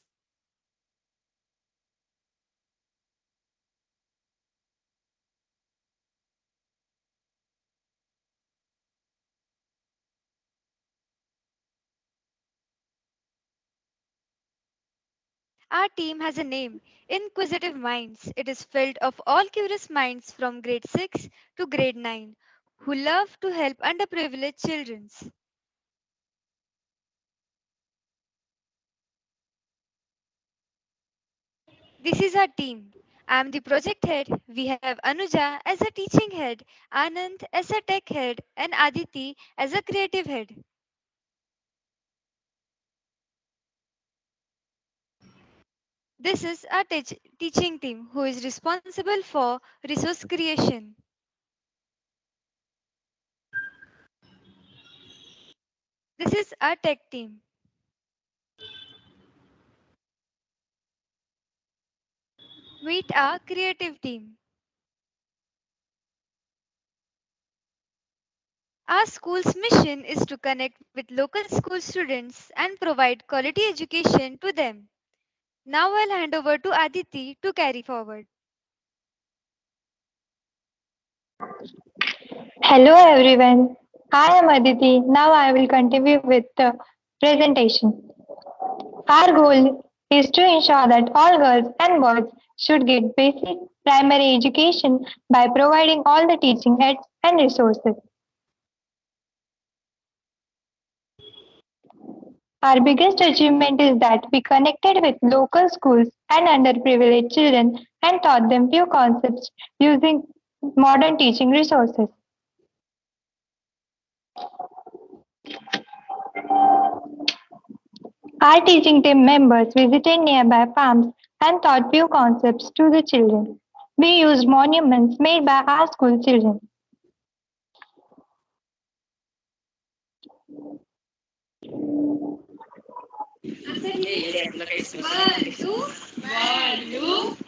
Our team has a name, Inquisitive Minds. It is filled of all curious minds from grade 6 to grade 9 who love to help underprivileged children. This is our team. I am the project head. We have Anuja as a teaching head, Anand as a tech head, and Aditi as a creative head. This is our teaching team who is responsible for resource creation. This is our tech team. Meet our creative team. Our school's mission is to connect with local school students and provide quality education to them. Now I'll hand over to Aditi to carry forward. Hello everyone, I am Aditi. Now I will continue with the presentation. Our goal is to ensure that all girls and boys should get basic primary education by providing all the teaching aids and resources. Our biggest achievement is that we connected with local schools and underprivileged children and taught them few concepts using modern teaching resources. Our teaching team members visited nearby farms and taught few concepts to the children. We used monuments made by our school children.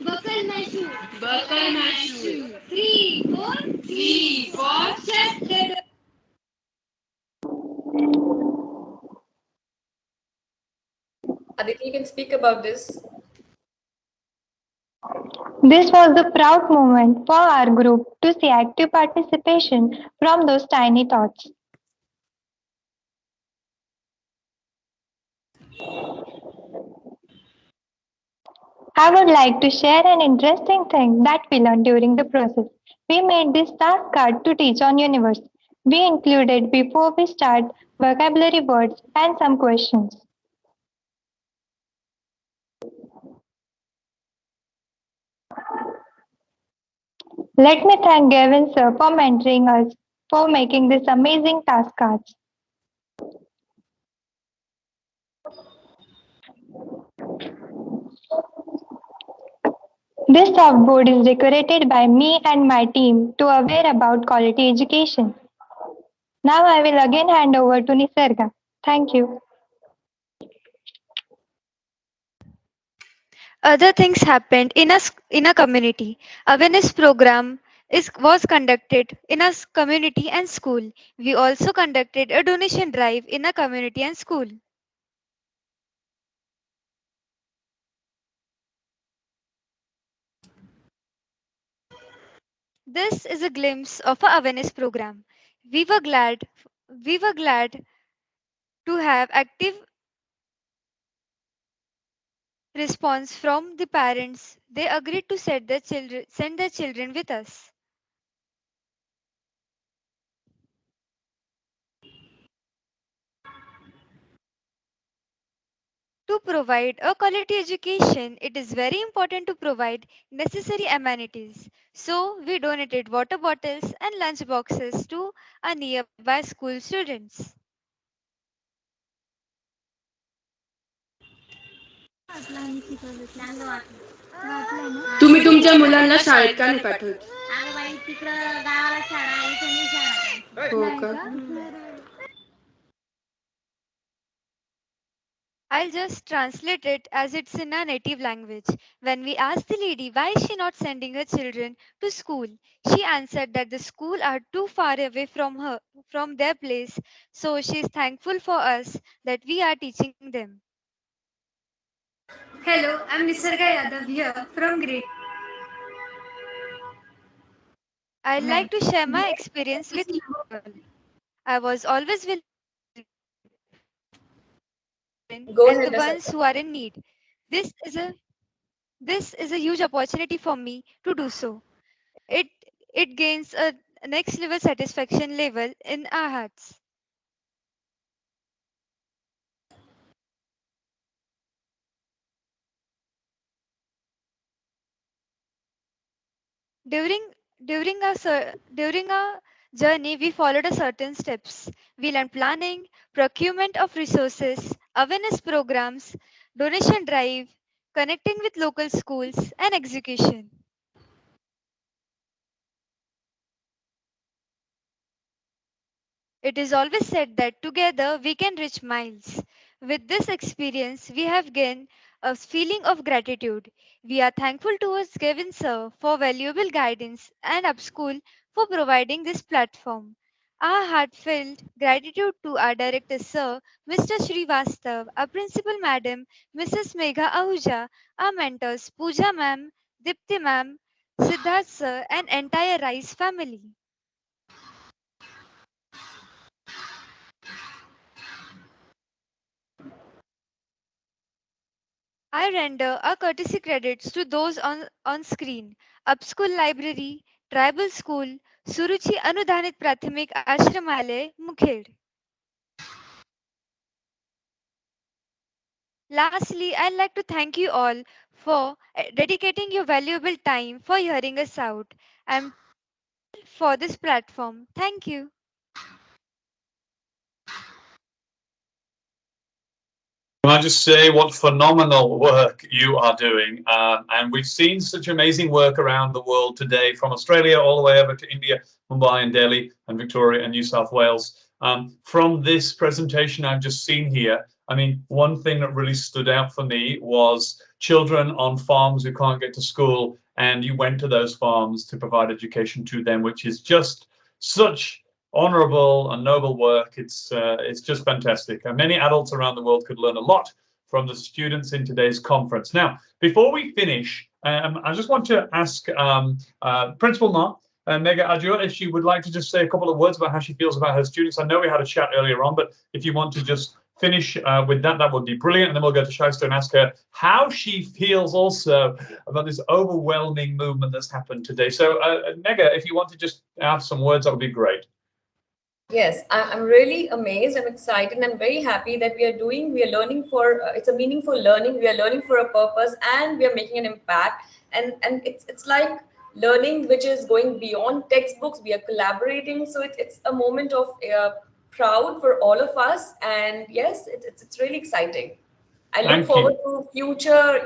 Buckle my shoe. Buckle my shoe. 3, 4. 3, 4. Shut the door. Aditi, you can speak about this. This was a proud moment for our group to see active participation from those tiny tots. I would like to share an interesting thing that we learned during the process. We made this task card to teach on universe. We included before we start vocabulary words and some questions. Let me thank Gavin sir for mentoring us, for making this amazing task cards. This softboard is decorated by me and my team to aware about quality education. Now I will again hand over to Nisarga. Thank you. Other things happened in a community. Awareness program was conducted in a community and school. We also conducted a donation drive in a community and school. This is a glimpse of our awareness program. We were glad we were glad to have active response from the parents. They agreed to send their children with us. To provide a quality education, it is very important to provide necessary amenities. So, we donated water bottles and lunch boxes to our nearby school students. तुम्ही तुमच्या मुलांना शाळेत का नाही पाठवत? हो का? I'll just translate it as it's in our native language. When we asked the lady why is she not sending her children to school, she answered that the school are too far away from their place, so she is thankful for us that we are teaching them. Hello, I'm Nisarga Yadav here from grade. I'd like to share my experience with you all. I was always willing Go and ahead, the ones Nisarga. who are in need. This is a this is a huge opportunity for me to do so. It it gains a next level satisfaction level in our hearts. During during our journey, we followed a certain steps. We learned planning, procurement of resources, awareness programs, donation drive, connecting with local schools, and execution. It is always said that together we can reach miles. With this experience, we have gained a feeling of gratitude. We are thankful towards Gavin sir for valuable guidance and Upschool for providing this platform. Our heartfelt gratitude to our director sir, Mr. Srivastav, our principal madam, Mrs. Megha Ahuja, our mentors, Pooja ma'am, Dipti ma'am, Siddharth sir, and entire Rice family. I render our courtesy credits to those on screen. Upschool Library, Tribal School, Suruchi Anudhanit Prathamik Ashramalay, Mukhel. Lastly, I'd like to thank you all for dedicating your valuable time for hearing us out. I'm for this platform. Thank you. Can I just say what phenomenal work you are doing? And we've seen such amazing work around the world today, from Australia all the way over to India, Mumbai and Delhi, and Victoria and New South Wales. From this presentation I've just seen here, I mean, one thing that really stood out for me was children on farms who can't get to school, and you went to those farms to provide education to them, which is just such honorable and noble work. It's just fantastic. And many adults around the world could learn a lot from the students in today's conference. Now, before we finish, I just want to ask Principal Ma, Mega Ajua, if she would like to just say a couple of words about how she feels about her students. I know we had a chat earlier on, but if you want to just finish with that, that would be brilliant. And then we'll go to Shaista and ask her how she feels also about this overwhelming movement that's happened today. So, Mega, if you want to just add some words, that would be great. Yes, I'm really amazed. I'm excited. And I'm very happy that we are learning for, it's a meaningful learning. We are learning for a purpose and we are making an impact. And it's like, learning which is going beyond textbooks. We are collaborating, so it's a moment of proud for all of us, and yes, it's really exciting. I look Thank forward you. to future,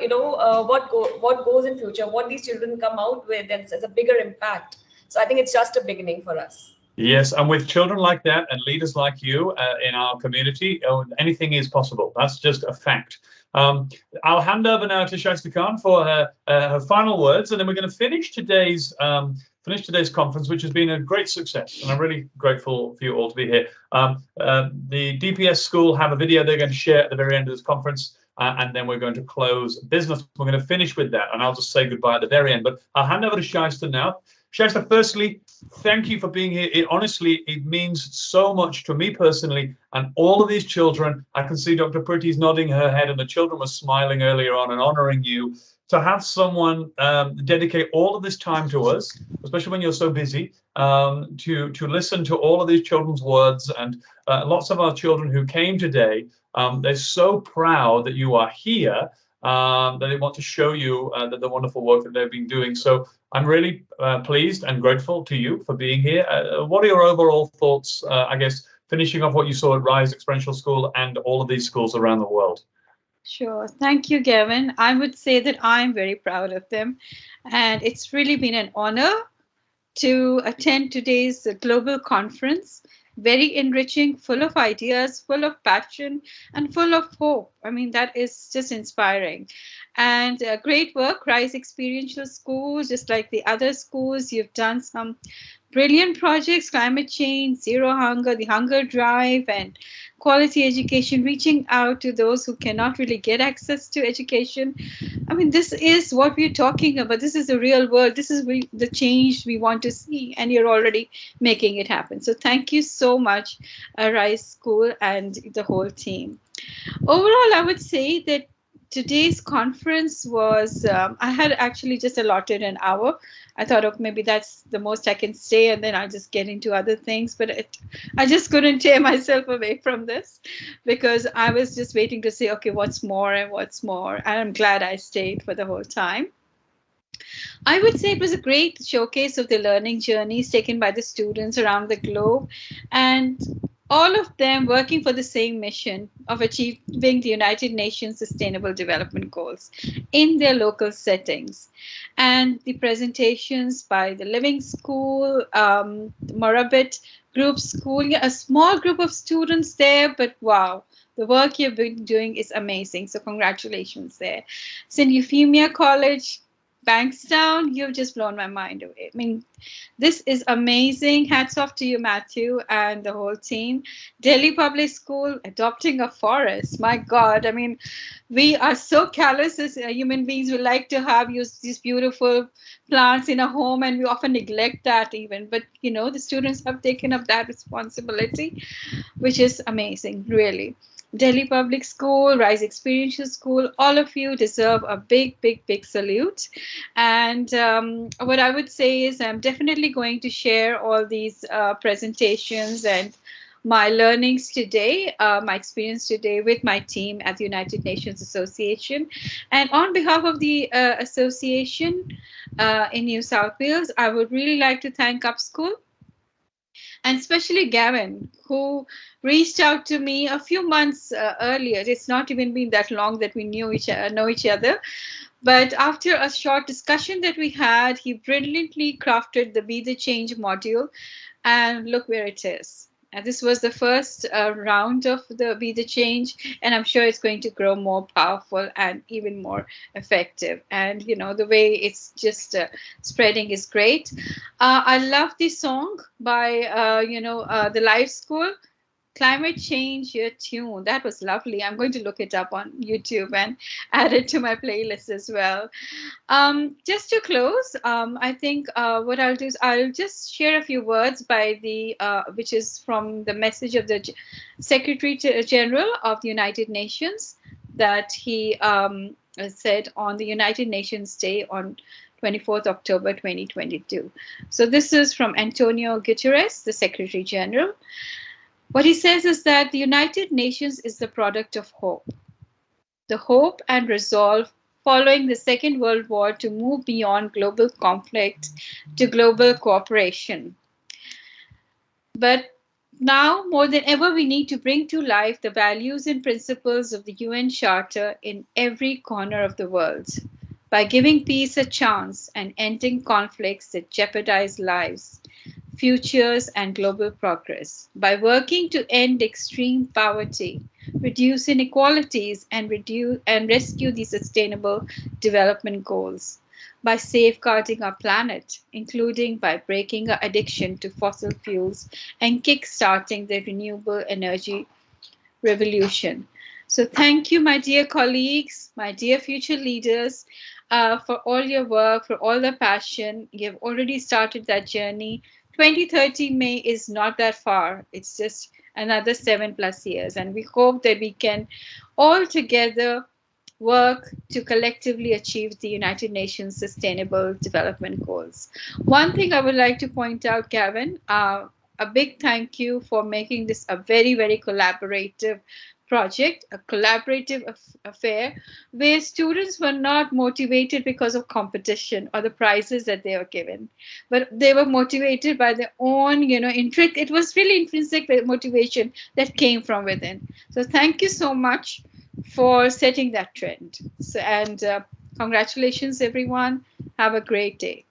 what goes in future, what these children come out with, and as a bigger impact. So I think it's just a beginning for us. Yes, and with children like that and leaders like you in our community, anything is possible. That's just a fact. I'll hand over now to Shaista Khan for her final words, and then we're going to finish today's conference, which has been a great success, and I'm really grateful for you all to be here. The DPS school have a video they're going to share at the very end of this conference. And then we're going to close business. We're going to finish with that, and I'll just say goodbye at the very end. But I'll hand over to Shaista now. Shaista, firstly, thank you for being here. Honestly, it means so much to me personally and all of these children. I can see Dr. Pretty's nodding her head, and the children were smiling earlier on and honoring you. To have someone dedicate all of this time to us, especially when you're so busy, to listen to all of these children's words, and lots of our children who came today, they're so proud that you are here, that they want to show you the wonderful work that they've been doing. So I'm really pleased and grateful to you for being here. What are your overall thoughts, I guess, finishing off what you saw at Rise Experiential School and all of these schools around the world? Sure. Thank you, Gavin. I would say that I'm very proud of them. And it's really been an honor to attend today's global conference. Very enriching, full of ideas, full of passion, and full of hope. I mean, that is just inspiring. And great work, Rise Experiential School, just like the other schools. You've done some brilliant projects: climate change, zero hunger, the hunger drive, and quality education, reaching out to those who cannot really get access to education. I mean, this is what we're talking about. This is the real world. This is the change we want to see, and you're already making it happen. So thank you so much, Rise School and the whole team. Overall, I would say that today's conference was, I had actually just allotted an hour. I thought, oh, maybe that's the most I can stay, and then I'll just get into other things. But I just couldn't tear myself away from this, because I was just waiting to say, okay, what's more and what's more. And I'm glad I stayed for the whole time. I would say it was a great showcase of the learning journeys taken by the students around the globe, and all of them working for the same mission of achieving the United Nations Sustainable Development Goals in their local settings. And the presentations by the Living School, the Morabit Group School, yeah, a small group of students there, but wow, the work you've been doing is amazing. So congratulations there. St. Euphemia College, Bankstown, you've just blown my mind away. I mean, this is amazing. Hats off to you, Matthew, and the whole team. Delhi Public School, adopting a forest. My God, I mean, we are so callous as human beings. We like to have these beautiful plants in a home, and we often neglect that even. But, the students have taken up that responsibility, which is amazing, really. Delhi Public School, Rise Experiential School, all of you deserve a big, big, big salute. And what I would say is I'm definitely going to share all these presentations and my learnings today, my experience today with my team at the United Nations Association. And on behalf of the association in New South Wales, I would really like to thank Upschool, and especially Gavin, who reached out to me a few months earlier. It's not even been that long that we know each other. But after a short discussion that we had, he brilliantly crafted the Be the Change module, and look where it is. And this was the first round of the Be the Change, and I'm sure it's going to grow more powerful and even more effective. And the way it's just spreading is great. I love the song by the Live School, Climate Change Your Tune. That was lovely. I'm going to look it up on YouTube and add it to my playlist as well. Just to close, I think what I'll do is I'll just share a few words by which is from the message of the Secretary General of the United Nations, that he said on the United Nations Day on 24th October 2022. So this is from Antonio Guterres, the Secretary General. What he says is that the United Nations is the product of hope. The hope and resolve following the Second World War to move beyond global conflict to global cooperation. But now, more than ever, we need to bring to life the values and principles of the UN Charter in every corner of the world. By giving peace a chance and ending conflicts that jeopardize lives, futures, and global progress. By working to end extreme poverty, reduce inequalities, and rescue the sustainable development goals. By safeguarding our planet, including by breaking our addiction to fossil fuels and kickstarting the renewable energy revolution. So, thank you, my dear colleagues, my dear future leaders, for all your work, for all the passion. You've already started that journey. 2030 May is not that far, it's just another 7+ years. And we hope that we can all together work to collectively achieve the United Nations Sustainable Development Goals. One thing I would like to point out, Gavin, a big thank you for making this a very, very collaborative project, a collaborative affair where students were not motivated because of competition or the prizes that they were given, but they were motivated by their own, intrinsic. It was really intrinsic motivation that came from within. So thank you so much for setting that trend. So, and congratulations, everyone. Have a great day.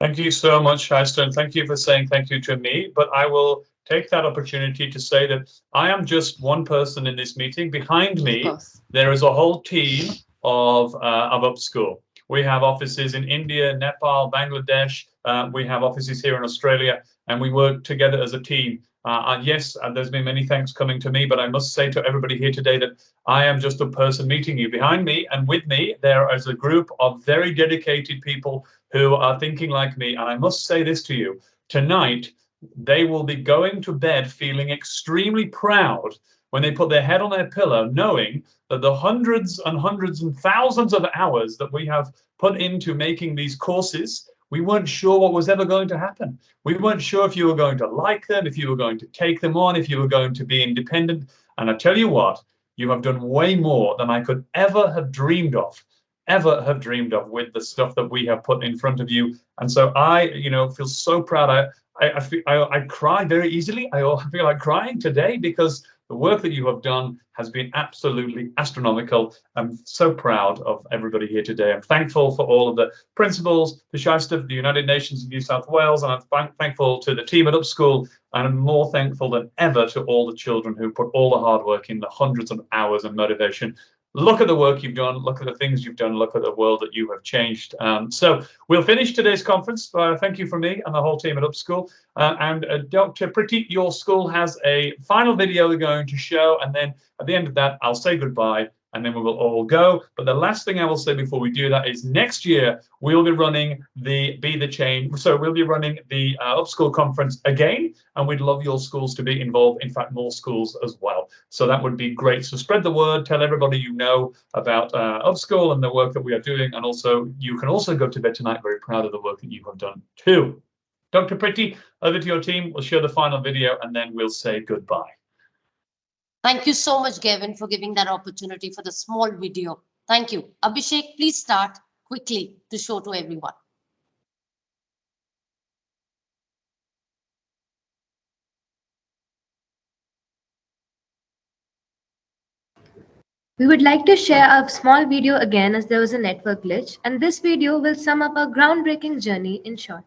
Thank you so much, Shaista, and thank you for saying thank you to me. But I will take that opportunity to say that I am just one person in this meeting. Behind me, there is a whole team of Upschool. We have offices in India, Nepal, Bangladesh. We have offices here in Australia, and we work together as a team. And yes, there's been many thanks coming to me, but I must say to everybody here today that I am just a person meeting you. Behind me and with me, there is a group of very dedicated people who are thinking like me. And I must say this to you, tonight, they will be going to bed feeling extremely proud when they put their head on their pillow, knowing that the hundreds and hundreds and thousands of hours that we have put into making these courses, we weren't sure what was ever going to happen. We weren't sure if you were going to like them, if you were going to take them on, if you were going to be independent. And I tell you what, you have done way more than I could ever have dreamed of with the stuff that we have put in front of you. And so I, feel so proud. I cry very easily. I feel like crying today because the work that you have done has been absolutely astronomical. I'm so proud of everybody here today. I'm thankful for all of the principals, the Shaista, the United Nations in New South Wales, and I'm thankful to the team at Upschool. And I'm more thankful than ever to all the children who put all the hard work in, the hundreds of hours and motivation. Look at the work you've done. Look at the things you've done. Look at the world that you have changed. So we'll finish today's conference. Thank you from me and the whole team at Upschool. And Dr. Pretty, your school has a final video we're going to show. And then at the end of that, I'll say goodbye and then we will all go. But the last thing I will say before we do that is next year, we'll be running the Be the Change. So we'll be running the Upschool conference again, and we'd love your schools to be involved. In fact, more schools as well. So that would be great. So spread the word, tell everybody you know about Upschool and the work that we are doing. And also, you can also go to bed tonight very proud of the work that you have done too. Dr. Pretty, over to your team. We'll show the final video and then we'll say goodbye. Thank you so much, Gavin, for giving that opportunity for the small video. Thank you. Abhishek, please start quickly to show to everyone. We would like to share a small video again as there was a network glitch, and this video will sum up our groundbreaking journey in short.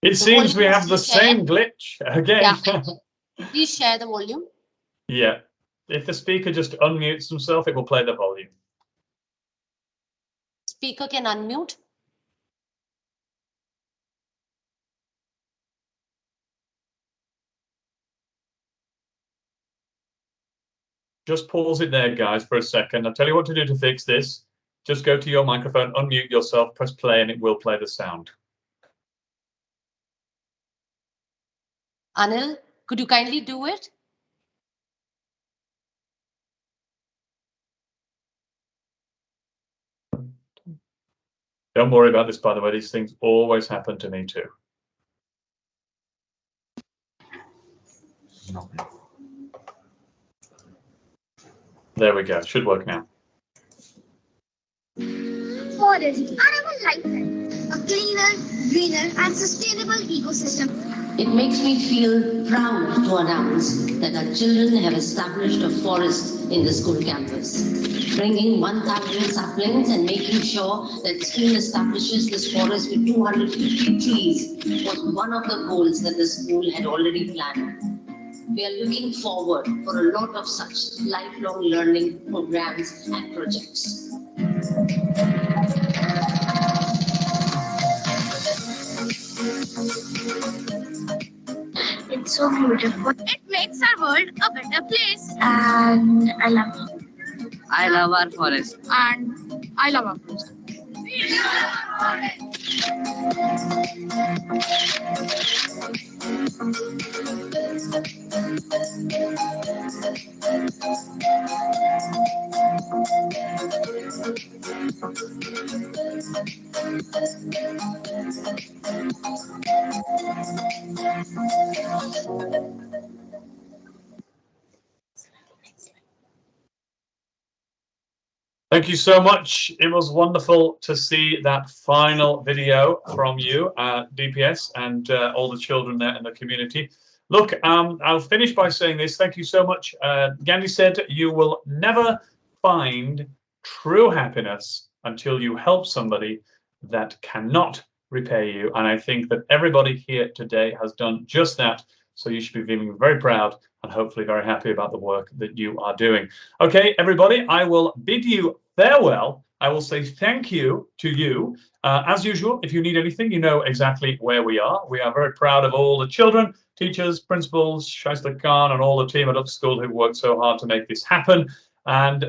It seems we have the same glitch again. Yeah. Please share the volume. Yeah. If the speaker just unmutes himself, it will play the volume. Speaker can unmute. Just pause it there, guys, for a second. I'll tell you what to do to fix this. Just go to your microphone, unmute yourself, press play, and it will play the sound. Anil, could you kindly do it? Don't worry about this, by the way. These things always happen to me too. There we go. Should work now. Forests are our lifeline, a cleaner, greener, and sustainable ecosystem. It makes me feel proud to announce that our children have established a forest in the school campus, bringing 1,000 saplings and making sure that the school establishes this forest with 250 trees was one of the goals that the school had already planned. We are looking forward for a lot of such lifelong learning programs and projects. It's so beautiful. It makes our world a better place. And I love it. I love our forest. And I love our forest. Thank you so much. It was wonderful to see that final video from you, DPS, and all the children there in the community. Look, I'll finish by saying this. Thank you so much. Gandhi said, you will never find true happiness until you help somebody that cannot repay you. And I think that everybody here today has done just that. So you should be feeling very proud and hopefully very happy about the work that you are doing. Okay, everybody, I will bid you farewell. I will say thank you to you. As usual, if you need anything, you know exactly where we are. We are very proud of all the children, teachers, principals, Shaista Khan, and all the team at Upschool who worked so hard to make this happen. And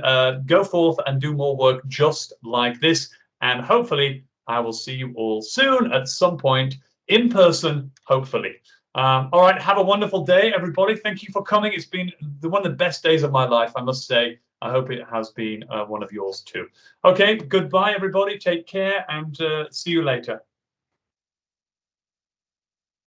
go forth and do more work just like this. And hopefully, I will see you all soon at some point in person, hopefully. All right, have a wonderful day, everybody. Thank you for coming. It's been one of the best days of my life, I must say. I hope it has been one of yours too. Okay, goodbye, everybody. Take care and see you later.